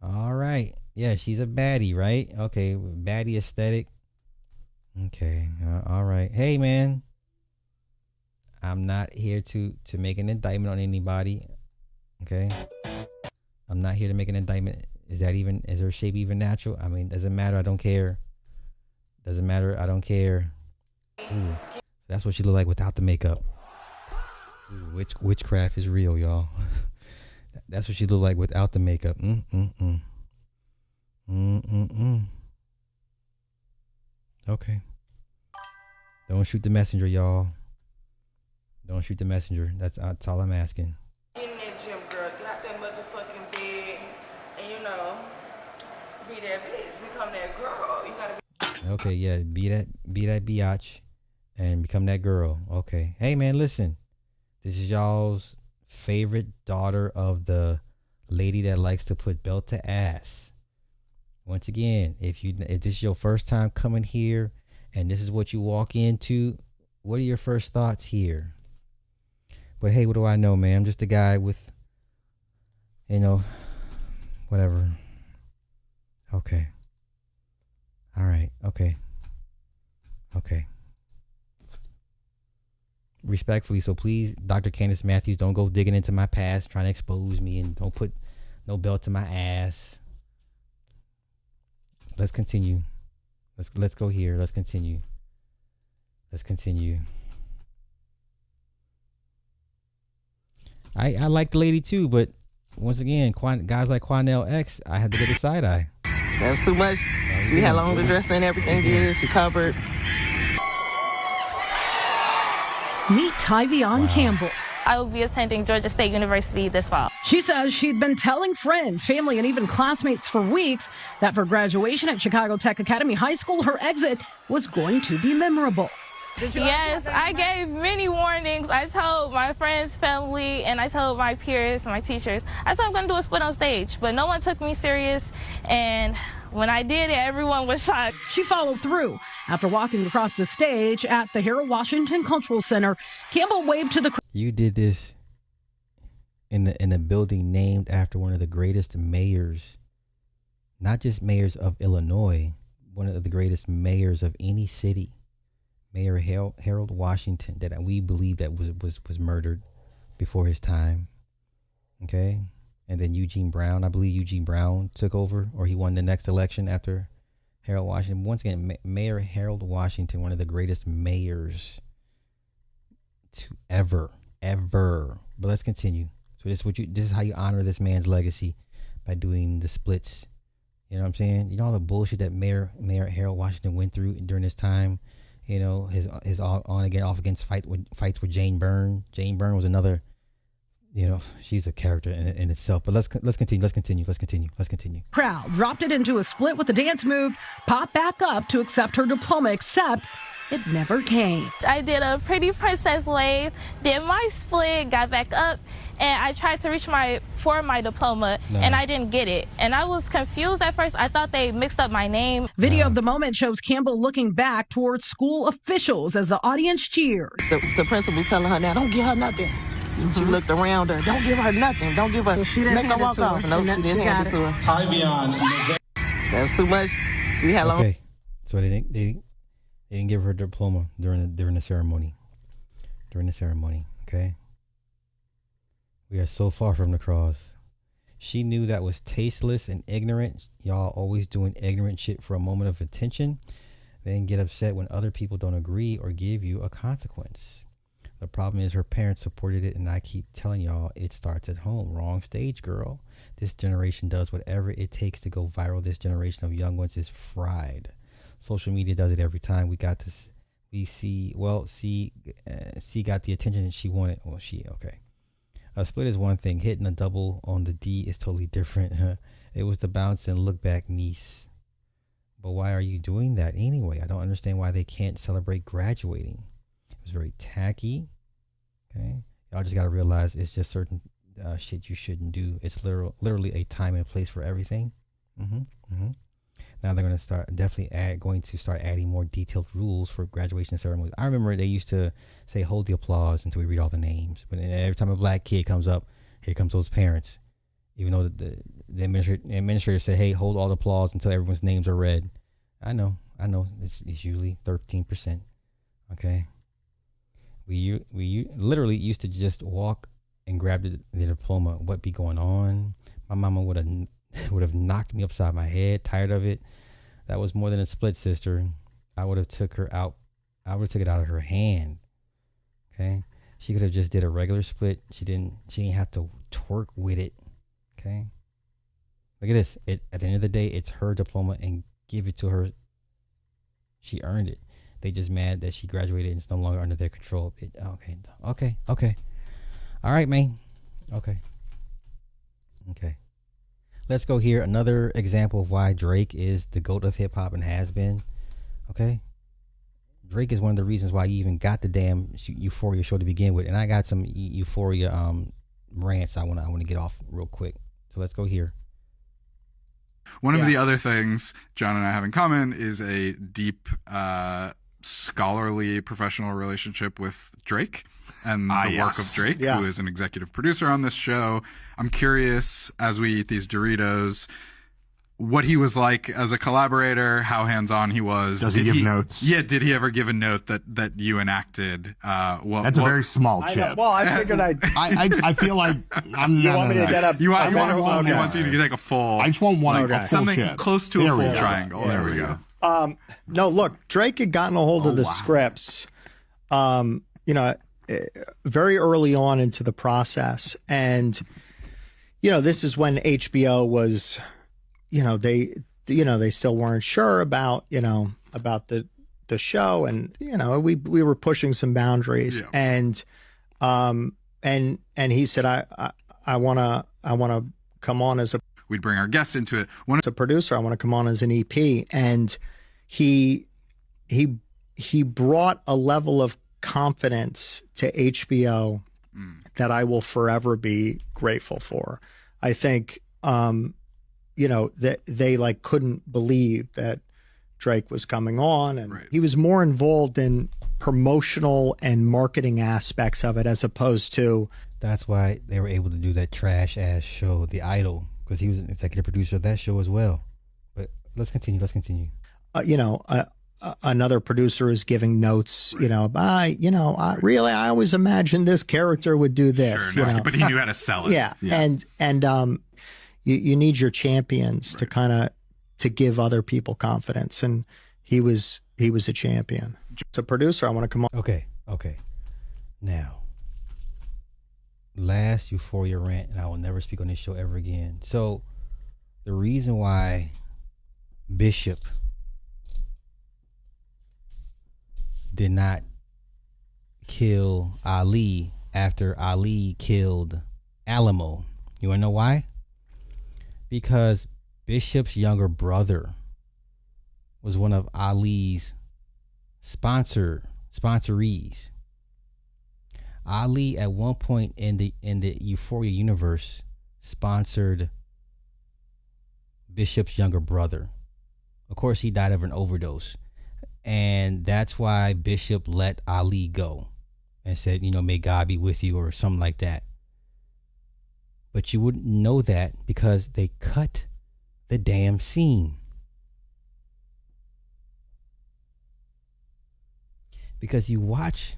[SPEAKER 2] All right. Yeah, she's a baddie, right? Okay, baddie aesthetic. Okay. All right. Hey, man. I'm not here to make an indictment on anybody. Okay. I'm not here to make an indictment. Is her shape even natural? I mean, doesn't matter. I don't care. Doesn't matter. I don't care. Ooh, that's what she look like without the makeup. Ooh, witchcraft is real, y'all. That's what she look like without the makeup. Okay. Don't shoot the messenger, y'all. Don't shoot the messenger. That's all I'm asking.
[SPEAKER 3] Get in that gym, girl. Get out that motherfucking bed, and be that bitch. Become that girl. You gotta be.
[SPEAKER 2] Okay, yeah, be that biatch, and become that girl. Okay. Hey, man, listen. This is y'all's favorite daughter of the lady that likes to put belt to ass. Once again, if this is your first time coming here, and this is what you walk into, what are your first thoughts here? But hey, what do I know, man? I'm just a guy with, whatever. Okay. All right. Okay. Okay. Respectfully, so please, Dr. Candace Matthews, don't go digging into my past, trying to expose me, and don't put no belt to my ass. Let's continue. Let's go here. Let's continue. Let's continue. I like the lady too, but once again, guys like Quanell X, I had to get a side eye.
[SPEAKER 15] That's too much. See how long the dress and everything is? She covered.
[SPEAKER 17] Meet Tyvion Campbell.
[SPEAKER 18] I will be attending Georgia State University this fall.
[SPEAKER 17] She says she'd been telling friends, family, and even classmates for weeks that for graduation at Chicago Tech Academy High School, her exit was going to be memorable.
[SPEAKER 18] Yes, I gave many warnings. I told my friends, family, and I told my peers, my teachers, I said I'm going to do a split on stage, but no one took me serious. And when I did it, everyone was shocked.
[SPEAKER 17] She followed through. After walking across the stage at the Harold Washington Cultural Center, Campbell waved to the crowd.
[SPEAKER 2] You did this in a building named after one of the greatest mayors, not just mayors of Illinois, one of the greatest mayors of any city. Mayor Harold Washington, that we believe that was murdered before his time. Okay, and then Eugene Brown. I believe Eugene Brown took over, or he won the next election after Harold Washington. Once again, Mayor Harold Washington, one of the greatest mayors to ever. But let's continue. So this is how you honor this man's legacy, by doing the splits. You know what I'm saying? You know all the bullshit that Mayor Harold Washington went through during this time. You know, his on again, off against fights with Jane Byrne. Jane Byrne was another, she's a character in itself. But let's continue.
[SPEAKER 17] Crowd dropped it into a split with the dance move, popped back up to accept her diploma, except it never came.
[SPEAKER 18] I did a pretty princess wave, did my split, got back up, and I tried to reach my diploma, and I didn't get it. And I was confused at first. I thought they mixed up my name.
[SPEAKER 17] Video of the moment shows Campbell looking back towards school officials as the audience cheered.
[SPEAKER 15] The principal telling her, now don't give her nothing. She looked around her, don't give her nothing. Don't give her,
[SPEAKER 17] so she didn't
[SPEAKER 15] make her walk off. No, she didn't hand it to her.
[SPEAKER 16] Tyvion.
[SPEAKER 15] That's too much. See how long?
[SPEAKER 2] Okay, so they didn't give her a diploma during the ceremony. Okay. We are so far from the cross. She knew that was tasteless and ignorant. Y'all always doing ignorant shit for a moment of attention, then get upset when other people don't agree or give you a consequence. The problem is her parents supported it, and I keep telling y'all it starts at home. Wrong stage, girl. This generation does whatever it takes to go viral. This generation of young ones is fried. Social media does it every time. C got the attention she wanted. Okay. A split is one thing. Hitting a double on the D is totally different. It was the bounce and look back niece. But why are you doing that anyway? I don't understand why they can't celebrate graduating. It was very tacky. Y'all just gotta realize it's just certain shit you shouldn't do. It's literally a time and place for everything. Now they're going to start adding more detailed rules for graduation ceremonies. I remember they used to say hold the applause until we read all the names, but every time a black kid comes up, here comes those parents. Even though the administrator said, hey, hold all the applause until everyone's names are read. I know it's usually 13%. Okay, we literally used to just walk and grab the diploma. What be going on? My mama would have knocked me upside my head. Tired of it. That was more than a split, sister. I would have took her out. I would have took it out of her hand. Okay, she could have just did a regular split. She didn't have to twerk with it. Okay, look at this. At the end of the day, it's her diploma, and give it to her. She earned it. They just mad that she graduated and it's no longer under their control. Okay. All right, man. Okay. Let's go here. Another example of why Drake is the GOAT of hip hop and has been. Okay. Drake is one of the reasons why you even got the damn Euphoria show to begin with. And I got some Euphoria rants I want to get off real quick. So let's go here.
[SPEAKER 1] One of the other things John and I have in common is a deep scholarly professional relationship with Drake and the work of Drake, who is an executive producer on this show. I'm curious, as we eat these Doritos, what he was like as a collaborator, how hands-on he was.
[SPEAKER 5] Does he give notes?
[SPEAKER 1] Yeah, did he ever give a note that you enacted?
[SPEAKER 5] That's a very small chip.
[SPEAKER 19] I figured
[SPEAKER 5] I feel like I'm
[SPEAKER 19] You want me to get up?
[SPEAKER 1] He wants you to take a full.
[SPEAKER 5] I just want one a full
[SPEAKER 1] something
[SPEAKER 5] chip.
[SPEAKER 1] close to a full triangle. There we go.
[SPEAKER 19] No, look, Drake had gotten a hold of the scripts, very early on into the process. And, this is when HBO was, they still weren't sure about the show. And, we were pushing some boundaries. And he said, I want to come on as
[SPEAKER 1] we'd bring our guests into it.
[SPEAKER 19] As a producer, I want to come on as an EP. And he brought a level of confidence to HBO that I will forever be grateful for. I think, that they couldn't believe that Drake was coming on, and he was more involved in promotional and marketing aspects of it as opposed to.
[SPEAKER 2] That's why they were able to do that trash ass show, The Idol, because he was an executive producer of that show as well. But let's continue.
[SPEAKER 19] Another producer is giving notes, I always imagined this character would do this,
[SPEAKER 1] Sure, but he knew how to sell it.
[SPEAKER 19] Yeah. And you need your champions to kind of, to give other people confidence. And he was a champion. As a producer, I want to come on.
[SPEAKER 2] Okay. Now, last Euphoria rant, and I will never speak on this show ever again. So the reason why Bishop did not kill Ali after Ali killed Alamo. You want to know why? Because Bishop's younger brother was one of Ali's sponsorees. Ali at one point in the Euphoria universe sponsored Bishop's younger brother. Of course, he died of an overdose. And that's why Bishop let Ali go and said, may God be with you or something like that. But you wouldn't know that because they cut the damn scene. Because you watch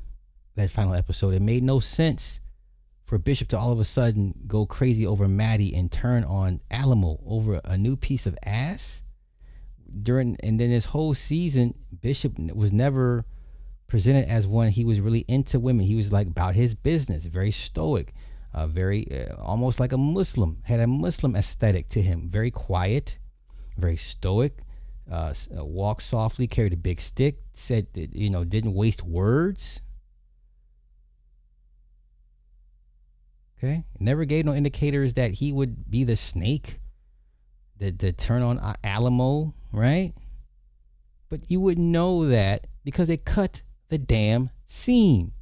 [SPEAKER 2] that final episode, it made no sense for Bishop to all of a sudden go crazy over Maddie and turn on Alamo over a new piece of ass. And then this whole season, Bishop was never presented as one. He was really into women. He was like about his business, very stoic, very almost like a Muslim, had a Muslim aesthetic to him. Very quiet, very stoic, walked softly, carried a big stick, said that, didn't waste words. Okay, never gave no indicators that he would be the snake that turn on Alamo, right? But you wouldn't know that because they cut the damn scene.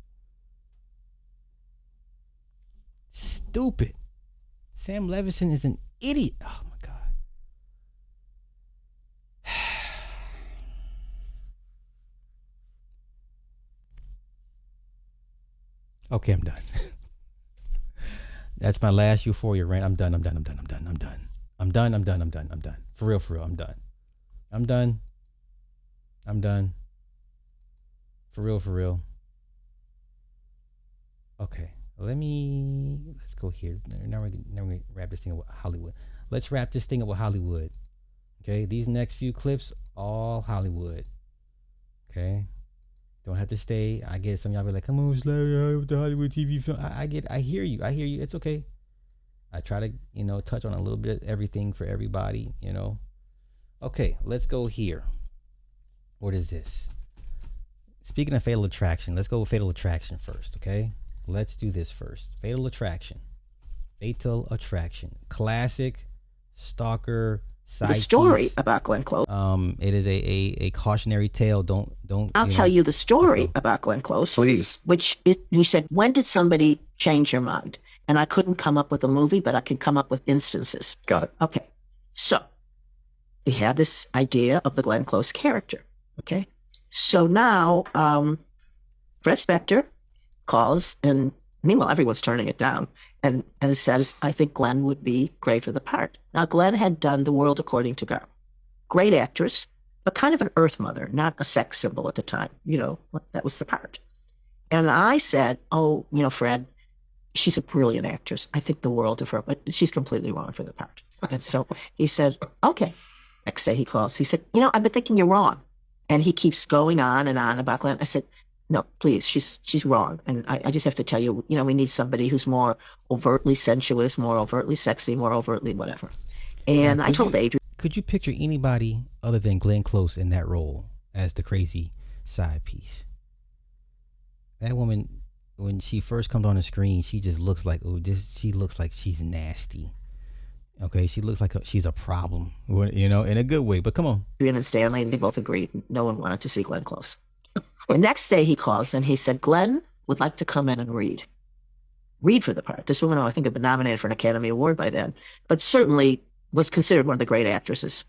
[SPEAKER 2] stupid. Sam Levinson is an idiot. Oh my God. Okay, I'm done. That's my last Euphoria rant. I'm done. For real, I'm done. For real. Okay, let's go here. Now we're gonna wrap this thing up with Hollywood. Let's wrap this thing up with Hollywood. Okay, these next few clips, all Hollywood. Okay, don't have to stay. I get some of y'all be like, come on, Larry, with the Hollywood TV film. I hear you. It's okay. I try to, touch on a little bit of everything for everybody, Okay, let's go here. What is this? Speaking of Fatal Attraction, let's go with Fatal Attraction first, okay? Let's do this first. Fatal Attraction. Classic stalker side
[SPEAKER 4] the story
[SPEAKER 2] piece.
[SPEAKER 4] About Glenn Close.
[SPEAKER 2] It is a cautionary tale. Don't.
[SPEAKER 4] I'll tell you the story about Glenn Close.
[SPEAKER 23] Please.
[SPEAKER 4] He said, when did somebody change your mind? And I couldn't come up with a movie, but I can come up with instances.
[SPEAKER 23] Got it.
[SPEAKER 4] Okay. So we had this idea of the Glenn Close character. Okay. So now Fred Spector calls, and meanwhile, everyone's turning it down, and says, I think Glenn would be great for the part. Now, Glenn had done The World According to Garp. Great actress, but kind of an earth mother, not a sex symbol at the time. That was the part. And I said, oh, Fred, she's a brilliant actress. I think the world of her, but she's completely wrong for the part. And so he said, okay. Next day he calls. He said, I've been thinking you're wrong. And he keeps going on and on about Glenn. I said, no, please, she's wrong. And I just have to tell you, we need somebody who's more overtly sensuous, more overtly sexy, more overtly whatever. And I told Adrian.
[SPEAKER 2] Could you picture anybody other than Glenn Close in that role as the crazy side piece? That woman, when she first comes on the screen, she just looks like, she looks like she's nasty. Okay, she looks like she's a problem, in a good way, but come on.
[SPEAKER 4] Adrian and Stanley, they both agreed. No one wanted to see Glenn Close. The next day he calls and he said, Glenn would like to come in and read for the part. This woman, I think, had been nominated for an Academy Award by then, but certainly was considered one of the great actresses.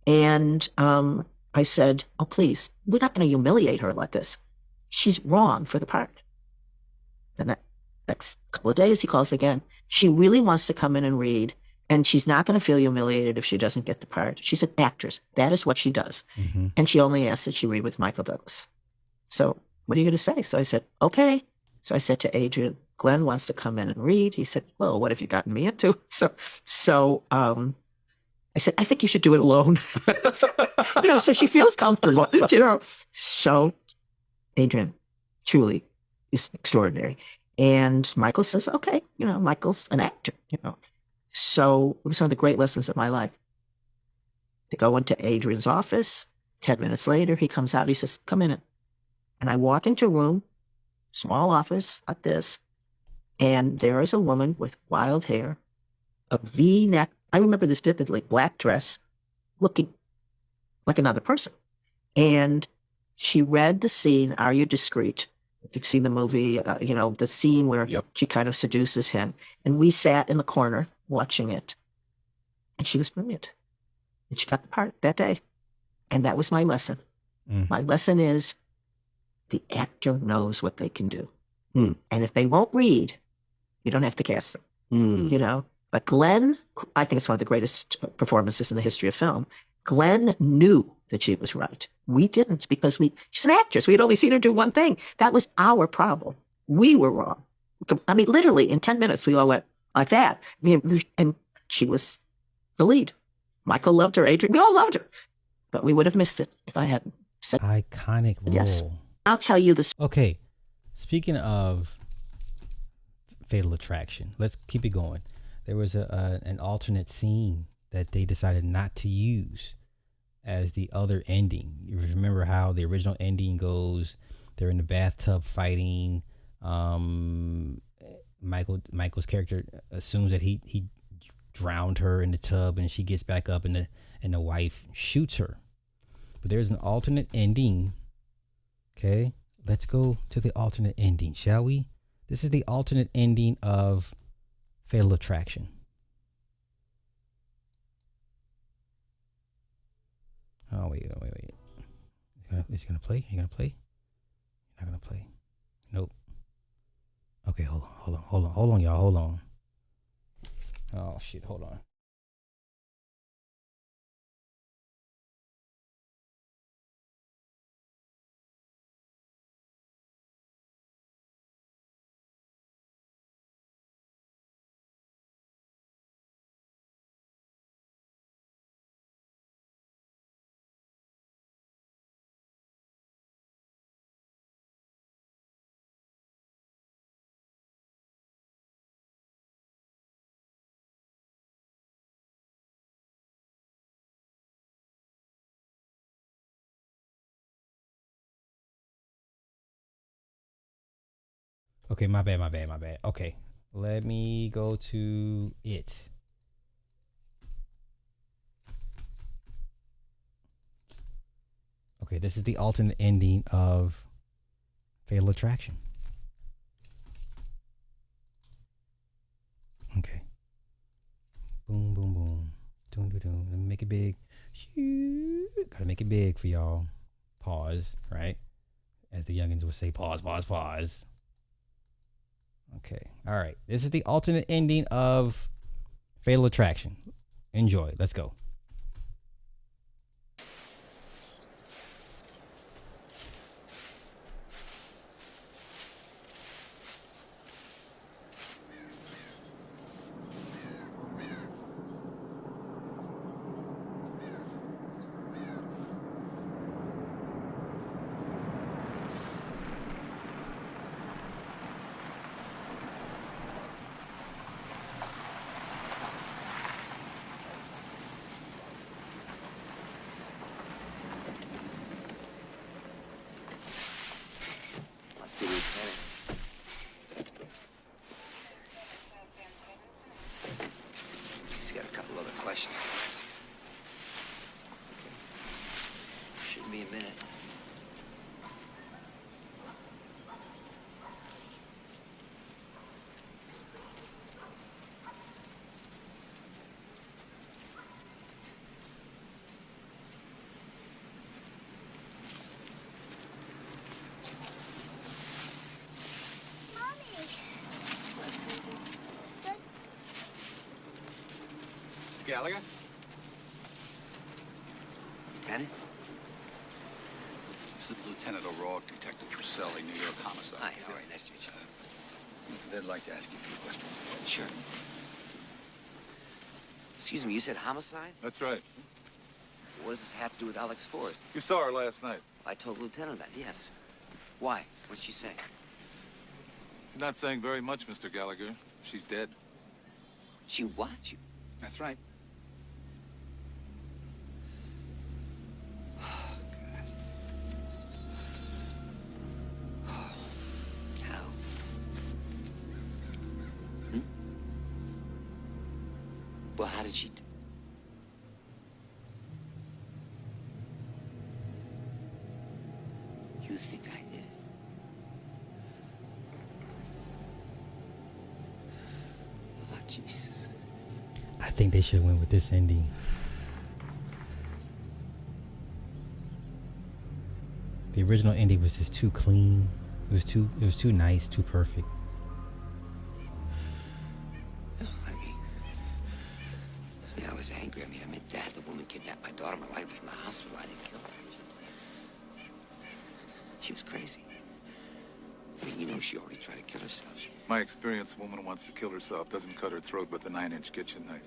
[SPEAKER 4] And I said, oh, please, we're not going to humiliate her like this. She's wrong for the part. The next couple of days he calls again. She really wants to come in and read, and she's not going to feel humiliated if she doesn't get the part. She's an actress. That is what she does. Mm-hmm. And she only asks that she read with Michael Douglas. So what are you going to say? So I said, okay. So I said to Adrian, Glenn wants to come in and read. He said, well, what have you gotten me into? So I said, I think you should do it alone. So she feels comfortable, So Adrian truly is extraordinary. And Michael says, okay, Michael's an actor, So it was one of the great lessons of my life. To go into Adrian's office, 10 minutes later, he comes out, he says, come in. And I walk into a room, small office like this, and there is a woman with wild hair, a V-neck, I remember this vividly, black dress, looking like another person. And she read the scene, Are You Discreet? If you've seen the movie, the scene where she kind of seduces him. And we sat in the corner watching it. And she was brilliant. And she got the part that day. And that was my lesson. Mm. My lesson is the actor knows what they can do. Mm. And if they won't read, you don't have to cast them. Mm. But Glenn, I think it's one of the greatest performances in the history of film. Glenn knew that she was right. We didn't, because she's an actress. We had only seen her do one thing. That was our problem. We were wrong. I mean, literally in 10 minutes, we all went like that. And she was the lead. Michael loved her, Adrian, we all loved her. But we would have missed it if I hadn't said.
[SPEAKER 2] Iconic role.
[SPEAKER 4] Yes. I'll tell you this.
[SPEAKER 2] Okay. Speaking of Fatal Attraction, let's keep it going. There was an alternate scene that they decided not to use as the other ending. You remember how the original ending goes? They're in the bathtub fighting. Michael's character assumes that he drowned her in the tub, and she gets back up, and the wife shoots her. But there's an alternate ending. Okay, let's go to the alternate ending, shall we? This is the alternate ending of Fatal Attraction. Oh, wait. Is he gonna play? You gonna play? You're not gonna play. Nope. Okay, hold on, y'all. Hold on. Oh shit, hold on. Okay, my bad. Okay, let me go to it. Okay, this is the alternate ending of Fatal Attraction. Okay. Boom, boom, boom. Doom, doom, doom. Let me make it big. Gotta make it big for y'all. Pause, right? As the youngins would say, pause. Okay. All right. This is the alternate ending of Fatal Attraction. Enjoy. Let's go.
[SPEAKER 7] Gallagher? Lieutenant?
[SPEAKER 8] This is Lieutenant O'Rourke, Detective Truselli, New York Homicide.
[SPEAKER 7] Hi, very nice to meet you.
[SPEAKER 8] They'd like to ask you a few questions.
[SPEAKER 7] Sure. Excuse me, you said homicide?
[SPEAKER 8] That's right.
[SPEAKER 7] What does this have to do with Alex Ford?
[SPEAKER 8] You saw her last night.
[SPEAKER 7] I told the Lieutenant that, yes. Why? What'd she say?
[SPEAKER 8] Not saying very much, Mr. Gallagher. She's dead.
[SPEAKER 7] She what?
[SPEAKER 8] That's right.
[SPEAKER 7] Well, how did she... You think I did it? Oh, Jesus.
[SPEAKER 2] I think they should have went with this ending. The original ending was just too clean. It was too nice, too perfect.
[SPEAKER 7] I was angry. I meant that. The woman kidnapped my daughter. My wife was in the hospital. I didn't kill her. She was crazy. You know, she already tried to kill herself.
[SPEAKER 8] My experience, a woman who wants to kill herself doesn't cut her throat with a 9-inch kitchen knife.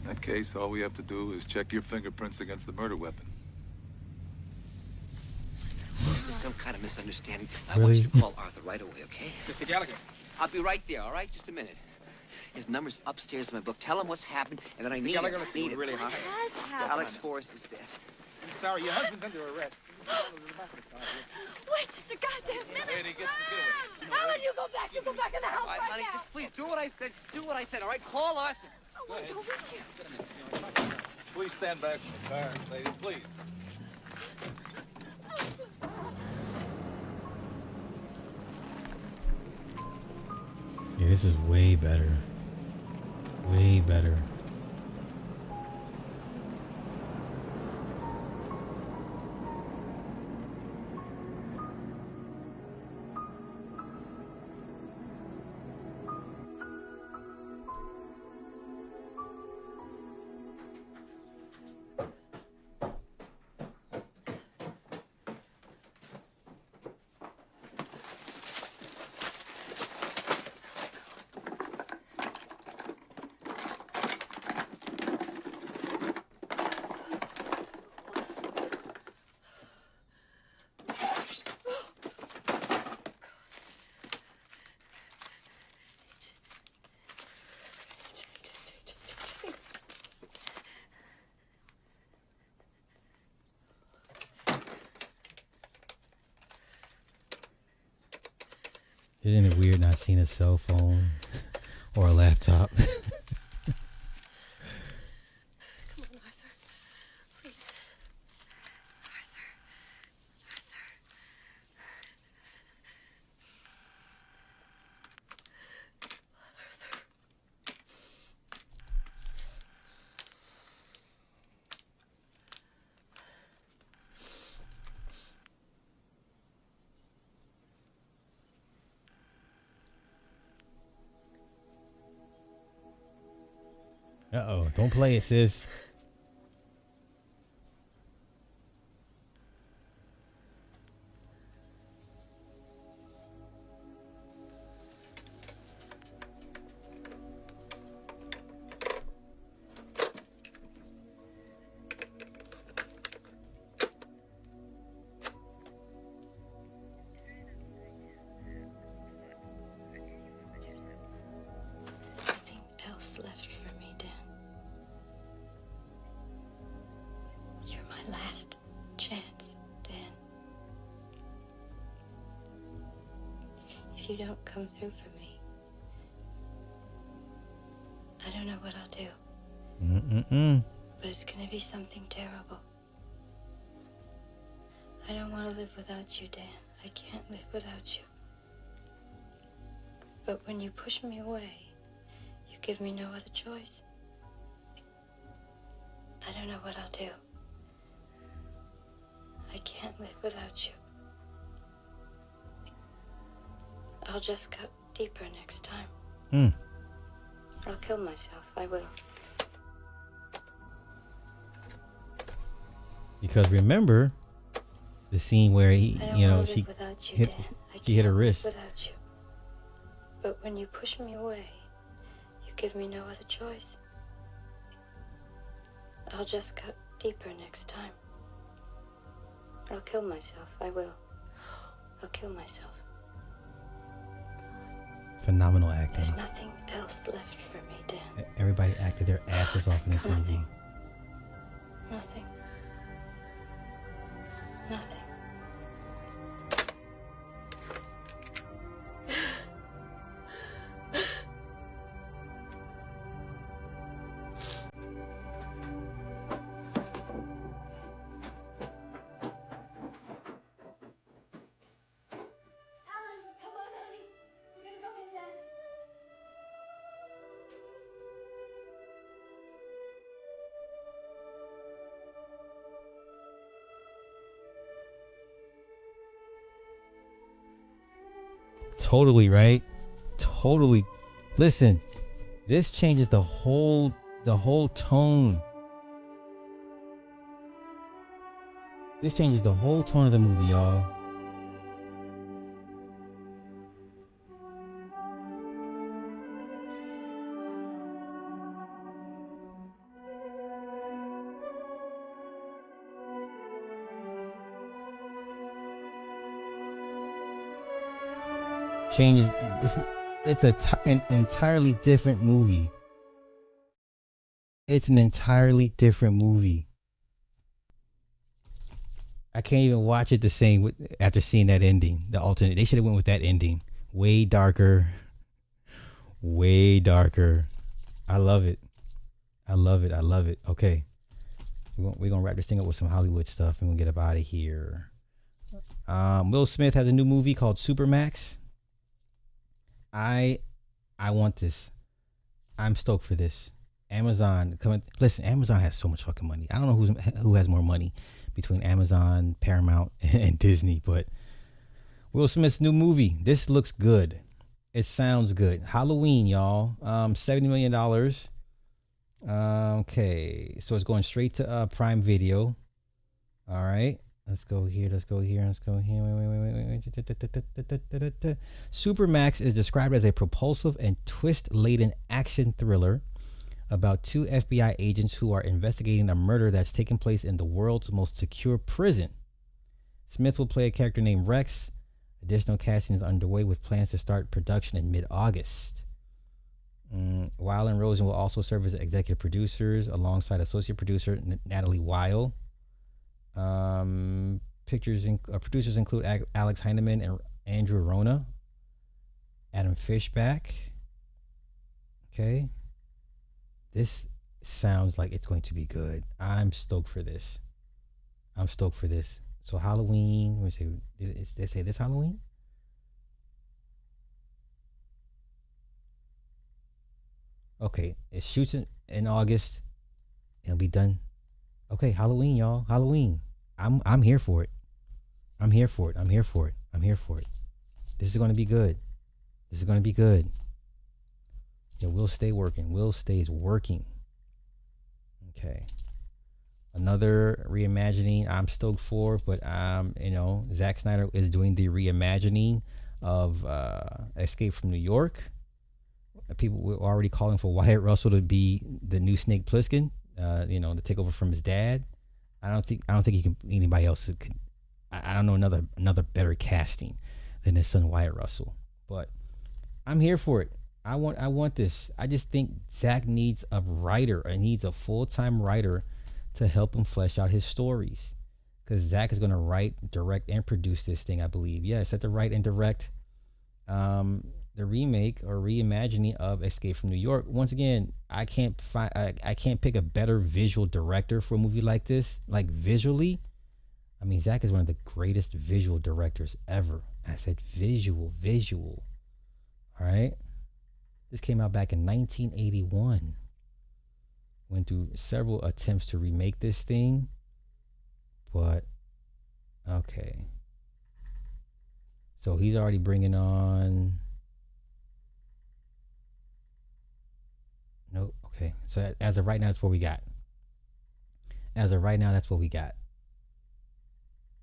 [SPEAKER 8] In that case, all we have to do is check your fingerprints against the murder weapon.
[SPEAKER 7] There's some kind of misunderstanding.
[SPEAKER 2] Really?
[SPEAKER 7] I want you to call Arthur right away, okay? Mr. Gallagher, I'll be right there, all right? Just a minute. His number's upstairs in my book. Tell him what's happened, and then I need
[SPEAKER 6] Gallagher,
[SPEAKER 7] him.
[SPEAKER 6] let's do it really high.
[SPEAKER 7] Alex Forrest is dead.
[SPEAKER 6] I'm sorry, your husband's under arrest.
[SPEAKER 9] Wait just a goddamn minute.
[SPEAKER 6] Where did he get away?
[SPEAKER 9] Alan, you go back. You go back in the house
[SPEAKER 7] All right,
[SPEAKER 9] right
[SPEAKER 7] honey,
[SPEAKER 9] now.
[SPEAKER 7] just please do what I said. Do what I said, all right? Call Arthur.
[SPEAKER 9] I want to go with you.
[SPEAKER 6] Please stand back from the car, lady, please.
[SPEAKER 2] Yeah, this is way better. Way better. Isn't it weird not seeing a cell phone or a laptop?
[SPEAKER 9] Come on, Arthur. Please.
[SPEAKER 2] Uh-oh. Don't play it, sis.
[SPEAKER 9] Nothing else left for me, Dan. You're my last chance, Dan. If you don't come through for me, I don't know what I'll do. But it's gonna be something terrible. I don't want to live without you, Dan. I can't live without you. But when you push me away, you give me no other choice. I don't know what I'll do. I can't live without you. I'll just cut deeper next time. I'll kill myself. I will.
[SPEAKER 2] Because remember the scene where he,
[SPEAKER 9] I don't
[SPEAKER 2] you know,
[SPEAKER 9] wanna
[SPEAKER 2] she
[SPEAKER 9] live without you,
[SPEAKER 2] hit,
[SPEAKER 9] Dan. I
[SPEAKER 2] she hit her
[SPEAKER 9] can't live
[SPEAKER 2] wrist.
[SPEAKER 9] without you. But when you push me away, you give me no other choice. I'll just cut deeper next time. I'll kill myself. I will. I'll kill myself.
[SPEAKER 2] Phenomenal acting.
[SPEAKER 9] There's nothing else left for me, Dan.
[SPEAKER 2] Everybody acted their asses off in this movie.
[SPEAKER 9] Nothing. Nothing.
[SPEAKER 2] Totally right. Totally. Listen, this changes the whole tone. This changes the whole tone of the movie, y'all. Changes this. It's an entirely different movie. It's an entirely different movie. I can't even watch it the same after seeing that ending. The alternate. They should have went with that ending. Way darker. Way darker. I love it. I love it. I love it. Okay. We're gonna wrap this thing up with some Hollywood stuff and we'll get up out of here. Will Smith has a new movie called Supermax. I want this. I'm stoked for this. Amazon coming. Listen, Amazon has so much fucking money. I don't know who has more money between Amazon, Paramount, and Disney, but Will Smith's new movie. This looks good. It sounds good. Halloween, y'all. $70 million. Okay, so it's going straight to Prime Video. All right, let's go here. Let's go here. Let's go here. Wait. Supermax is described as a propulsive and twist-laden action thriller about two FBI agents who are investigating a murder that's taken place in the world's most secure prison. Smith will play a character named Rex. Additional casting is underway with plans to start production in mid-August. Weil and Rosen will also serve as executive producers alongside associate producer Natalie Weil. Producers include Alex Heineman and Andrew Rona. Adam Fishback. Okay. This sounds like it's going to be good. I'm stoked for this. So Halloween, let me see. Did they say this Halloween? Okay, it shoots in August. It'll be done. Okay, Halloween, y'all. Halloween. I'm here for it. I'm here for it. This is going to be good. Yeah, Will stay working. Will stays working. Okay. Another reimagining I'm stoked for, but Zack Snyder is doing the reimagining of Escape from New York. People were already calling for Wyatt Russell to be the new Snake Plissken, to take over from his dad. I don't think anybody else could. I don't know another better casting than his son Wyatt Russell. But I'm here for it. I want this. I just think Zach needs a writer. Or needs a full-time writer to help him flesh out his stories. Because Zach is going to write, direct, and produce this thing, I believe. Yeah, set to write and direct the remake or reimagining of Escape from New York. Once again, I can't pick a better visual director for a movie like this. Like visually, I mean, Zach is one of the greatest visual directors ever. I said visual. All right. This came out back in 1981. Went through several attempts to remake this thing, but okay. So he's already bringing on. Nope. Okay. So as of right now, that's what we got.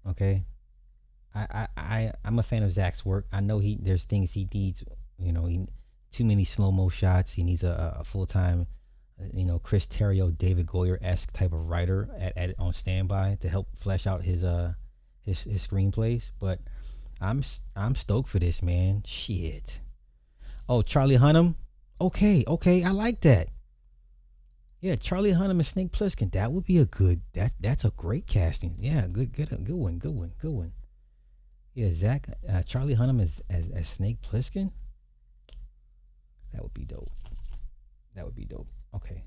[SPEAKER 2] Okay. I'm a fan of Zach's work. I know there's things he needs. Too many slow-mo shots. He needs a full-time, Chris Terrio, David Goyer-esque type of writer on standby to help flesh out his screenplays. But I'm stoked for this, man. Shit. Oh, Charlie Hunnam. Okay, I like that. Yeah, Charlie Hunnam and Snake Plissken. That would be that's a great casting. Yeah, good one. Yeah, Zach, Charlie Hunnam as Snake Plissken. That would be dope. Okay.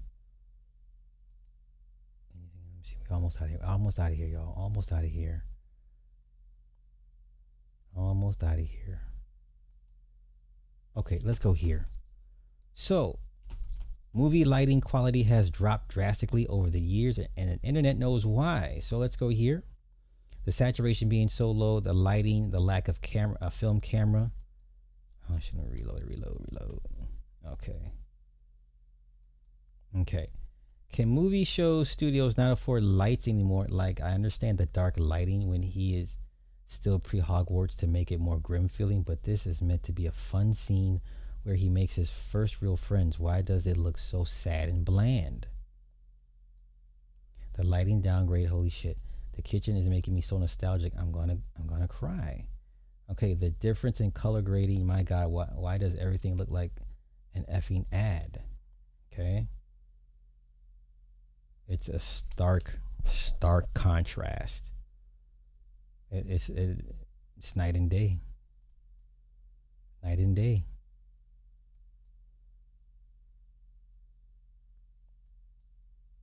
[SPEAKER 2] Let me see. We're almost out of here, y'all. Almost out of here. Okay, let's go here. So, movie lighting quality has dropped drastically over the years, and the internet knows why. So let's go here. The saturation being so low, the lighting, the lack of film camera. Oh, I shouldn't reload. Okay. Can movie shows studios not afford lights anymore? Like, I understand the dark lighting when he is still pre-Hogwarts to make it more grim feeling, but this is meant to be a fun scene where he makes his first real friends. Why does it look so sad and bland? The lighting downgrade, holy shit. The kitchen is making me so nostalgic. I'm gonna cry. Okay, the difference in color grading, my God, why does everything look like an effing ad? Okay. It's a stark contrast. It's night and day. Night and day.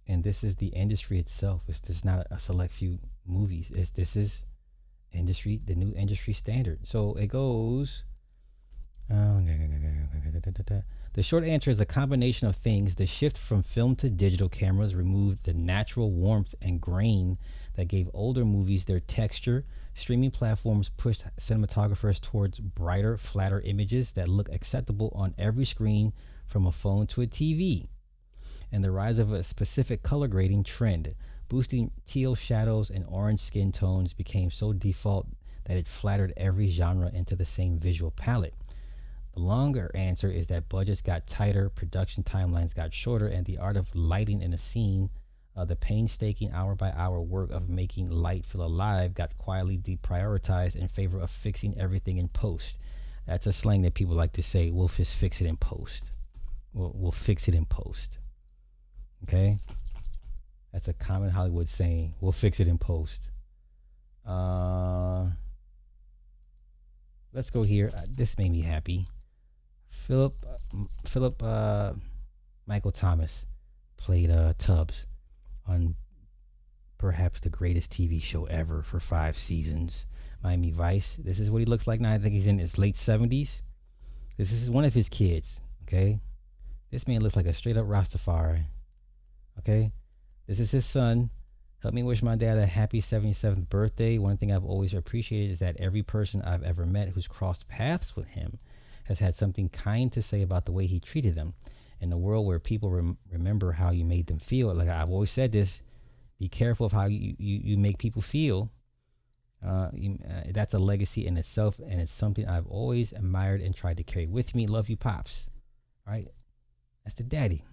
[SPEAKER 2] And this is the industry itself. It's just not a select few movies. This is industry, the new industry standard. So it goes. The short answer is a combination of things. The shift from film to digital cameras removed the natural warmth and grain that gave older movies their texture. Streaming platforms pushed cinematographers towards brighter, flatter images that look acceptable on every screen, from a phone to a TV. And the rise of a specific color grading trend, boosting teal shadows and orange skin tones, became so default that it flattered every genre into the same visual palette. The longer answer is that budgets got tighter, production timelines got shorter, and the art of lighting in a scene, the painstaking hour-by-hour work of making light feel alive, got quietly deprioritized in favor of fixing everything in post. That's a slang that people like to say, we'll just fix it in post. We'll fix it in post. Okay? That's a common Hollywood saying. We'll fix it in post. Let's go here. This made me happy. Philip Michael Thomas played Tubbs on perhaps the greatest TV show ever for 5 seasons, Miami Vice. This is what he looks like now. I think he's in his late 70s. This is one of his kids, okay? This man looks like a straight up Rastafari, okay? This is his son. Help me wish my dad a happy 77th birthday. One thing I've always appreciated is that every person I've ever met who's crossed paths with him has had something kind to say about the way he treated them. In a world where people remember how you made them feel, like I've always said this, be careful of how you make people feel. That's a legacy in itself, and it's something I've always admired and tried to carry with me. Love you, Pops. All right? That's the daddy.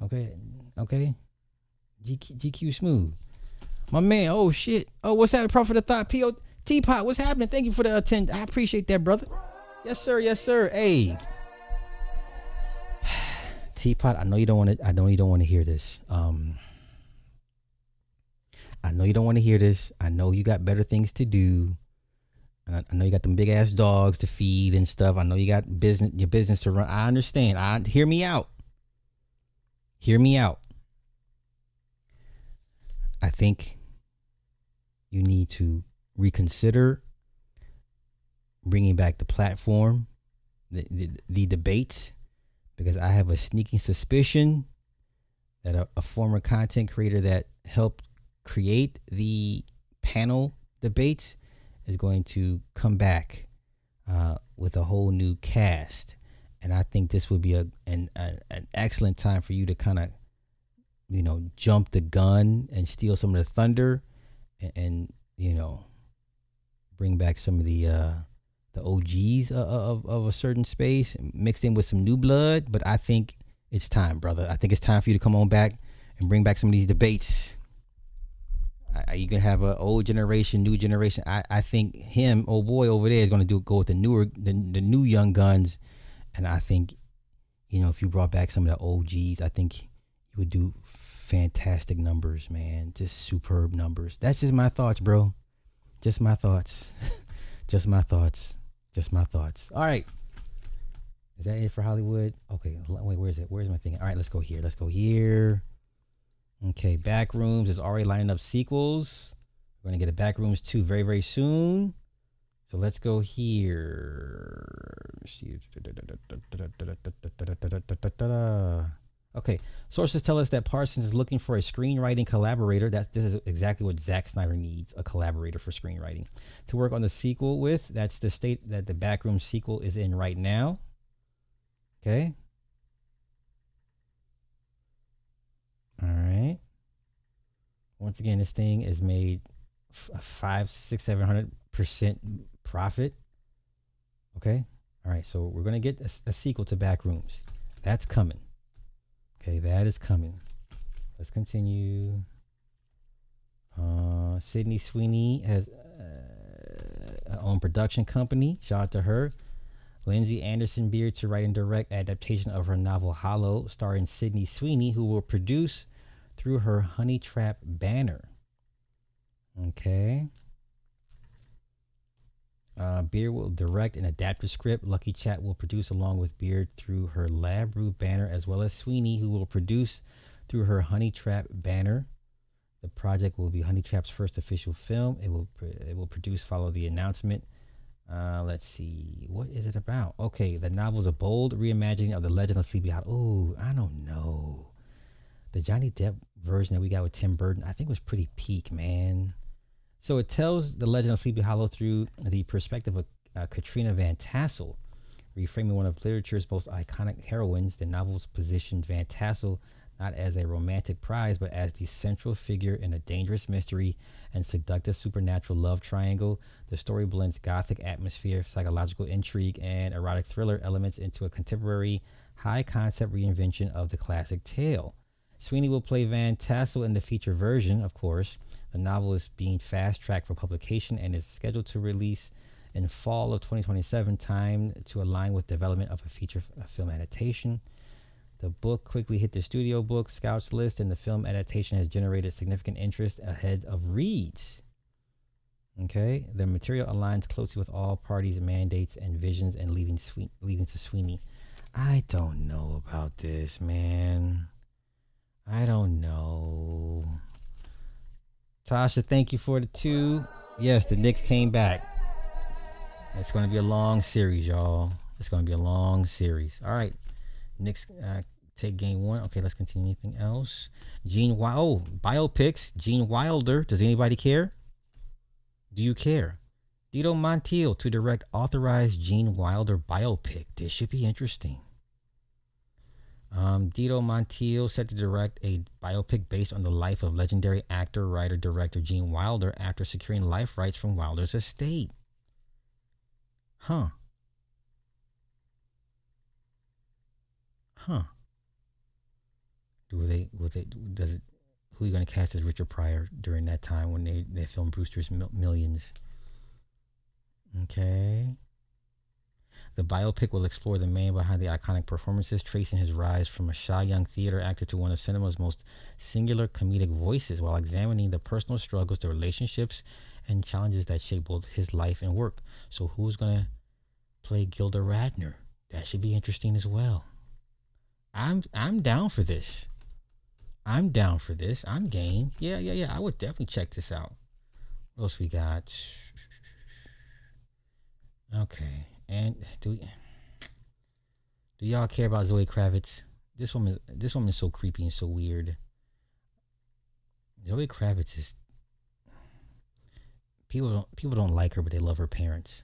[SPEAKER 2] Okay? GQ Smooth. My man, oh shit. Oh, what's happening, Prophet of Thought? P.O. Teapot, what's happening? Thank you for the attention. I appreciate that, brother. Yes, sir. Yes, sir. Hey. Teapot, I know you don't want to hear this. I know you don't want to hear this. I know you got better things to do. I know you got them big ass dogs to feed and stuff. I know you got your business to run. I understand. Hear me out. Hear me out. I think you need to reconsider bringing back the platform, the debates, because I have a sneaking suspicion that a former content creator that helped create the panel debates is going to come back with a whole new cast. And I think this would be an excellent time for you to kind of, jump the gun and steal some of the thunder and bring back some of the OGs of a certain space mixed in with some new blood. But I think it's time, brother. I think it's time for you to come on back and bring back some of these debates. You can have an old generation, new generation. I think him, old boy over there, is going to go with the new young guns. And I think, if you brought back some of the OGs, I think you would do fantastic numbers, man. Just superb numbers. That's just my thoughts, bro. Just my thoughts. Just my thoughts. Just my thoughts. All right. Is that it for Hollywood? Okay. Wait, where is it? Where's my thing? All right, let's go here. Okay, Backrooms is already lining up sequels. We're going to get a Backrooms 2 very, very soon. So let's go here. Okay, sources tell us that Parsons is looking for a screenwriting collaborator. This is exactly what Zack Snyder needs, a collaborator for screenwriting to work on the sequel with. That's the state that the Backrooms sequel is in right now. Okay. All right. Once again, this thing is made 500-700% profit. Okay. All right. So we're going to get a sequel to Backrooms. That's coming. Okay. That is coming. Let's continue. Sydney Sweeney has, own production company. Shout out to her. Lindsay Anderson Beard to write and direct adaptation of her novel Hollow, starring Sydney Sweeney, who will produce through her Honey Trap banner. Okay. Beard will direct and adapt the script. Lucky Chat will produce along with Beard through her Lab Brew banner, as well as Sweeney, who will produce through her Honey Trap banner. The project will be Honey Trap's first official film. It will produce follow the announcement. Let's see. What is it about? Okay, the novel is a bold reimagining of the Legend of Sleepy Hollow. Oh, I don't know. The Johnny Depp version that we got with Tim Burton, I think was pretty peak, man. So it tells the Legend of Sleepy Hollow through the perspective of Katrina Van Tassel, reframing one of literature's most iconic heroines. The novel's positioned Van Tassel not as a romantic prize, but as the central figure in a dangerous mystery and seductive supernatural love triangle. The story blends gothic atmosphere, psychological intrigue, and erotic thriller elements into a contemporary, high-concept reinvention of the classic tale. Sweeney will play Van Tassel in the feature version, of course. The novel is being fast-tracked for publication and is scheduled to release in fall of 2027, timed to align with development of a feature film adaptation. The book quickly hit the studio book scouts list, and the film adaptation has generated significant interest ahead of reads. Okay, the material aligns closely with all parties' mandates and visions, and leading to Sweeney. I don't know about this, man. I don't know. Tasha, thank you for the 2. Yes, the Knicks came back. It's going to be a long series, y'all. It's going to be a long series. All right. Knicks take game 1. Okay, let's continue. Anything else? Biopics. Gene Wilder. Does anybody care? Do you care? Dito Montiel to direct authorized Gene Wilder biopic. This should be interesting. Dito Montiel set to direct a biopic based on the life of legendary actor, writer, director Gene Wilder after securing life rights from Wilder's estate. Huh. Who are you going to cast as Richard Pryor during that time when they filmed Brewster's Millions? Okay. The biopic will explore the man behind the iconic performances, tracing his rise from a shy young theater actor to one of cinema's most singular comedic voices, while examining the personal struggles, the relationships, and challenges that shape both his life and work. So who's going to play Gilda Radner? That should be interesting as well. I'm down for this. I'm game. Yeah. I would definitely check this out. What else we got? Okay. And do y'all care about Zoe Kravitz? This woman is so creepy and so weird. Zoe Kravitz is people don't like her, but they love her parents.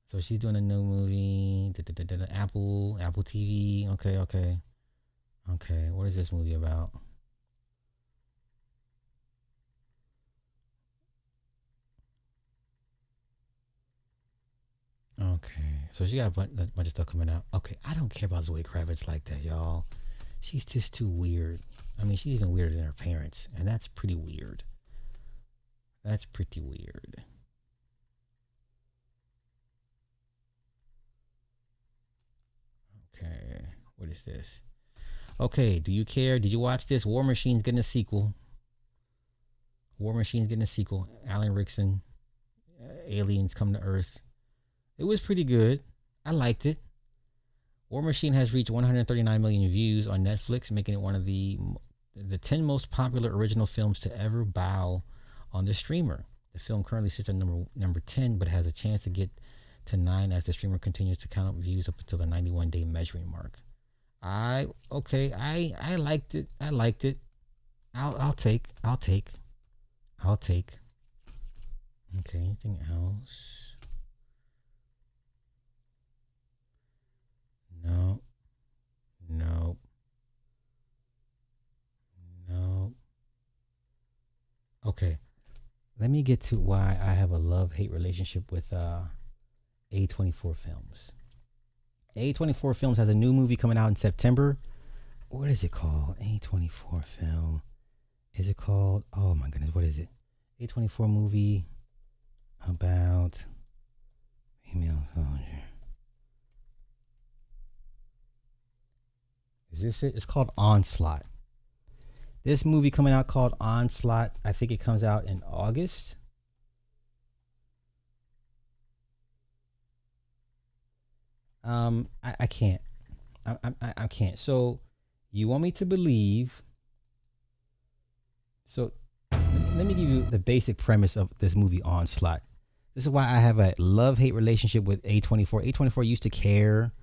[SPEAKER 2] So she's doing a new movie, Apple TV. Okay. What is this movie about? Okay, so she got a bunch of stuff coming out. Okay, I don't care about Zoe Kravitz like that, y'all. She's just too weird. I mean, she's even weirder than her parents, and that's pretty weird. Okay, what is this? Okay, do you care? Did you watch this? War Machine's getting a sequel. Alan Rickson, aliens come to Earth. It was pretty good. I liked it. War Machine has reached 139 million views on Netflix, making it one of the 10 most popular original films to ever bow on the streamer. The film currently sits at number 10, but has a chance to get to 9 as the streamer continues to count up views up until the 91-day measuring mark. I liked it. I'll take. Okay, anything else? No. Okay, let me get to why I have a love-hate relationship with A24 Films. A24 Films has a new movie coming out in September. What is it called? A24 Film. Is it called? Oh my goodness, what is it? A24 movie. about female soldier. Is this it? It's called Onslaught. This movie coming out called Onslaught. I think it comes out in August. I can't. I can't. So you want me to believe? So let me give you the basic premise of this movie Onslaught. This is why I have a love-hate relationship with A24. A24 used to care,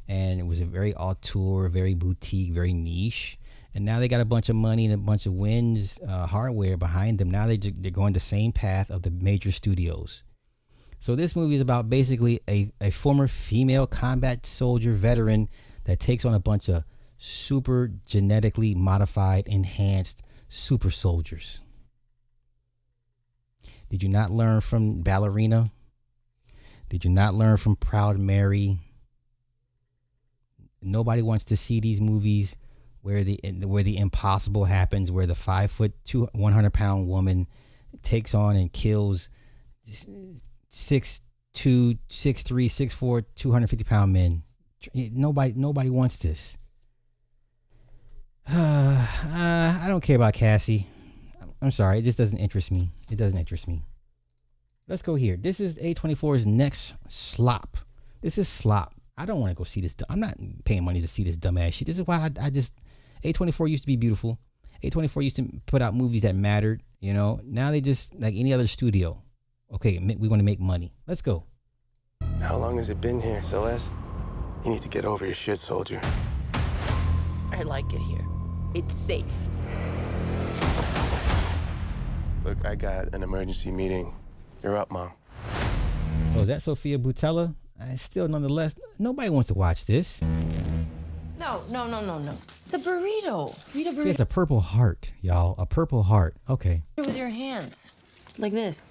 [SPEAKER 2] and it was a very auteur, very boutique, very niche. And now they got a bunch of money and a bunch of wins hardware behind them. Now they're going the same path of the major studios. So this movie is about basically a former female combat soldier veteran that takes on a bunch of super genetically modified, enhanced super soldiers. Did you not learn from Ballerina? Did you not learn from Proud Mary? Nobody wants to see these movies where the impossible happens, where the 5'2", 100-pound woman takes on and kills 6'2", 6'3", 6'4", 250-pound men. Nobody wants this. I don't care about Cassie. I'm sorry, it just doesn't interest me. It doesn't interest me. Let's go here. This is A24's next slop. This is slop. I don't want to go see this. I'm not paying money to see this dumbass shit. This is why I just... A24 used to be beautiful. A24 used to put out movies that mattered, you know. Now they just, like any other studio. Okay, we want to make money. Let's go.
[SPEAKER 10] How long has it been here, Celeste? You need to get over your shit, soldier.
[SPEAKER 11] I like it here. It's safe.
[SPEAKER 10] Look, I got an emergency meeting. You're up, Mom.
[SPEAKER 2] Oh, is that Sophia Boutella? Still, nonetheless, nobody wants to watch this.
[SPEAKER 11] No. It's a burrito. Eat a burrito.
[SPEAKER 2] See, it's a purple heart, y'all. A purple heart. Okay.
[SPEAKER 11] With your hands. Like this.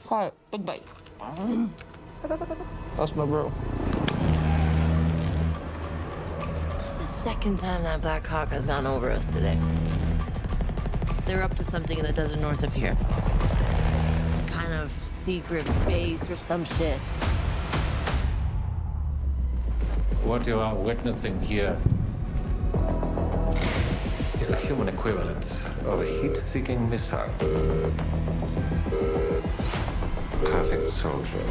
[SPEAKER 11] Quiet. Big bite.
[SPEAKER 10] That's my bro.
[SPEAKER 11] This is the second time that Black Hawk has gone over us today. They're up to something in the desert north of here. Some kind of secret base or some shit.
[SPEAKER 20] What you are witnessing here is the human equivalent of a heat-seeking missile. Perfect soldier.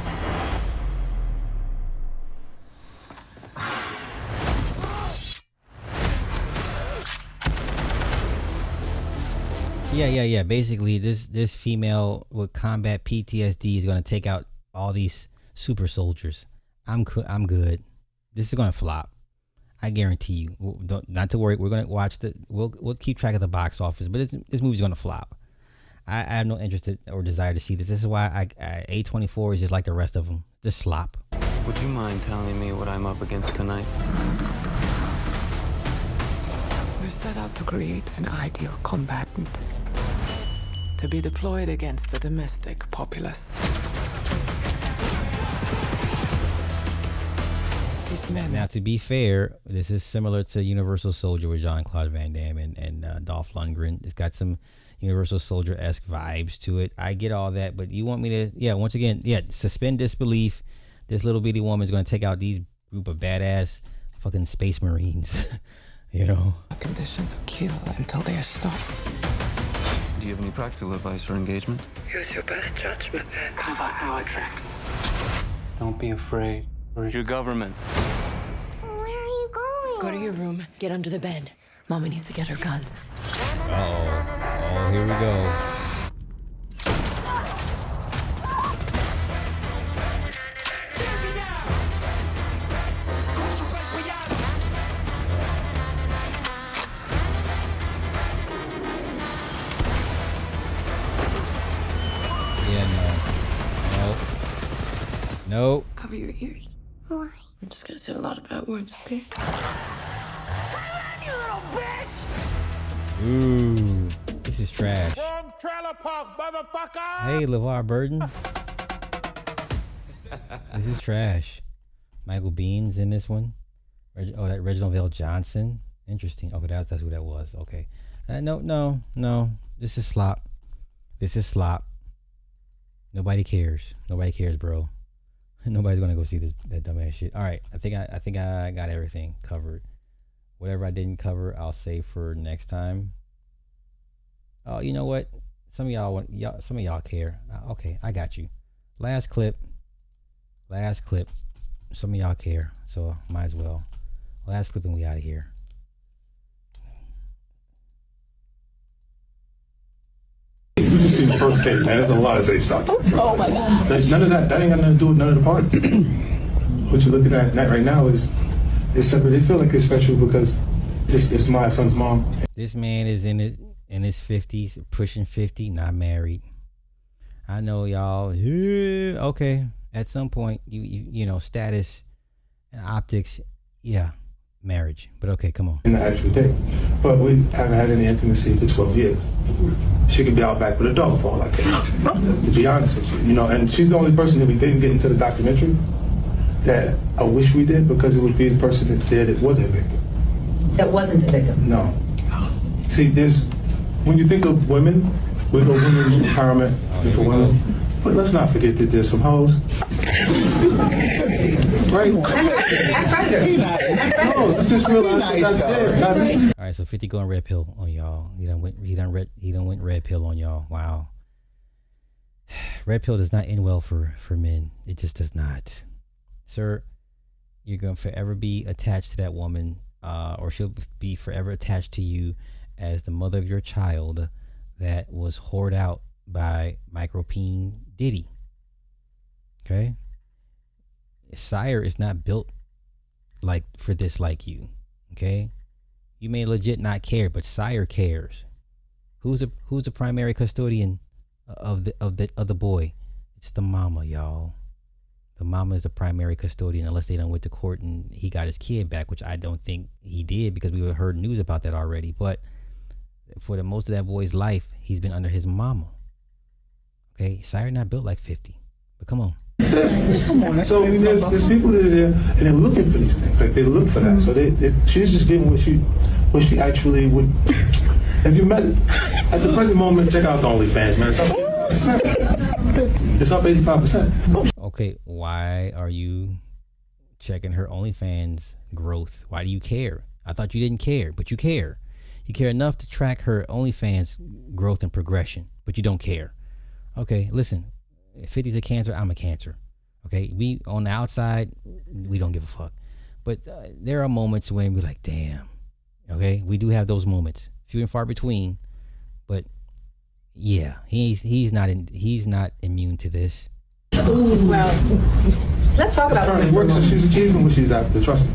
[SPEAKER 2] Yeah. Basically, this female with combat PTSD is going to take out all these super soldiers. I'm good. This is going to flop. I guarantee you. Not to worry. We're going to watch we'll keep track of the box office, but this movie's going to flop. I have no interest or desire to see this. This is why A24 is just like the rest of them. Just slop.
[SPEAKER 10] Would you mind telling me what I'm up against tonight?
[SPEAKER 21] We're set out to create an ideal combatant. To be deployed against the domestic populace.
[SPEAKER 2] Now, to be fair, this is similar to Universal Soldier with Jean-Claude Van Damme and Dolph Lundgren. It's got some Universal Soldier-esque vibes to it. I get all that, but you want me to, once again, suspend disbelief. This little bitty woman is going to take out these group of badass fucking space marines, you know?
[SPEAKER 21] A condition to kill until they are stopped.
[SPEAKER 10] Do you have any practical advice for engagement?
[SPEAKER 21] Use your best judgment and cover our tracks.
[SPEAKER 10] Don't be afraid. We're your government.
[SPEAKER 11] Where are you going? Go to your room. Get under the bed. Mama needs to get her guns.
[SPEAKER 2] Oh, here we go. No.
[SPEAKER 11] Cover your ears. Why? I'm just gonna say a lot of bad words, okay? You little bitch!
[SPEAKER 2] Ooh, this is trash.
[SPEAKER 6] From Trailer Park, motherfucker!
[SPEAKER 2] Hey, LeVar Burton. This is trash. Michael Bihn's in this one. That Reginald Vale Johnson. Interesting. Okay, that's who that was. Okay. No. This is slop. Nobody cares. Nobody cares, bro. Nobody's gonna go see that dumbass shit. All right, I think I got everything covered. Whatever I didn't cover, I'll save for next time. Oh, you know what? Some of y'all care. Okay, I got you. Last clip. Some of y'all care, so might as well. Last clip and we out of here.
[SPEAKER 12] You can see the first date, man. There's a lot of safe stuff.
[SPEAKER 11] Oh my God.
[SPEAKER 12] None of that ain't got nothing to do with none of the parts. What you're looking at right now is separate. They feel like it's special because it's my son's mom.
[SPEAKER 2] This man is in his 50s, pushing 50, not married. I know y'all. Yeah, okay, at some point, you know, status and optics, yeah, marriage. But okay, come on.
[SPEAKER 12] In the actual date, but we haven't had any intimacy for 12 years. She could be out back with a dog for all I care. To be honest with you, you know, and she's the only person that we didn't get into the documentary that I wish we did, because it would be the person that's there that wasn't a victim.
[SPEAKER 14] That wasn't a victim.
[SPEAKER 12] No. See, when you think of women, we go women empowerment for women, but let's not forget that there's some hoes. Right? No, let's just realize that's there.
[SPEAKER 2] All right, so 50 going red pill on y'all. He done went red pill on y'all. Wow. Red pill does not end well for men. It just does not. Sir, you're going to forever be attached to that woman, or she'll be forever attached to you as the mother of your child that was whored out by Micropeen Diddy. Okay? Sire is not built like for this like you. Okay? You may legit not care, but Sire cares. Who's the primary custodian of the boy? It's the mama, y'all. The mama is the primary custodian, unless they done went to court and he got his kid back, which I don't think he did, because we heard news about that already. But for the most of that boy's life, he's been under his mama. Okay, Sire not built like 50, but come on.
[SPEAKER 12] Come on. So there's people that are there and they're looking for these things. Like they look for that. So she's just getting what she actually would. Have you met at the present moment? Check out the OnlyFans, man. It's up 85%.
[SPEAKER 2] Okay, why are you checking her OnlyFans growth? Why do you care? I thought you didn't care, but you care. You care enough to track her OnlyFans growth and progression, but you don't care. Okay, listen, 50's a cancer, I'm a cancer. Okay, we on the outside, we don't give a fuck. But there are moments when we're like, damn. Okay, we do have those moments, few and far between. But yeah, he's not immune to this.
[SPEAKER 14] Ooh, well, let's talk about
[SPEAKER 12] it. Works if she's a kid and what she's after. Trust me.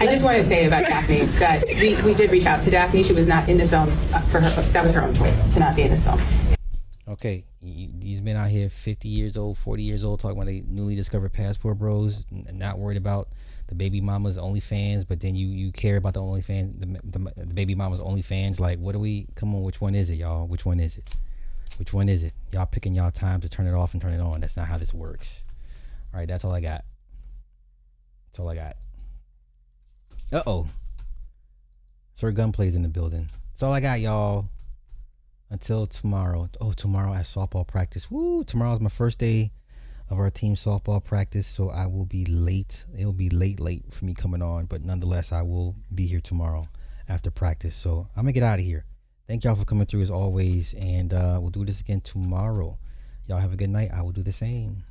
[SPEAKER 14] I just want to say about Daphne that we did reach out to Daphne. She was not in the film for her. That was her own choice to not be in this film.
[SPEAKER 2] Okay, these men out here, 50 years old, 40 years old, talking about they newly discovered passport bros, and not worried about the baby mama's OnlyFans, but then you care about the OnlyFans, the baby mama's OnlyFans. Like, what do we? Come on, which one is it, y'all? Which one is it? Which one is it? Y'all picking y'all time to turn it off and turn it on. That's not how this works. All right, that's all I got. That's all I got. Uh-oh. Sir Gunplay's in the building. That's all I got, y'all. Until tomorrow. Oh, tomorrow at softball practice. Woo! Tomorrow's my first day of our team softball practice, so I will be late. It'll be late for me coming on, but nonetheless, I will be here tomorrow after practice. So I'm gonna get out of here. Thank y'all for coming through as always, and we'll do this again tomorrow. Y'all have a good night. I will do the same.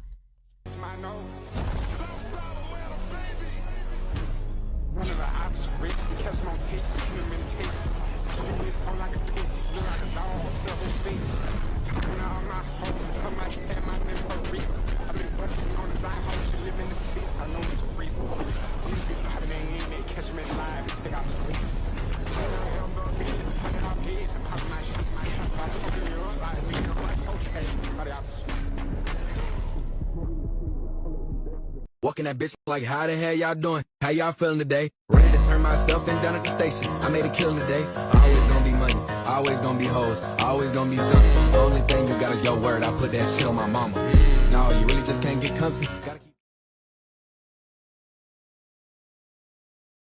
[SPEAKER 22] Walking that bitch like, how the hell y'all doing? How y'all feeling today? Ready to turn myself in down at the station. I made a killing today. Always gonna be money, always gonna be hoes, always gonna be something. The only thing you got is your word. I put that shit on my mama. No, you really just can't get comfy. Gotta keep